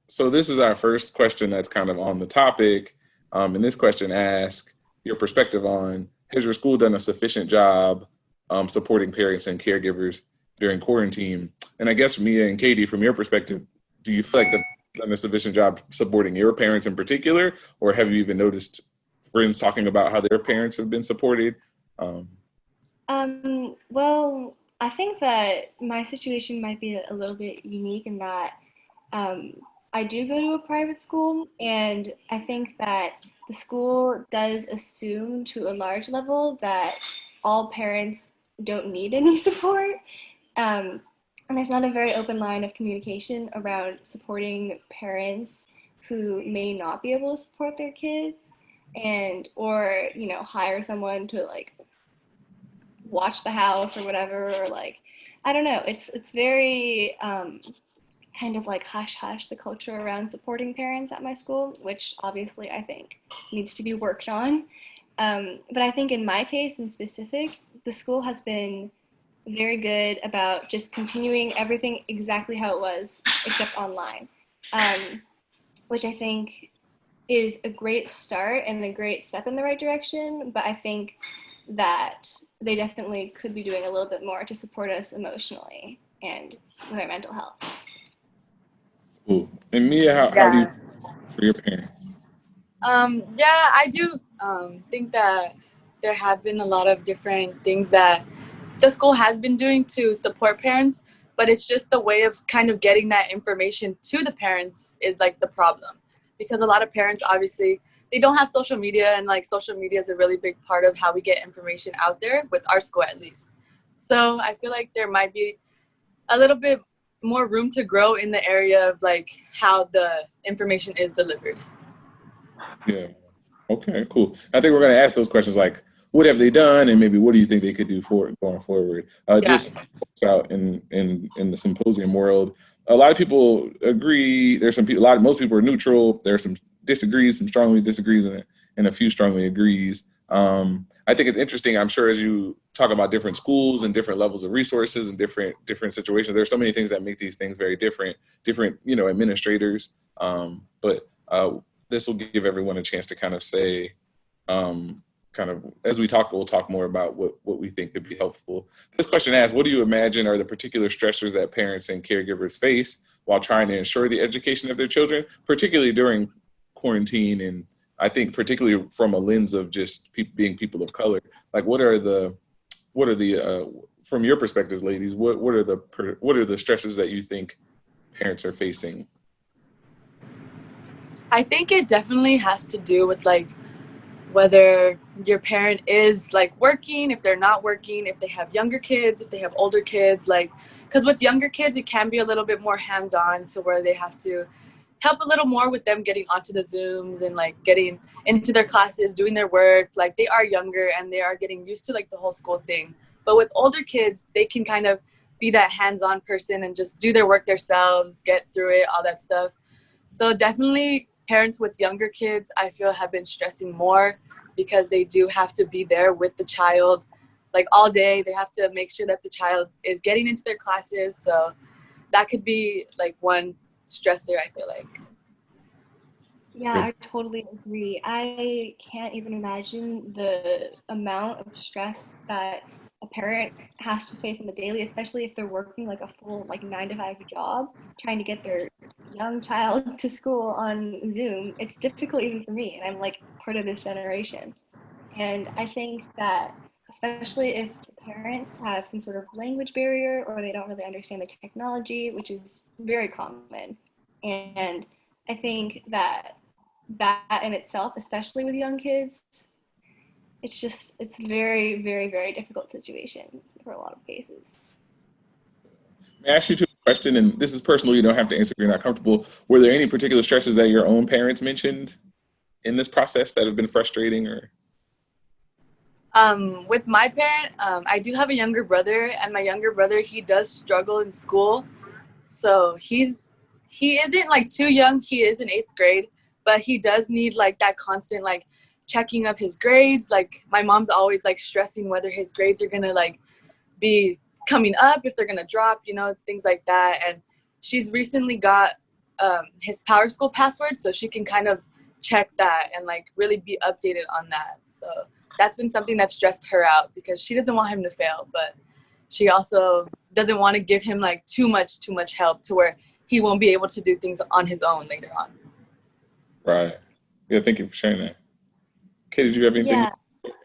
So this is our first question that's kind of on the topic. And this question asks your perspective on, has your school done a sufficient job supporting parents and caregivers during quarantine? And I guess Mia and Katie, from your perspective, do you feel like they've done a sufficient job supporting your parents in particular? Or have you even noticed friends talking about how their parents have been supported? Well, I think that my situation might be a little bit unique in that I do go to a private school, and I think that the school does assume to a large level that all parents don't need any support. And there's not a very open line of communication around supporting parents who may not be able to support their kids or hire someone to watch the house or whatever, or I don't know, it's very kind of hush hush, the culture around supporting parents at my school, which obviously I think needs to be worked on. But I think in my case in specific, the school has been very good about just continuing everything exactly how it was, except online, which I think is a great start and a great step in the right direction. But I think that they definitely could be doing a little bit more to support us emotionally and with our mental health. Cool. And Mia, how do you for your parents? I do think that there have been a lot of different things that the school has been doing to support parents, but it's just the way of kind of getting that information to the parents is the problem, because a lot of parents obviously they don't have social media, and social media is a really big part of how we get information out there, with our school at least. So I feel like there might be a little bit more room to grow in the area of how the information is delivered. Yeah. Okay, cool. I think we're going to ask those questions like, what have they done, and maybe what do you think they could do for it going forward? Just out in the symposium world, a lot of people agree. There's some people, most people are neutral. There's some disagrees, some strongly disagrees, and a few strongly agrees. I think it's interesting. I'm sure as you talk about different schools and different levels of resources and different situations, there's so many things that make these things very different. Different, administrators. But this will give everyone a chance to kind of say, kind of as we'll talk more about what we think could be helpful. This question asks, what do you imagine are the particular stressors that parents and caregivers face while trying to ensure the education of their children, particularly during quarantine, and I think particularly from a lens of just being people of color? What are the from your perspective, ladies, what are the stressors that you think parents are facing? I think it definitely has to do with whether your parent is working, if they're not working, if they have younger kids, if they have older kids, because with younger kids, it can be a little bit more hands-on to where they have to help a little more with them getting onto the Zooms and like getting into their classes, doing their work. Like they are younger and they are getting used to like the whole school thing. But with older kids, they can kind of be that hands-on person and just do their work themselves, get through it, all that stuff. So definitely parents with younger kids, I feel, have been stressing more because they do have to be there with the child like all day. They have to make sure that the child is getting into their classes. So that could be like one stressor, I feel like. Yeah, I totally agree. I can't even imagine the amount of stress that a parent has to face on the daily, especially if they're working like a full like 9 to 5 job, trying to get their young child to school on Zoom. It's difficult even for me, and I'm like part of this generation. And I think that especially if the parents have some sort of language barrier or they don't really understand the technology, which is very common. And I think that that in itself, especially with young kids, it's very, very, very difficult situation for a lot of cases. May I ask you a question, and this is personal, you don't have to answer if you're not comfortable. Were there any particular stresses that your own parents mentioned in this process that have been frustrating or? With my parent, I do have a younger brother, and my younger brother, he does struggle in school. So he isn't like too young. He is in 8th grade, but he does need like that constant like checking of his grades. Like my mom's always like stressing whether his grades are gonna like be coming up, if they're gonna drop, you know, things like that. And she's recently got his Power School password, so she can kind of check that and like really be updated on that. So that's been something that stressed her out because she doesn't want him to fail, but she also doesn't want to give him like too much help to where he won't be able to do things on his own later on. Right. Yeah, thank you for sharing that. Kay, did you have anything? Yeah.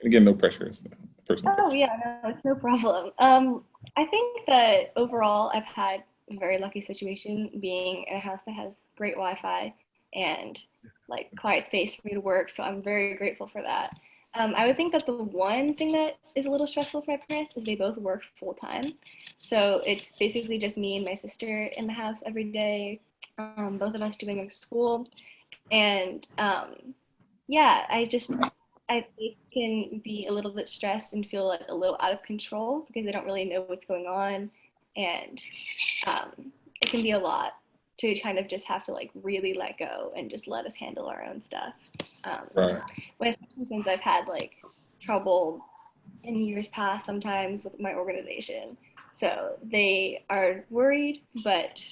Again, no pressure. It's personal. Oh yeah, no, it's no problem. I think that overall I've had a very lucky situation being in a house that has great Wi-Fi and like quiet space for me to work. So I'm very grateful for that. I would think that the one thing that is a little stressful for my parents is they both work full time. So it's basically just me and my sister in the house every day, both of us doing school. And yeah, they can be a little bit stressed and feel like a little out of control because they don't really know what's going on. And it can be a lot to kind of just have to like really let go and just let us handle our own stuff. Right. Especially since I've had like trouble in years past sometimes with my organization. So they are worried, but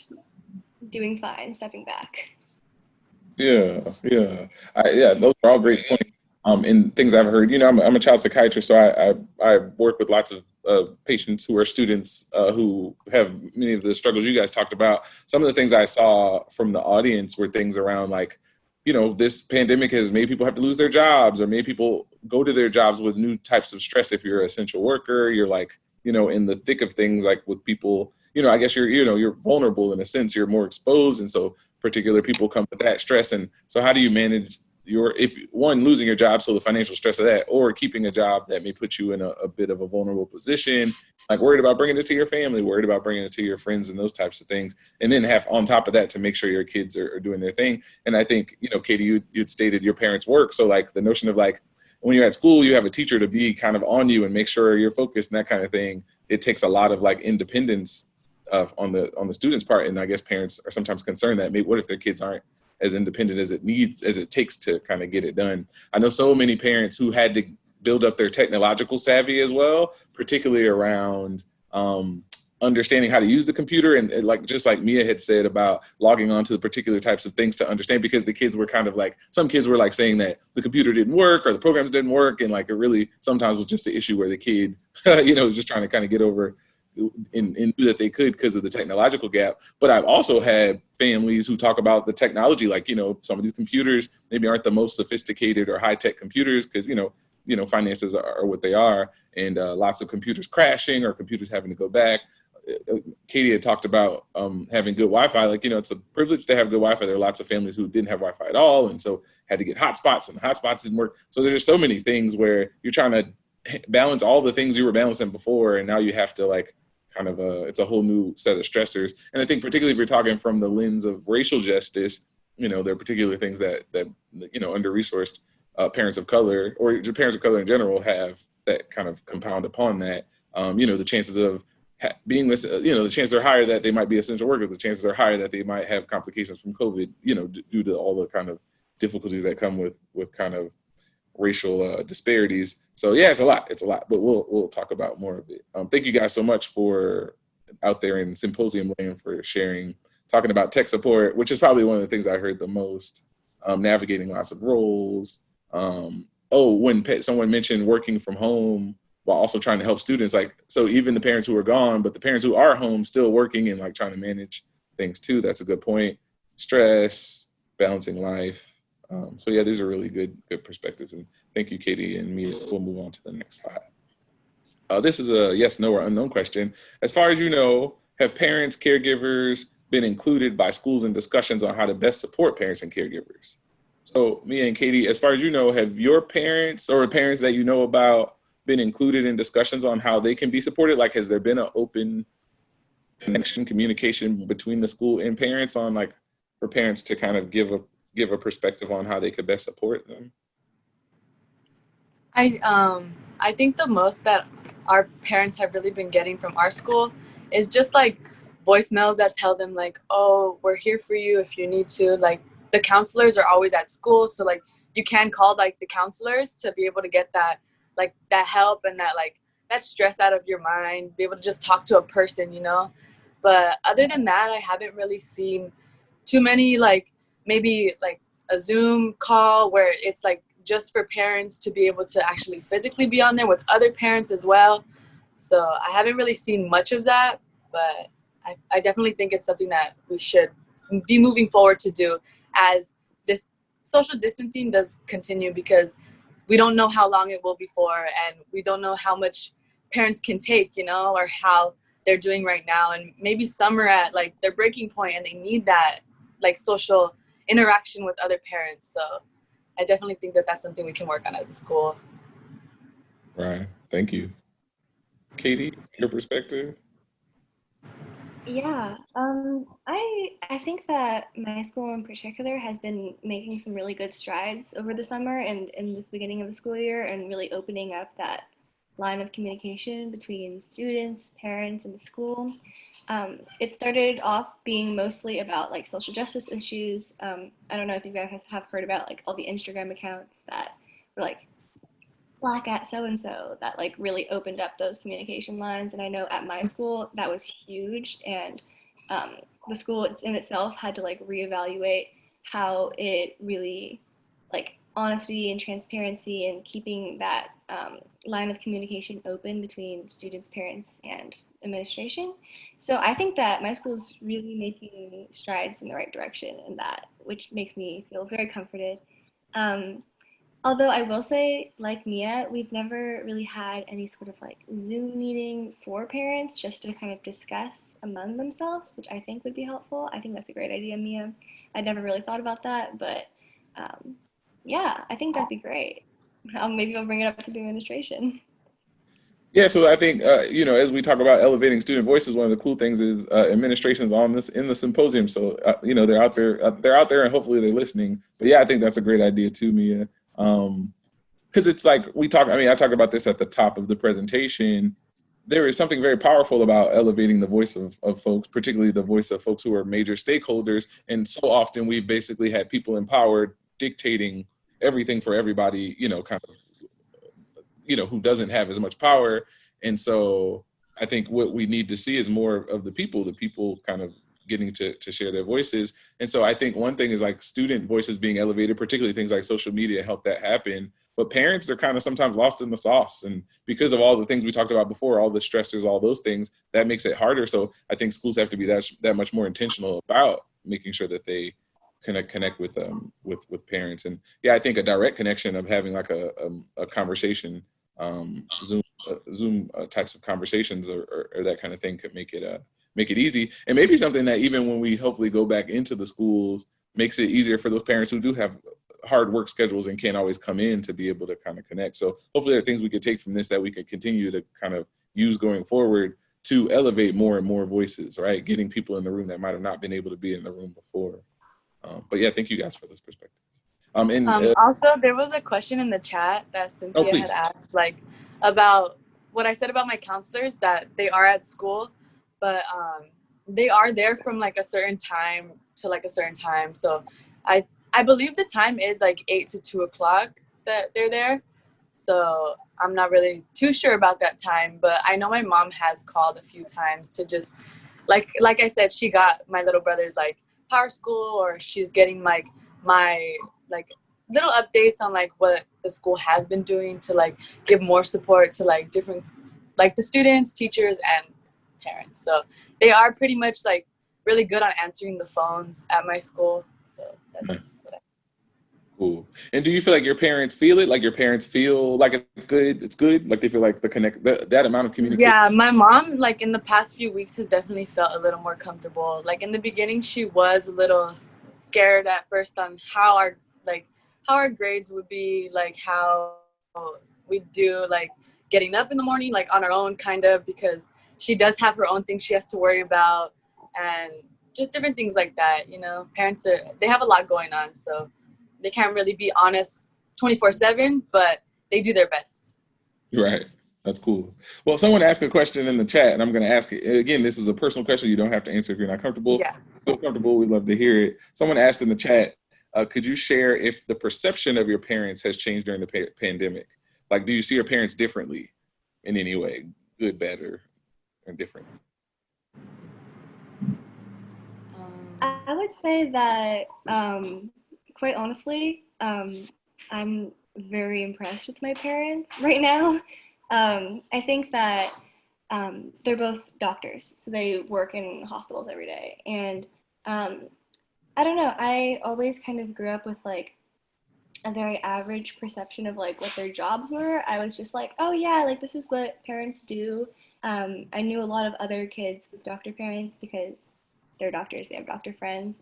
doing fine, stepping back. Yeah, yeah, those are all great points. And things I've heard. You know, I'm a child psychiatrist, so I work with lots of patients who are students who have many of the struggles you guys talked about. Some of the things I saw from the audience were things around like, you know, this pandemic has made people have to lose their jobs or made people go to their jobs with new types of stress. If you're an essential worker, you're like, you know, in the thick of things, like with people, you know, I guess you're vulnerable in a sense, you're more exposed. And so particular people come with that stress. And so how do you manage if one, losing your job, so the financial stress of that, or keeping a job that may put you in a bit of a vulnerable position, like worried about bringing it to your family, worried about bringing it to your friends and those types of things. And then have on top of that to make sure your kids are doing their thing. And I think, you know, Katie, you'd stated your parents work. So like the notion of like, when you're at school, you have a teacher to be kind of on you and make sure you're focused and that kind of thing. It takes a lot of like independence on the student's part. And I guess parents are sometimes concerned that maybe what if their kids aren't as independent as it takes to kind of get it done. I know so many parents who had to build up their technological savvy as well, particularly around understanding how to use the computer and like just like Mia had said about logging on to the particular types of things to understand, because the kids were kind of like, some kids were like saying that the computer didn't work or the programs didn't work, and like it really sometimes was just an issue where the kid you know was just trying to kind of get over and do that they could because of the technological gap. But I've also had families who talk about the technology, like, you know, some of these computers maybe aren't the most sophisticated or high-tech computers because, you know, finances are what they are, and lots of computers crashing or computers having to go back. Katie had talked about having good Wi-Fi. Like, you know, it's a privilege to have good Wi-Fi. There are lots of families who didn't have Wi-Fi at all, and so had to get hotspots, and hotspots didn't work. So there's just so many things where you're trying to balance all the things you were balancing before, and now you have to like kind of it's a whole new set of stressors. And I think particularly if you're talking from the lens of racial justice, there are particular things that under-resourced parents of color or parents of color in general have that kind of compound upon that. The chances of being this, the chances are higher that they might be essential workers. The chances are higher that they might have complications from COVID, due to all the kind of difficulties that come with kind of racial disparities. So yeah, it's a lot, but we'll talk about more of it. Thank you guys so much for out there in Symposium land for sharing, talking about tech support, which is probably one of the things I heard the most, navigating lots of roles. When someone mentioned working from home while also trying to help students, so even the parents who are gone, but the parents who are home still working and trying to manage things too. That's a good point. Stress, balancing life. So yeah, these are really good perspectives. And thank you, Katie and Mia. We'll move on to the next slide. This is a yes, no, or unknown question. As far as you know, have parents, caregivers been included by schools in discussions on how to best support parents and caregivers? So Mia and Katie, as far as you know, have your parents or parents that you know about been included in discussions on how they can be supported? Has there been an open connection, communication between the school and parents on for parents to kind of give a perspective on how they could best support them? I think the most that our parents have really been getting from our school is just voicemails that tell them oh, we're here for you if you need to. The counselors are always at school, so you can call the counselors to be able to get that that help and that stress out of your mind, be able to just talk to a person, But other than that, I haven't really seen too many maybe a Zoom call where it's just for parents to be able to actually physically be on there with other parents as well. So I haven't really seen much of that, but I definitely think it's something that we should be moving forward to do as this social distancing does continue, because we don't know how long it will be for, and we don't know how much parents can take, or how they're doing right now. And maybe some are at their breaking point and they need that social interaction with other parents. So I definitely think that that's something we can work on as a school. Right. Thank you. Katie, your perspective? Yeah, I think that my school in particular has been making some really good strides over the summer and in this beginning of the school year, and really opening up that line of communication between students, parents, and the school. It started off being mostly about social justice issues. I don't know if you guys have heard about all the Instagram accounts that were Black at so-and-so, that really opened up those communication lines. And I know at my school that was huge, and the school in itself had to reevaluate how it really honesty and transparency and keeping that line of communication open between students, parents, and administration. So I think that my school is really making strides in the right direction in that, which makes me feel very comforted. Although I will say, like Mia, we've never really had any sort of Zoom meeting for parents just to kind of discuss among themselves, which I think would be helpful. I think that's a great idea, Mia. I'd never really thought about that, but yeah, I think that'd be great. Maybe I'll bring it up to the administration. Yeah, so I think as we talk about elevating student voices, one of the cool things is administration's on this in the symposium. So they're out there, and hopefully they're listening. But yeah, I think that's a great idea too, Mia. Because it's I talk about this at the top of the presentation. There is something very powerful about elevating the voice of folks, particularly the voice of folks who are major stakeholders. And so often we've basically had people empowered dictating everything for everybody, who doesn't have as much power. And so I think what we need to see is more of the people kind of getting to share their voices. And so I think one thing is student voices being elevated, particularly things like social media help that happen. But parents are kind of sometimes lost in the sauce. And because of all the things we talked about before, all the stressors, all those things, that makes it harder. So I think schools have to be that much more intentional about making sure that they connect with parents. And yeah, I think a direct connection of having a conversation, Zoom types of conversations or that kind of thing could make it easy. And maybe something that even when we hopefully go back into the schools makes it easier for those parents who do have hard work schedules and can't always come in to be able to kind of connect. So hopefully there are things we could take from this that we could continue to kind of use going forward to elevate more and more voices, right? Getting people in the room that might have not been able to be in the room before. But yeah, thank you guys for those perspectives. And Also, there was a question in the chat that oh, Cynthia had please. asked, like about what I said about my counselors, that they are at school, but they are there from like a certain time to like a certain time. So I believe the time is like 8 to 2 o'clock that they're there. So I'm not really too sure about that time, but I know my mom has called a few times to just like I said, she got my little brother's like power school, or she's getting like my like little updates on like what the school has been doing to like give more support to like different like the students, teachers, and parents. So they are pretty much like really good on answering the phones at my school. So that's what I Cool. And do you feel like your parents feel it? Like your parents feel like it's good? It's good? Like they feel like that amount of communication? Yeah, my mom, like in the past few weeks, has definitely felt a little more comfortable. Like in the beginning, she was a little scared at first on how our grades would be, like how we do, like getting up in the morning, like on our own, kind of, because she does have her own things she has to worry about, and just different things like that. You know, parents they have a lot going on, so they can't really be honest 24/7, but they do their best. Right. That's cool. Well, someone asked a question in the chat, and I'm going to ask it again. This is a personal question. You don't have to answer if you're not comfortable. Yeah. Feel comfortable. We'd love to hear it. Someone asked in the chat, could you share if the perception of your parents has changed during the pandemic? Like, do you see your parents differently in any way, good, bad, or different? I would say that, quite honestly, I'm very impressed with my parents right now. I think that they're both doctors, so they work in hospitals every day. And I don't know, I always kind of grew up with like a very average perception of like what their jobs were. I was just like, oh yeah, like this is what parents do. I knew a lot of other kids with doctor parents because they're doctors, they have doctor friends.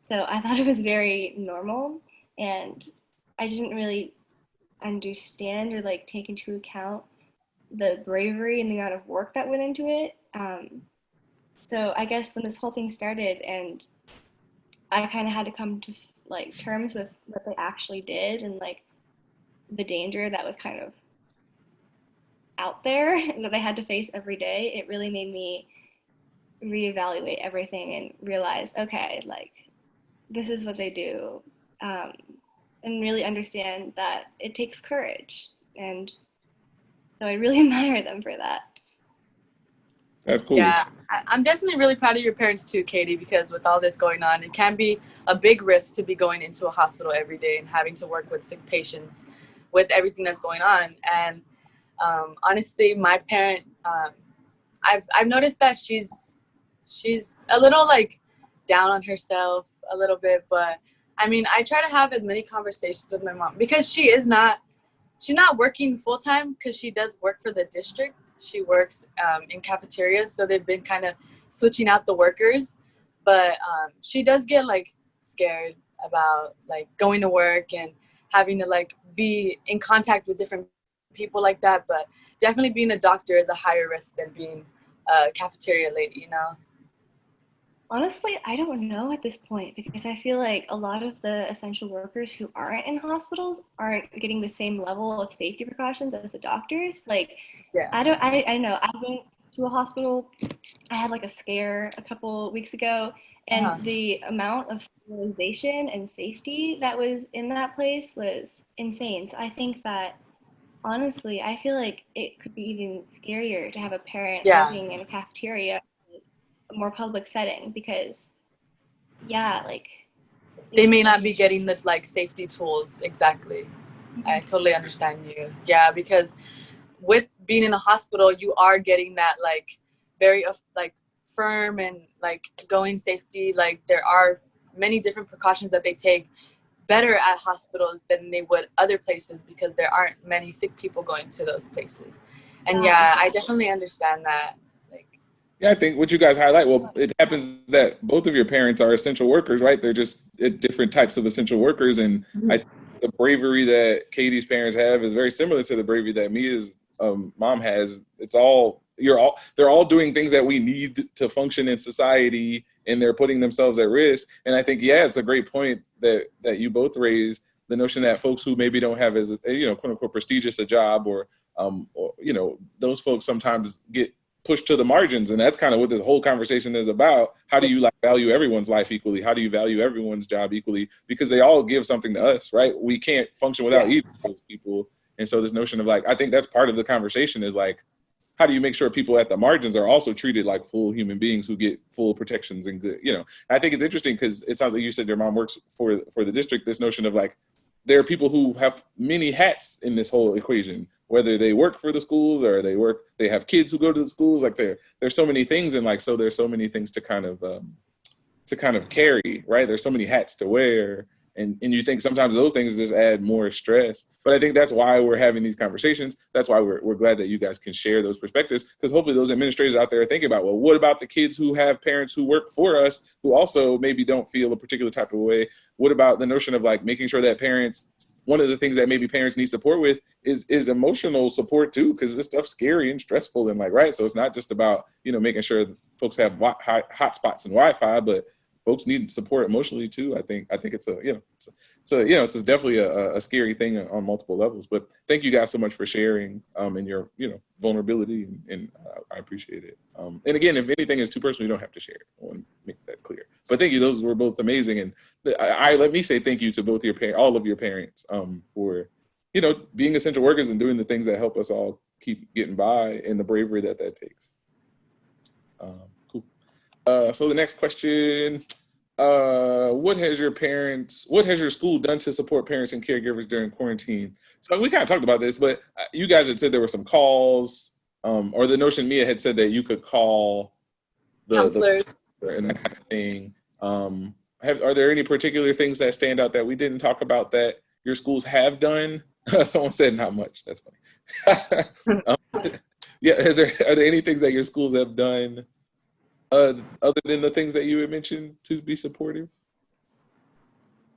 So I thought it was very normal, and I didn't really understand or like take into account the bravery and the amount of work that went into it. So I guess when this whole thing started and I kind of had to come to like terms with what they actually did and like the danger that was kind of out there and that they had to face every day, it really made me reevaluate everything and realize, okay, like this is what they do, and really understand that it takes courage. And so I really admire them for that. That's cool. Yeah, I'm definitely really proud of your parents too, Katie, because with all this going on, it can be a big risk to be going into a hospital every day and having to work with sick patients with everything that's going on. And honestly, my parent, I've noticed that she's a little like down on herself a little bit, but I mean, I try to have as many conversations with my mom because she's not working full time because she does work for the district. She works in cafeterias, so they've been kind of switching out the workers. But she does get like scared about like going to work and having to like be in contact with different people like that. But definitely being a doctor is a higher risk than being a cafeteria lady, you know? Honestly, I don't know at this point because I feel like a lot of the essential workers who aren't in hospitals aren't getting the same level of safety precautions as the doctors. Like, yeah. I know. I went to a hospital. I had like a scare a couple weeks ago, and the amount of sterilization and safety that was in that place was insane. So I think that honestly, I feel like it could be even scarier to have a parent working in a cafeteria, a more public setting, because like they may not be getting the like safety tools. Exactly. I totally understand you. Yeah, because with being in a hospital, you are getting that like very like firm and like going safety. Like there are many different precautions that they take better at hospitals than they would other places because there aren't many sick people going to those places. And yeah, I definitely understand that. Yeah, I think what you guys highlight, well, it happens that both of your parents are essential workers, right? They're just different types of essential workers. And I think the bravery that Katie's parents have is very similar to the bravery that Mia's mom has. They're all doing things that we need to function in society and they're putting themselves at risk. And I think, yeah, it's a great point that you both raised, the notion that folks who maybe don't have as a, quote unquote prestigious a job, or those folks sometimes get pushed to the margins. And that's kind of what this whole conversation is about. How do you value everyone's life equally? How do you value everyone's job equally? Because they all give something to us, right? We can't function without either of those people. And so this notion of I think that's part of the conversation is how do you make sure people at the margins are also treated like full human beings who get full protections and good, I think it's interesting because it sounds like you said your mom works for the district, this notion of there are people who have many hats in this whole equation, whether they work for the schools or they have kids who go to the schools. There's so many things, and so there's so many things to kind of carry, right? There's so many hats to wear, and you think sometimes those things just add more stress. But I think that's why we're having these conversations. That's why we're glad that you guys can share those perspectives, because hopefully those administrators out there are thinking about, well, what about the kids who have parents who work for us who also maybe don't feel a particular type of way? What about the notion of making sure that parents, one of the things that maybe parents need support with is emotional support too, because this stuff's scary and stressful and right. So it's not just about, making sure folks have hotspots and Wi-Fi, but folks need support emotionally too. I think it's it's definitely a scary thing on multiple levels. But thank you guys so much for sharing and your vulnerability, and I appreciate it. And again, if anything is too personal, you don't have to share it. I want to make that clear. But thank you; those were both amazing. And let me say thank you to both all of your parents for being essential workers and doing the things that help us all keep getting by, and the bravery that takes. Cool. So the next question, what has your school done to support parents and caregivers during quarantine? So we kind of talked about this, but you guys had said there were some calls, or the notion Mia had said that you could call the counselors and that kind of thing. Are there any particular things that stand out that we didn't talk about that your schools have done? Someone said not much. That's funny. Yeah, are there any things that your schools have done other than the things that you had mentioned to be supportive?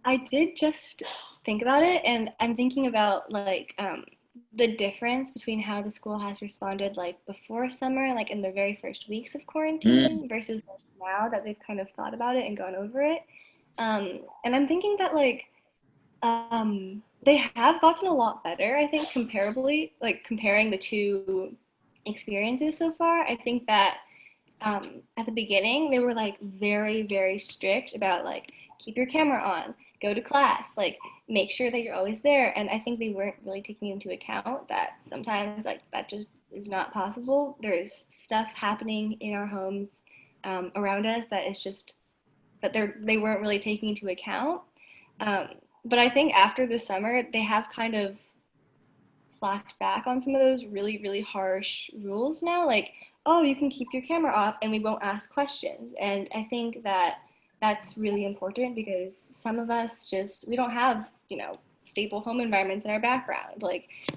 I did just think about it, and I'm thinking about the difference between how the school has responded before summer, in the very first weeks of quarantine, versus now that they've kind of thought about it and gone over it. And I'm thinking that they have gotten a lot better, I think, comparably, comparing the two experiences so far. I think that at the beginning, they were very, very strict about keep your camera on, go to class, make sure that you're always there. And I think they weren't really taking into account that sometimes that just is not possible. There's stuff happening in our homes around us that is just that they weren't really taking into account. But I think after the summer, they have kind of slacked back on some of those really, really harsh rules now. Oh, you can keep your camera off and we won't ask questions. And I think that that's really important because some of us we don't have, stable home environments in our background.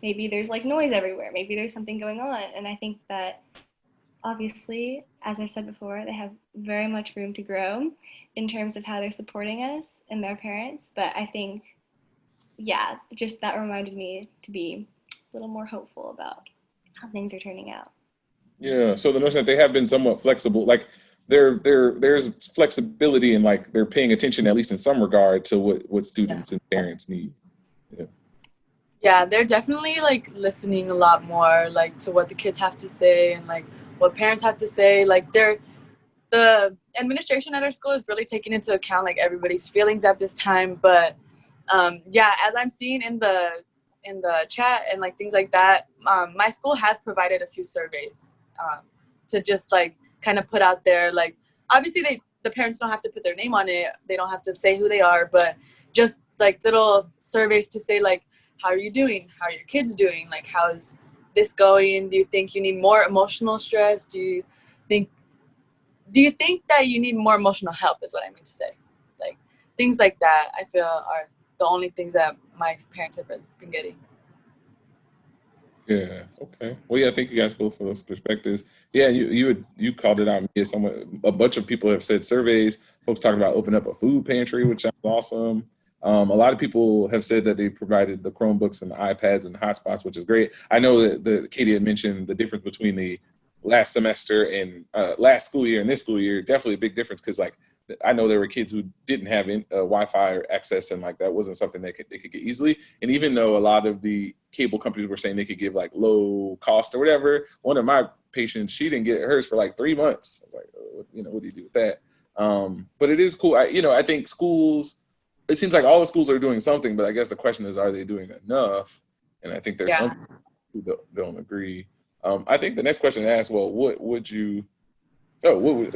Maybe there's noise everywhere. Maybe there's something going on. And I think that obviously, as I've said before, they have very much room to grow in terms of how they're supporting us and their parents. But I think, just that reminded me to be a little more hopeful about how things are turning out. Yeah, so the notion that they have been somewhat flexible, there's flexibility in they're paying attention, at least in some regard, to what students and parents need. Yeah, they're definitely listening a lot more to what the kids have to say and what parents have to say. The administration at our school is really taking into account everybody's feelings at this time. But as I'm seeing in the chat and things like that, my school has provided a few surveys to just kind of put out there. Obviously the parents don't have to put their name on it, they don't have to say who they are, but just little surveys to say how are you doing, how are your kids doing, how is this going, do you think you need more emotional stress, do you think that you need more emotional help, is what I mean to say. Things like that I feel are the only things that my parents have been getting. Yeah. Okay. Well, yeah. Thank you guys both for those perspectives. Yeah, you called it out. A bunch of people have said surveys. Folks talking about opening up a food pantry, which sounds awesome. A lot of people have said that they provided the Chromebooks and the iPads and the hotspots, which is great. I know that Katie had mentioned the difference between the last semester and last school year and this school year, definitely a big difference. Cause like, I know there were kids who didn't have Wi-Fi or access, and like that wasn't something they could get easily. And even though a lot of the cable companies were saying they could give like low cost or whatever, one of my patients, she didn't get hers for like 3 months. I was like, oh, you know, what do you do with that? But it is cool. I think schools, it seems like all the schools are doing something, but I guess the question is, are they doing enough? And I think there's some who don't agree. I think the next question to ask, well, what would you, how would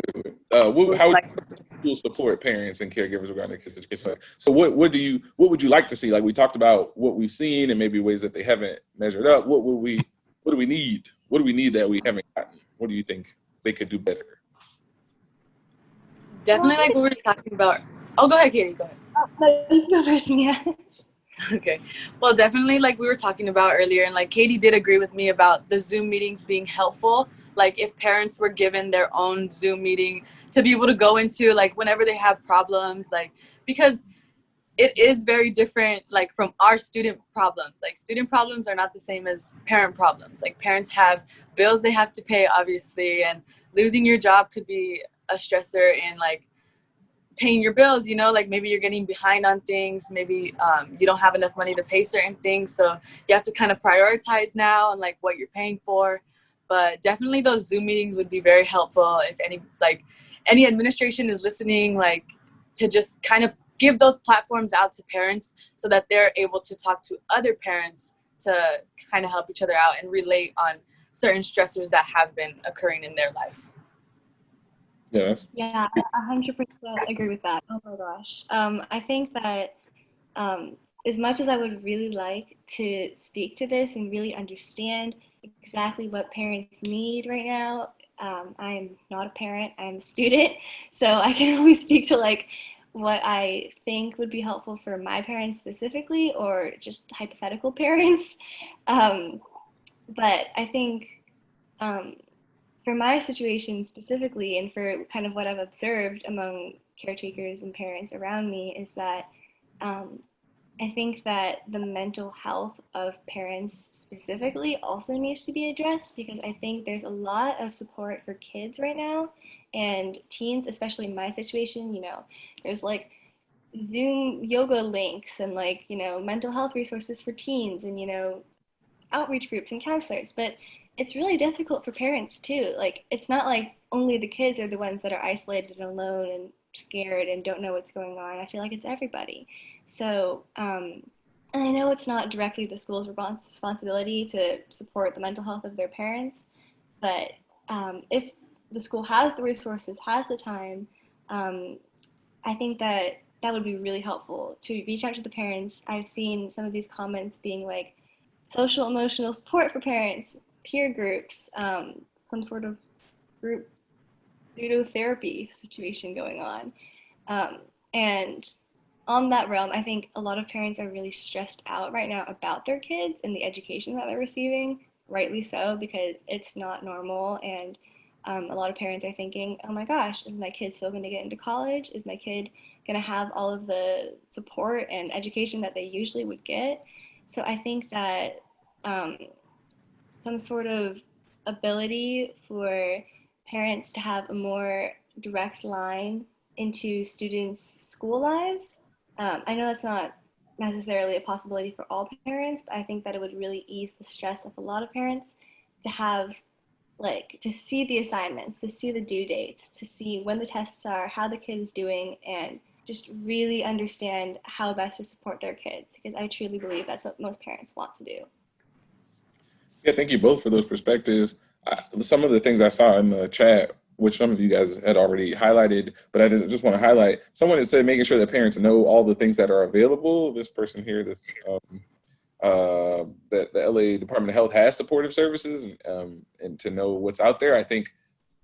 schools support parents and caregivers regarding their kids' education? So what would you like to see? Like we talked about what we've seen and maybe ways that they haven't measured up. What do we need? What do we need that we haven't gotten? What do you think they could do better? Definitely like what we were talking about. Oh, go ahead, Katie, go ahead. Oh, no, you can go first, Mia. Okay. Well, definitely like we were talking about earlier, and like Katie did agree with me about the Zoom meetings being helpful. Like if parents were given their own Zoom meeting to be able to go into like whenever they have problems, like because it is very different like from our student problems. Like student problems are not the same as parent problems. Like parents have bills they have to pay, obviously, and losing your job could be a stressor in like paying your bills, you know, like maybe you're getting behind on things, maybe you don't have enough money to pay certain things, so you have to kind of prioritize now and like what you're paying for. But definitely those Zoom meetings would be very helpful if any administration is listening, like to just kind of give those platforms out to parents so that they're able to talk to other parents to kind of help each other out and relate on certain stressors that have been occurring in their life. Yes. Yeah, I 100% agree with that. Oh my gosh. I think that as much as I would really like to speak to this and really understand exactly what parents need right now, I'm not a parent, I'm a student, so I can only speak to like what I think would be helpful for my parents specifically or just hypothetical parents. But I think for my situation specifically, and for kind of what I've observed among caretakers and parents around me, is that I think that the mental health of parents specifically also needs to be addressed, because I think there's a lot of support for kids right now and teens, especially in my situation. You know, there's like Zoom yoga links and like, you know, mental health resources for teens and, you know, outreach groups and counselors, but it's really difficult for parents too. Like, it's not like only the kids are the ones that are isolated and alone and scared and don't know what's going on. I feel like it's everybody. So, and I know it's not directly the school's responsibility to support the mental health of their parents, but if the school has the resources, has the time, I think that that would be really helpful to reach out to the parents. I've seen some of these comments being like, social emotional support for parents, peer groups, some sort of group pseudotherapy situation going on. And on that realm, I think a lot of parents are really stressed out right now about their kids and the education that they're receiving, rightly so, because it's not normal. And a lot of parents are thinking, oh my gosh, is my kid still going to get into college? Is my kid going to have all of the support and education that they usually would get? So I think that some sort of ability for parents to have a more direct line into students' school lives. I know that's not necessarily a possibility for all parents, but I think that it would really ease the stress of a lot of parents to have, like, to see the assignments, to see the due dates, to see when the tests are, how the kid is doing, and just really understand how best to support their kids, because I truly believe that's what most parents want to do. Yeah, thank you both for those perspectives. Some of the things I saw in the chat, which some of you guys had already highlighted, but I just want to highlight. Someone had said making sure that parents know all the things that are available. This person here, that the LA Department of Health has supportive services, and to know what's out there. I think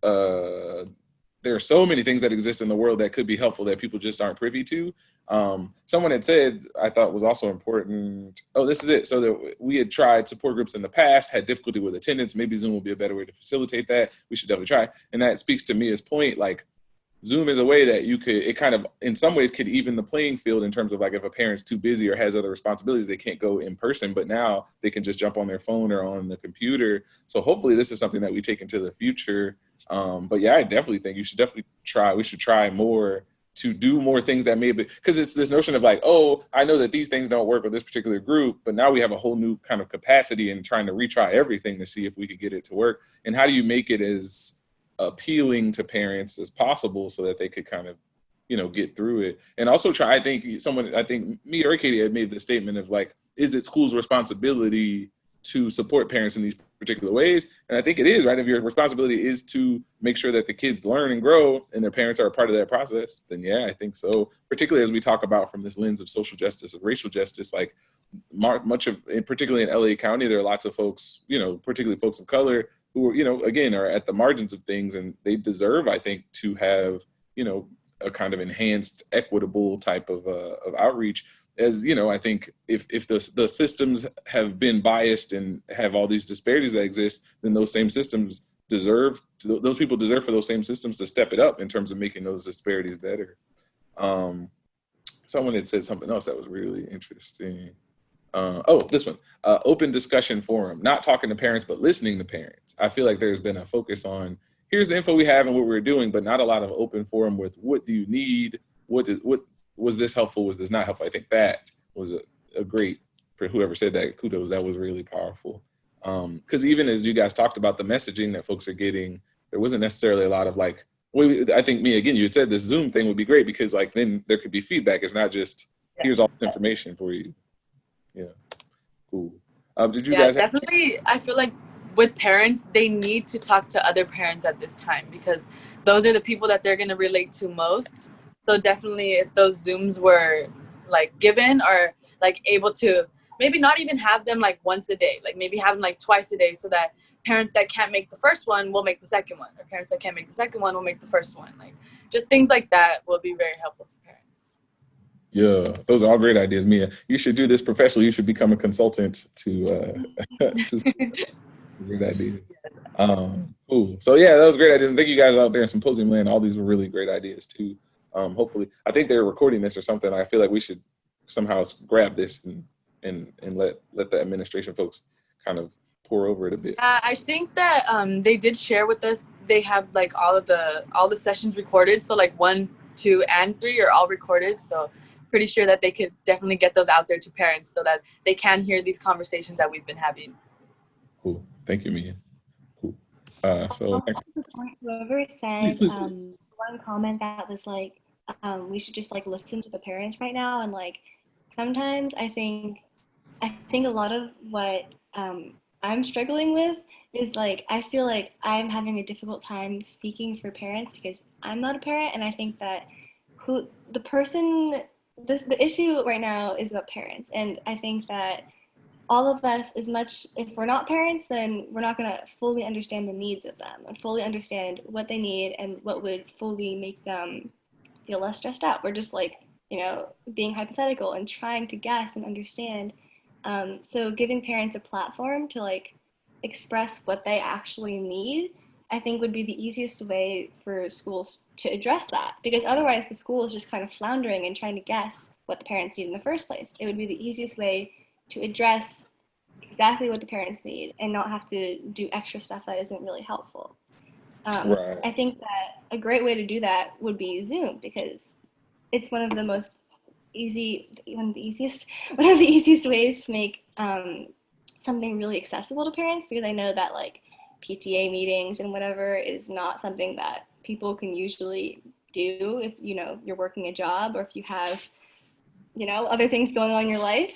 there are so many things that exist in the world that could be helpful that people just aren't privy to. Someone had said, I thought was also important. Oh, this is it. So that we had tried support groups in the past, had difficulty with attendance. Maybe Zoom will be a better way to facilitate that. We should definitely try. And that speaks to Mia's point. Like, Zoom is a way that you could, it kind of, in some ways, could even the playing field in terms of like if a parent's too busy or has other responsibilities, they can't go in person, but now they can just jump on their phone or on the computer. So hopefully this is something that we take into the future. But yeah, I definitely think we should try more to do more things that maybe, because it's this notion of like, oh, I know that these things don't work with this particular group, but now we have a whole new kind of capacity in trying to retry everything to see if we could get it to work. And how do you make it as appealing to parents as possible so that they could kind of, get through it? And also I think me or Katie had made the statement of like, is it school's responsibility to support parents in these particular ways? And I think it is, right? If your responsibility is to make sure that the kids learn and grow and their parents are a part of that process, then yeah, I think so. Particularly as we talk about from this lens of social justice, of racial justice, like particularly in LA County, there are lots of folks, particularly folks of color who are, again, are at the margins of things, and they deserve, I think, to have, a kind of enhanced, equitable type of outreach. As I think if the systems have been biased and have all these disparities that exist, then those same systems those people deserve for those same systems to step it up in terms of making those disparities better. Someone had said something else that was really interesting. This one, open discussion forum, not talking to parents, but listening to parents. I feel like there's been a focus on here's the info we have and what we're doing, but not a lot of open forum with what do you need? What was this helpful? Was this not helpful? I think that was a great, for whoever said that, kudos, that was really powerful. Because even as you guys talked about the messaging that folks are getting, there wasn't necessarily a lot of like, I think you had said this Zoom thing would be great because like then there could be feedback. It's not just here's all this information for you. Yeah, cool. Did you guys definitely, I feel like with parents, they need to talk to other parents at this time because those are the people that they're going to relate to most. So definitely if those Zooms were like given or like able to maybe not even have them like once a day, like maybe have them like twice a day so that parents that can't make the first one will make the second one, or parents that can't make the second one will make the first one. Like just things like that will be very helpful to parents. Yeah, those are all great ideas, Mia. You should do this professionally. You should become a consultant to great idea. Cool. So yeah, that was great ideas. And thank you guys out there in Symposium Land. All these were really great ideas too. Hopefully, I think they're recording this or something. I feel like we should somehow grab this and let the administration folks kind of pour over it a bit. I think that they did share with us. They have like all the sessions recorded. So like 1, 2, and 3 are all recorded. So pretty sure that they could definitely get those out there to parents so that they can hear these conversations that we've been having. Cool. Thank you, Mia. Cool. So also, the point whoever said please. One comment that was like we should just like listen to the parents right now, and like sometimes I think a lot of what I'm struggling with is like I feel like I'm having a difficult time speaking for parents because I'm not a parent, and I think that the issue right now is about parents, and I think that all of us, as much if we're not parents, then we're not going to fully understand the needs of them and fully understand what they need and what would fully make them feel less stressed out. We're just like, being hypothetical and trying to guess and understand. So giving parents a platform to like express what they actually need, I think would be the easiest way for schools to address that, because otherwise the school is just kind of floundering and trying to guess what the parents need in the first place. It would be the easiest way to address exactly what the parents need and not have to do extra stuff that isn't really helpful. Right. I think that a great way to do that would be Zoom, because it's one of the easiest ways to make something really accessible to parents, because I know that like PTA meetings and whatever is not something that people can usually do if you're working a job or if you have other things going on in your life.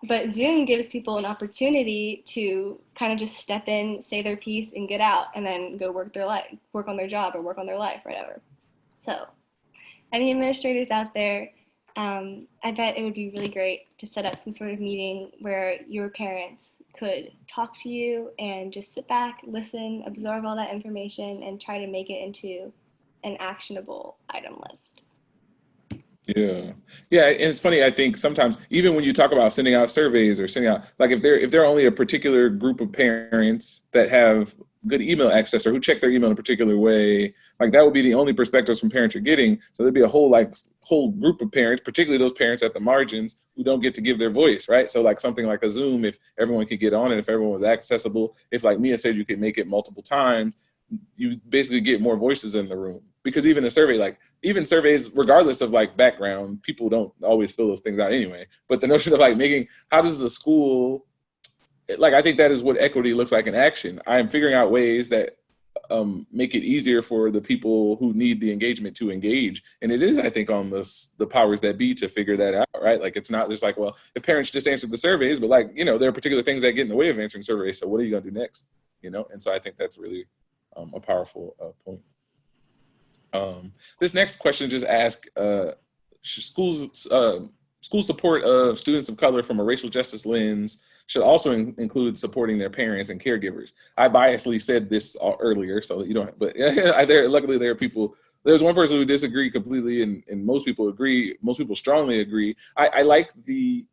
But Zoom gives people an opportunity to kind of just step in, say their piece, and get out, and then go work on their job or work on their life, or whatever. So, any administrators out there, I bet it would be really great to set up some sort of meeting where your parents could talk to you and just sit back, listen, absorb all that information, and try to make it into an actionable item list. Yeah. And it's funny, I think sometimes even when you talk about sending out surveys or sending out, like if they're only a particular group of parents that have good email access or who check their email in a particular way. Like that would be the only perspectives from parents you're getting. So there'd be a whole group of parents, particularly those parents at the margins who don't get to give their voice, right? So like something like a Zoom, if everyone could get on it, if everyone was accessible, if like Mia said, you could make it multiple times, you basically get more voices in the room. Because even a survey, like even surveys, regardless of like background, people don't always fill those things out anyway. But the notion of like how does the school, like, I think that is what equity looks like in action. I am figuring out ways that make it easier for the people who need the engagement to engage. And it is, I think, on the powers that be to figure that out, right? Like, it's not just like, well, if parents just answered the surveys, but like, there are particular things that get in the way of answering surveys. So what are you going to do next? And so I think that's really a powerful point. This next question just asks, schools support of students of color from a racial justice lens should also include supporting their parents and caregivers. I biasly said this earlier, so you don't, but luckily there are people, there's one person who disagreed completely and most people agree, most people strongly agree. I like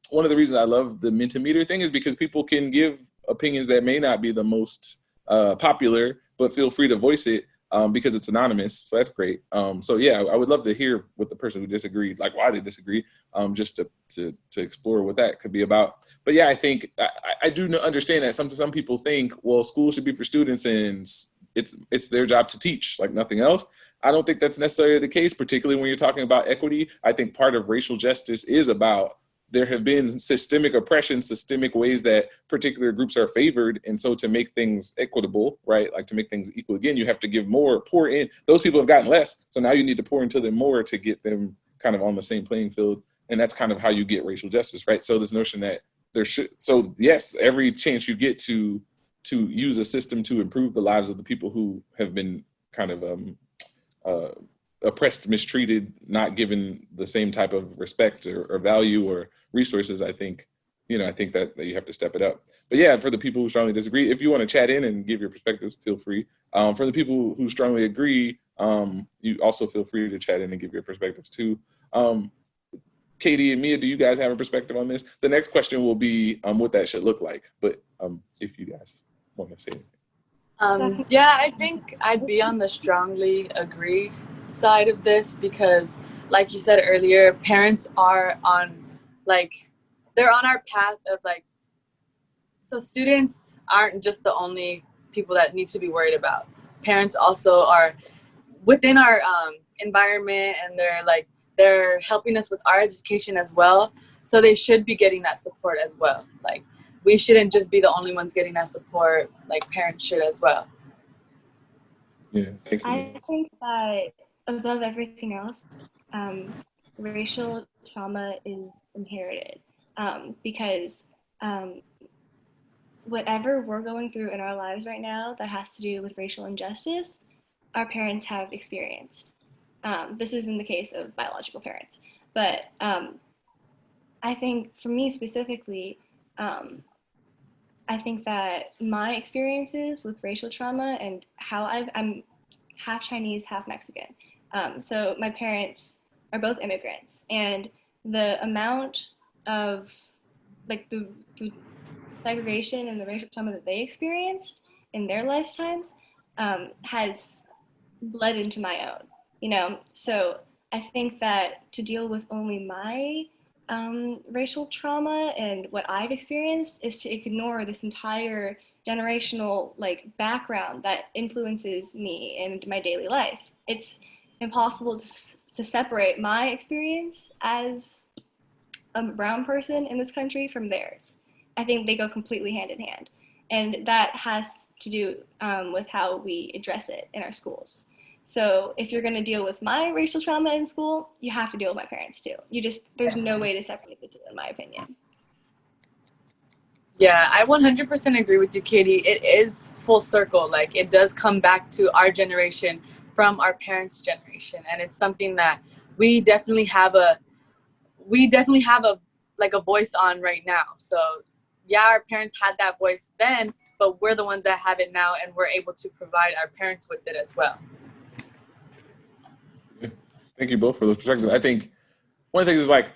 one of the reasons I love the Mentimeter thing is because people can give opinions that may not be the most popular, but feel free to voice it because it's anonymous, so that's great. So yeah, I would love to hear what the person who disagreed, like why they disagree, just to explore what that could be about. But yeah, I think I do understand that some people think, well, school should be for students and it's their job to teach, like nothing else. I don't think that's necessarily the case, particularly when you're talking about equity. I think part of racial justice is about there have been systemic oppression, systemic ways that particular groups are favored. And so to make things equitable, right, like to make things equal again, you have to give more, pour in. Those people have gotten less. So now you need to pour into them more to get them kind of on the same playing field. And that's kind of how you get racial justice, right? So this notion that yes, every chance you get to use a system to improve the lives of the people who have been kind of oppressed, mistreated, not given the same type of respect or value or resources, I think that you have to step it up. But yeah, for the people who strongly disagree, if you want to chat in and give your perspectives, feel free. For the people who strongly agree, you also feel free to chat in and give your perspectives too. Katie and Mia, do you guys have a perspective on this? The next question will be what that should look like. But if you guys want to say anything. Yeah, I think I'd be on the strongly agree side of this because, like you said earlier, parents are they're on our path of so students aren't just the only people that need to be worried about. Parents also are within our environment, and they're helping us with our education as well. So they should be getting that support as well. Like, we shouldn't just be the only ones getting that support. Like, parents should as well. Yeah, thank you. I think that above everything else, racial trauma is inherited because whatever we're going through in our lives right now that has to do with racial injustice, our parents have experienced. This is in the case of biological parents. But I think for me specifically, I think that my experiences with racial trauma and how I'm half Chinese, half Mexican. So my parents are both immigrants, and the amount of the segregation and the racial trauma that they experienced in their lifetimes has bled into my own, So I think that to deal with only my racial trauma and what I've experienced is to ignore this entire generational background that influences me and my daily life. It's impossible to separate my experience as a brown person in this country from theirs. I think they go completely hand in hand. And that has to do with how we address it in our schools. So if you're going to deal with my racial trauma in school, you have to deal with my parents too. There's no way to separate the two, in my opinion. Yeah, I 100% agree with you, Katie. It is full circle. It does come back to our generation from our parents' generation. And it's something that we definitely have a voice on right now. So yeah, our parents had that voice then, but we're the ones that have it now, and we're able to provide our parents with it as well. Thank you both for those perspectives. I think one of the things is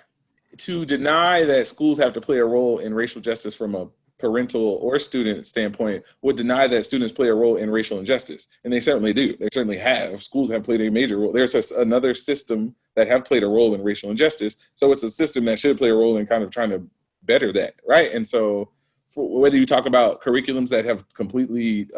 to deny that schools have to play a role in racial justice from a parental or student standpoint would deny that students play a role in racial injustice. And they certainly do. They certainly have. Schools have played a major role. There's another system that have played a role in racial injustice. So it's a system that should play a role in kind of trying to better that, right? And so whether you talk about curriculums that have completely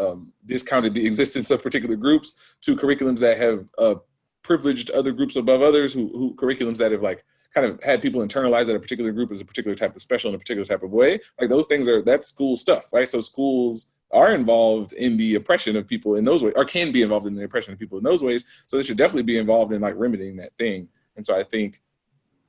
discounted the existence of particular groups to curriculums that have privileged other groups above others, who curriculums that have like kind of had people internalize that a particular group is a particular type of special in a particular type of way. Like those things that's school stuff, right? So schools are involved in the oppression of people in those ways, or can be involved in the oppression of people in those ways. So they should definitely be involved in like remedying that thing. And so I think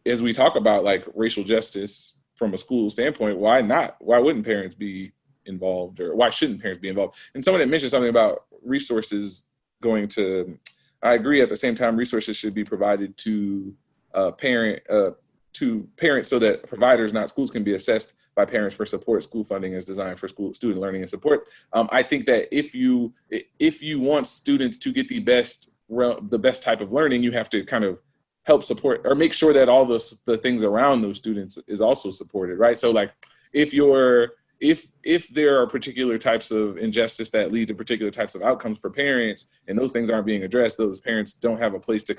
as we talk about like racial justice from a school standpoint, why not? Why wouldn't parents be involved, or why shouldn't parents be involved? And someone had mentioned something about resources going to, I agree, at the same time, resources should be provided to parents so that providers, not schools, can be assessed by parents for support. School funding is designed for student learning and support. I think that if you want students to get the best type of learning, you have to kind of help support or make sure that all the things around those students is also supported, right? So like if there are particular types of injustice that lead to particular types of outcomes for parents, and those things aren't being addressed, those parents don't have a place to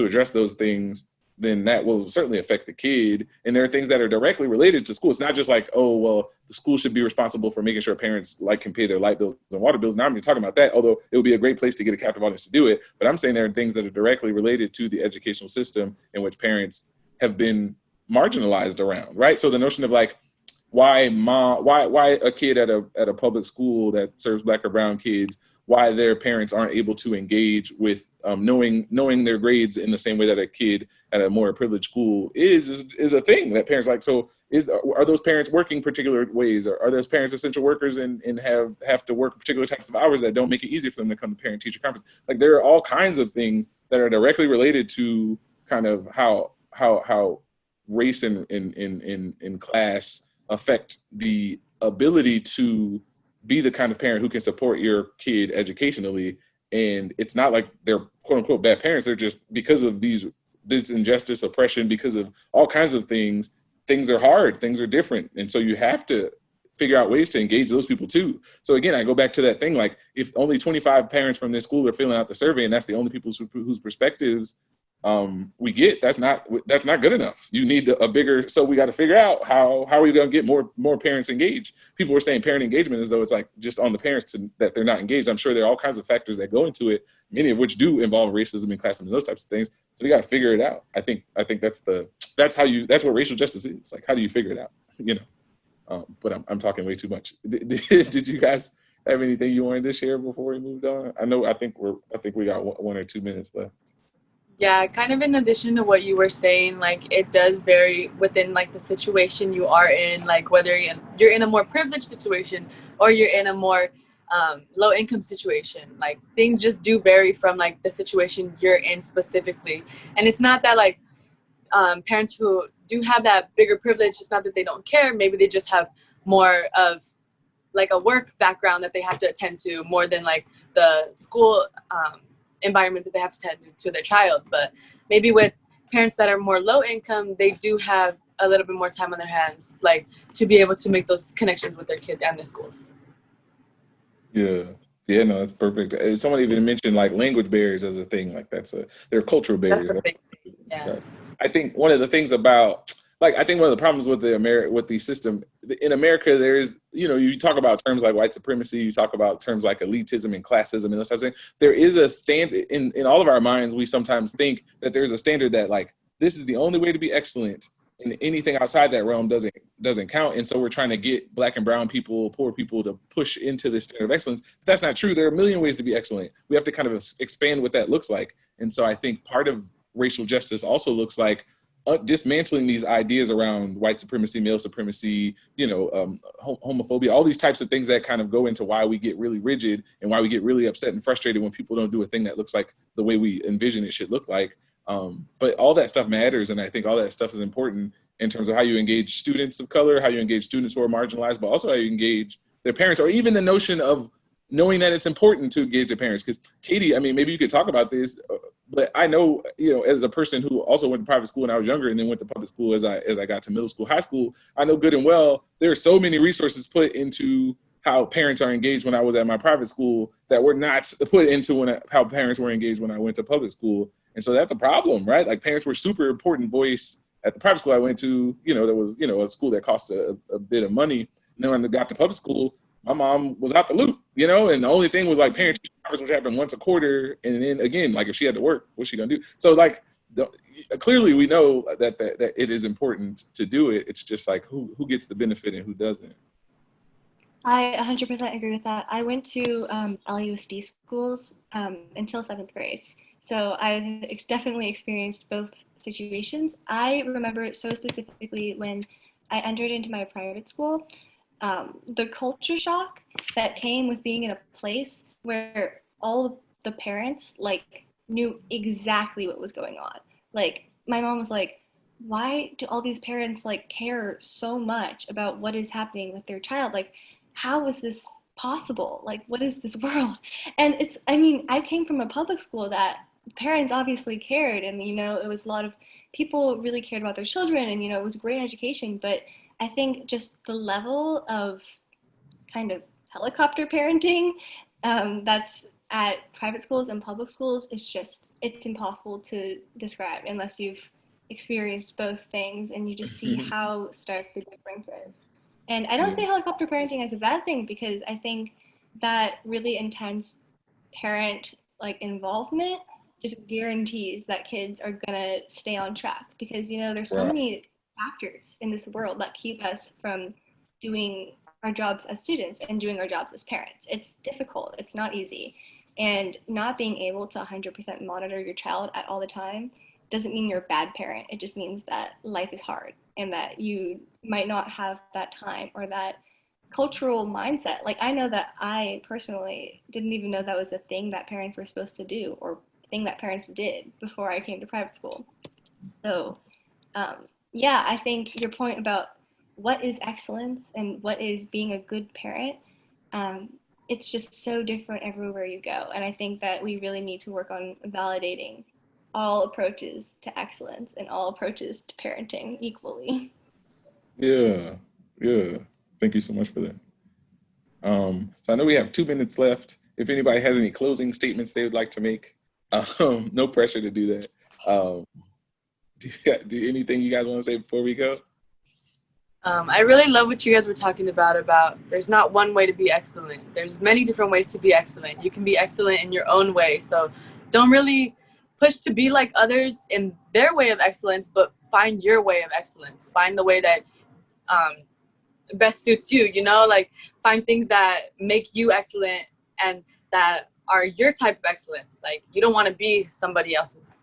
address those things, then that will certainly affect the kid. And there are things that are directly related to school. It's not just like, oh, well, the school should be responsible for making sure parents can pay their light bills and water bills. Now I'm even talking about that, although it would be a great place to get a captive audience to do it. But I'm saying there are things that are directly related to the educational system in which parents have been marginalized around, right? So the notion of like, why a kid at a public school that serves Black or brown kids, why their parents aren't able to engage with knowing their grades in the same way that a kid at a more privileged school is a thing that parents like. So are those parents working particular ways? Or are those parents essential workers and have to work particular types of hours that don't make it easy for them to come to parent-teacher conference? Like there are all kinds of things that are directly related to kind of how race and class affect the ability to be the kind of parent who can support your kid educationally. And it's not like they're quote unquote bad parents. They're just, because of this injustice, oppression, because of all kinds of things are hard, things are different. And so you have to figure out ways to engage those people too. So again, I go back to that thing, like if only 25 parents from this school are filling out the survey and that's the only people whose perspectives we get, that's not good enough. You need a bigger, so we got to figure out how are we going to get more parents engaged. People were saying parent engagement as though it's like just on the parents that they're not engaged. I'm sure there are all kinds of factors that go into it, many of which do involve racism and classism and those types of things. So we got to figure it out. I think that's what racial justice is. Like, how do you figure it out? But I'm talking way too much. Did you guys have anything you wanted to share before we moved on? I think we got 1 or 2 minutes left. Yeah, kind of in addition to what you were saying, like it does vary within like the situation you are in, like whether you're in a more privileged situation or you're in a more low income situation. Like things just do vary from like the situation you're in specifically. And it's not that like parents who do have that bigger privilege, it's not that they don't care. Maybe they just have more of like a work background that they have to attend to more than like the school environment that they have to tend to their child. But maybe with parents that are more low income, they do have a little bit more time on their hands, like to be able to make those connections with their kids and their schools. Yeah, no, that's perfect. Someone even mentioned like language barriers as a thing. Like there are cultural barriers. That's a big thing. Yeah. I think one of the things about I think one of the problems with the system in America, there is, you talk about terms like white supremacy, you talk about terms like elitism and classism and those types of things. There is a standard in all of our minds. We sometimes think that there's a standard that like, this is the only way to be excellent, and anything outside that realm doesn't count. And so we're trying to get Black and brown people, poor people to push into this standard of excellence. But that's not true. There are a million ways to be excellent. We have to kind of expand what that looks like. And so I think part of racial justice also looks like dismantling these ideas around white supremacy, male supremacy, homophobia, all these types of things that kind of go into why we get really rigid and why we get really upset and frustrated when people don't do a thing that looks like the way we envision it should look like. But all that stuff matters, and I think all that stuff is important in terms of how you engage students of color, how you engage students who are marginalized, but also how you engage their parents, or even the notion of knowing that it's important to engage their parents. Because Katie, I mean, maybe you could talk about this. but I know, as a person who also went to private school when I was younger and then went to public school as I got to middle school, high school, I know good and well there are so many resources put into how parents are engaged when I was at my private school that were not put into how parents were engaged when I went to public school. And so that's a problem, right? Like parents were super important voice at the private school I went to, there was, a school that cost a bit of money. And then when I got to public school, my mom was out the loop, and the only thing was like parent conference, which happened once a quarter. And then again, like if she had to work, what's she gonna do? So like clearly we know that it is important to do it. It's just like who gets the benefit and who doesn't. I 100% agree with that. I went to LUSD schools until 7th grade. So I've definitely experienced both situations. I remember it so specifically when I entered into my private school, the culture shock that came with being in a place where all of the parents knew exactly what was going on. Like my mom was like, why do all these parents care so much about what is happening with their child? Like, how is this possible? Like, what is this world? And I came from a public school that parents obviously cared, and it was a lot of people really cared about their children, and it was great education. But I think just the level of kind of helicopter parenting that's at private schools and public schools is it's impossible to describe unless you've experienced both things and you just see how stark the difference is. And I don't say helicopter parenting as a bad thing, because I think that really intense parent involvement just guarantees that kids are gonna stay on track, because there's so many factors in this world that keep us from doing our jobs as students and doing our jobs as parents. It's difficult, it's not easy. And not being able to 100% monitor your child at all the time doesn't mean you're a bad parent. It just means that life is hard and that you might not have that time or that cultural mindset. Like I know that I personally didn't even know that was a thing that parents were supposed to do or thing that parents did before I came to private school. So yeah, I think your point about what is excellence and what is being a good parent, it's just so different everywhere you go. And I think that we really need to work on validating all approaches to excellence and all approaches to parenting equally. Yeah. Thank you so much for that. So I know we have 2 minutes left. If anybody has any closing statements they would like to make, no pressure to do that. Do anything you guys want to say before we go? I really love what you guys were talking about there's not one way to be excellent. There's many different ways to be excellent. You can be excellent in your own way. So don't really push to be like others in their way of excellence, but find your way of excellence. Find the way that best suits you, find things that make you excellent and that are your type of excellence. Like you don't want to be somebody else's.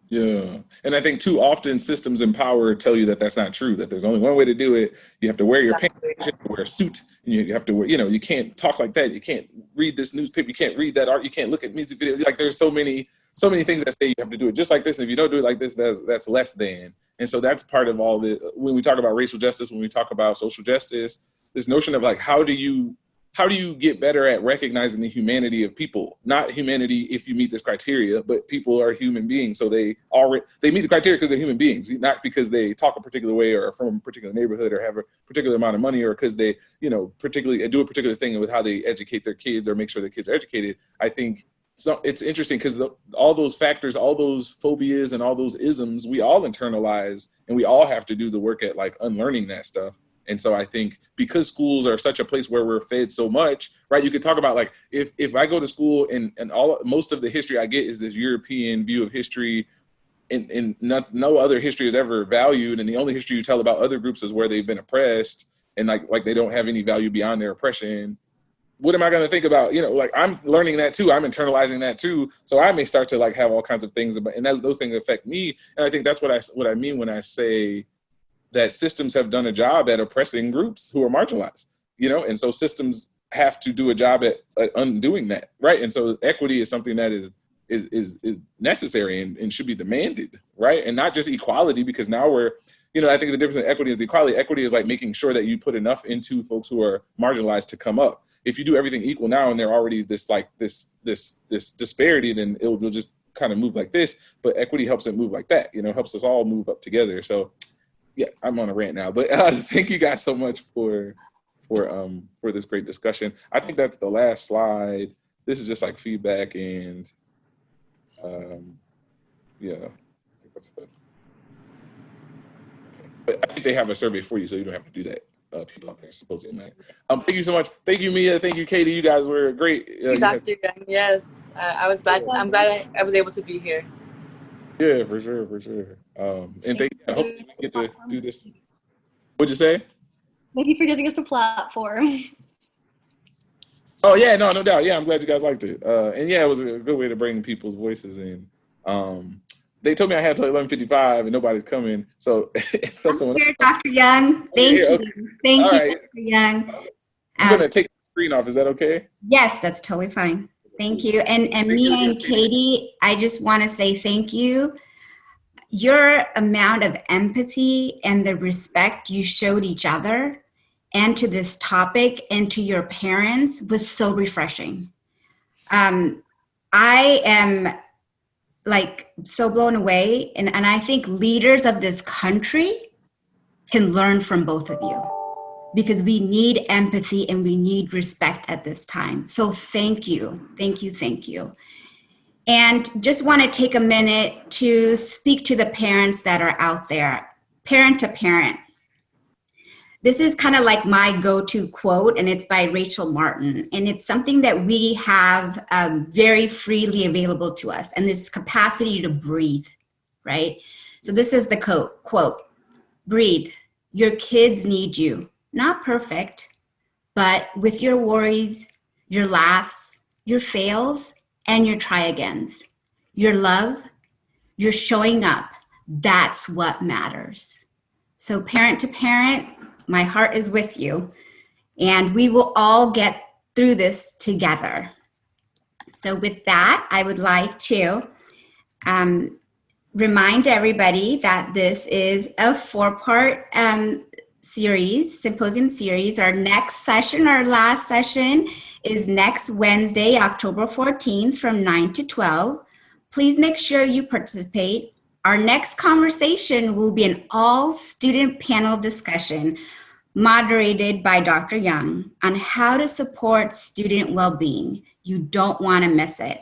Yeah. And I think too often systems in power tell you that that's not true, that there's only one way to do it. You have to wear your pants, you have to wear a suit, and you have to wear, you can't talk like that. You can't read this newspaper. You can't read that art. You can't look at music videos. Like there's so many things that say you have to do it just like this. And if you don't do it like this, that's less than. And so that's part of all the, when we talk about racial justice, when we talk about social justice, this notion of like, how do you get better at recognizing the humanity of people? Not humanity if you meet this criteria, but people are human beings. So they meet the criteria because they're human beings, not because they talk a particular way or are from a particular neighborhood or have a particular amount of money or because they, particularly do a particular thing with how they educate their kids or make sure their kids are educated. I think it's interesting because all those factors, all those phobias and all those isms, we all internalize and we all have to do the work at like unlearning that stuff. And so I think because schools are such a place where we're fed so much, right? You could talk about like, if I go to school and most of the history I get is this European view of history and no other history is ever valued. And the only history you tell about other groups is where they've been oppressed and like they don't have any value beyond their oppression. What am I going to think about? Like I'm learning that too. I'm internalizing that too. So I may start to like have all kinds of things about, and those things affect me. And I think that's what I mean when I say that systems have done a job at oppressing groups who are marginalized, and so systems have to do a job at undoing that, right? And so equity is something that is necessary and should be demanded, right? And not just equality, because now we're, I think the difference in equity is equality. Equity is like making sure that you put enough into folks who are marginalized to come up. If you do everything equal now and they're already this disparity, then it'll just kind of move like this, but equity helps it move like that, helps us all move up together. So yeah, I'm on a rant now, but thank you guys so much for this great discussion. I think that's the last slide. This is just like feedback and yeah, that's but I think they have a survey for you, so you don't have to do that. People out there, Symposium night. Thank you so much. Thank you, Mia. Thank you, Katie. You guys were great. Dr. Young, yes. I was glad. I'm glad I was able to be here. Yeah, for sure. And hopefully we get to do this. What'd you say? Thank you for giving us a platform. Oh yeah, no doubt. Yeah, I'm glad you guys liked it. And yeah, it was a good way to bring people's voices in. They told me I had till 11:55 and nobody's coming. So I'm here, Dr. Young. Thank you. Okay. Thank you, Right. Dr. Young. I'm gonna take the screen off. Is that okay? Yes, that's totally fine. Thank you. And Mia and Katie, I just want to say thank you. Your amount of empathy and the respect you showed each other and to this topic and to your parents was so refreshing. I am like so blown away. And I think leaders of this country can learn from both of you because we need empathy and we need respect at this time. So thank you. Thank you. Thank you. And just want to take a minute to speak to the parents that are out there, parent to parent. This is kind of like my go-to quote, and it's by Rachel Martin. And it's something that we have very freely available to us, and this capacity to breathe, right? So this is the quote, breathe. Your kids need you, not perfect, but with your worries, your laughs, your fails, and your try-agains. Your love, your showing up, that's what matters. So parent to parent, my heart is with you, and we will all get through this together. So with that, I would like to remind everybody that this is a 4-part series, symposium series. Our next session, our last session, is next Wednesday, October 14th from 9 to 12. Please make sure you participate. Our next conversation will be an all-student panel discussion moderated by Dr. Young on how to support student well-being. You don't want to miss it.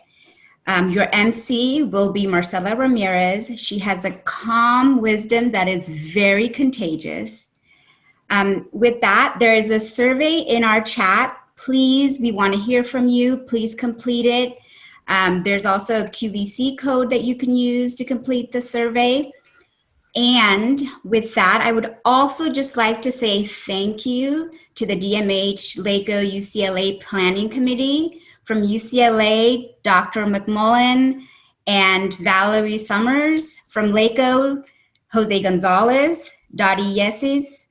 Your MC will be Marcela Ramirez. She has a calm wisdom that is very contagious. With that, there is a survey in our chat. Please, we want to hear from you. Please complete it. There's also a QVC code that you can use to complete the survey. And with that, I would also just like to say thank you to the DMH LACO UCLA Planning Committee. From UCLA, Dr. McMullen and Valerie Summers. From LACO, Jose Gonzalez, Dottie Yeses,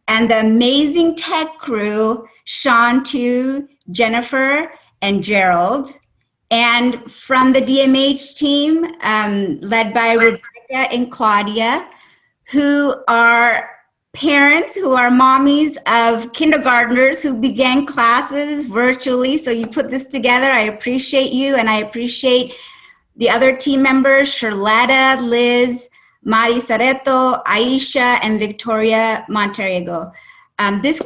and the amazing tech crew, Sean Tu, Jennifer, and Gerald. And from the DMH team, led by Rebecca and Claudia, who are parents, who are mommies of kindergartners who began classes virtually. So you put this together. I appreciate you, and I appreciate the other team members, Charlotta, Liz, Mari Sareto, Aisha, and Victoria Monterrego. This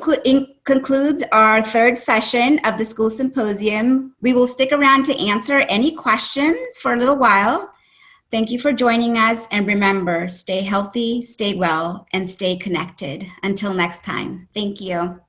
concludes our 3rd session of the school symposium. We will stick around to answer any questions for a little while. Thank you for joining us, and remember, stay healthy, stay well, and stay connected. Until next time, thank you.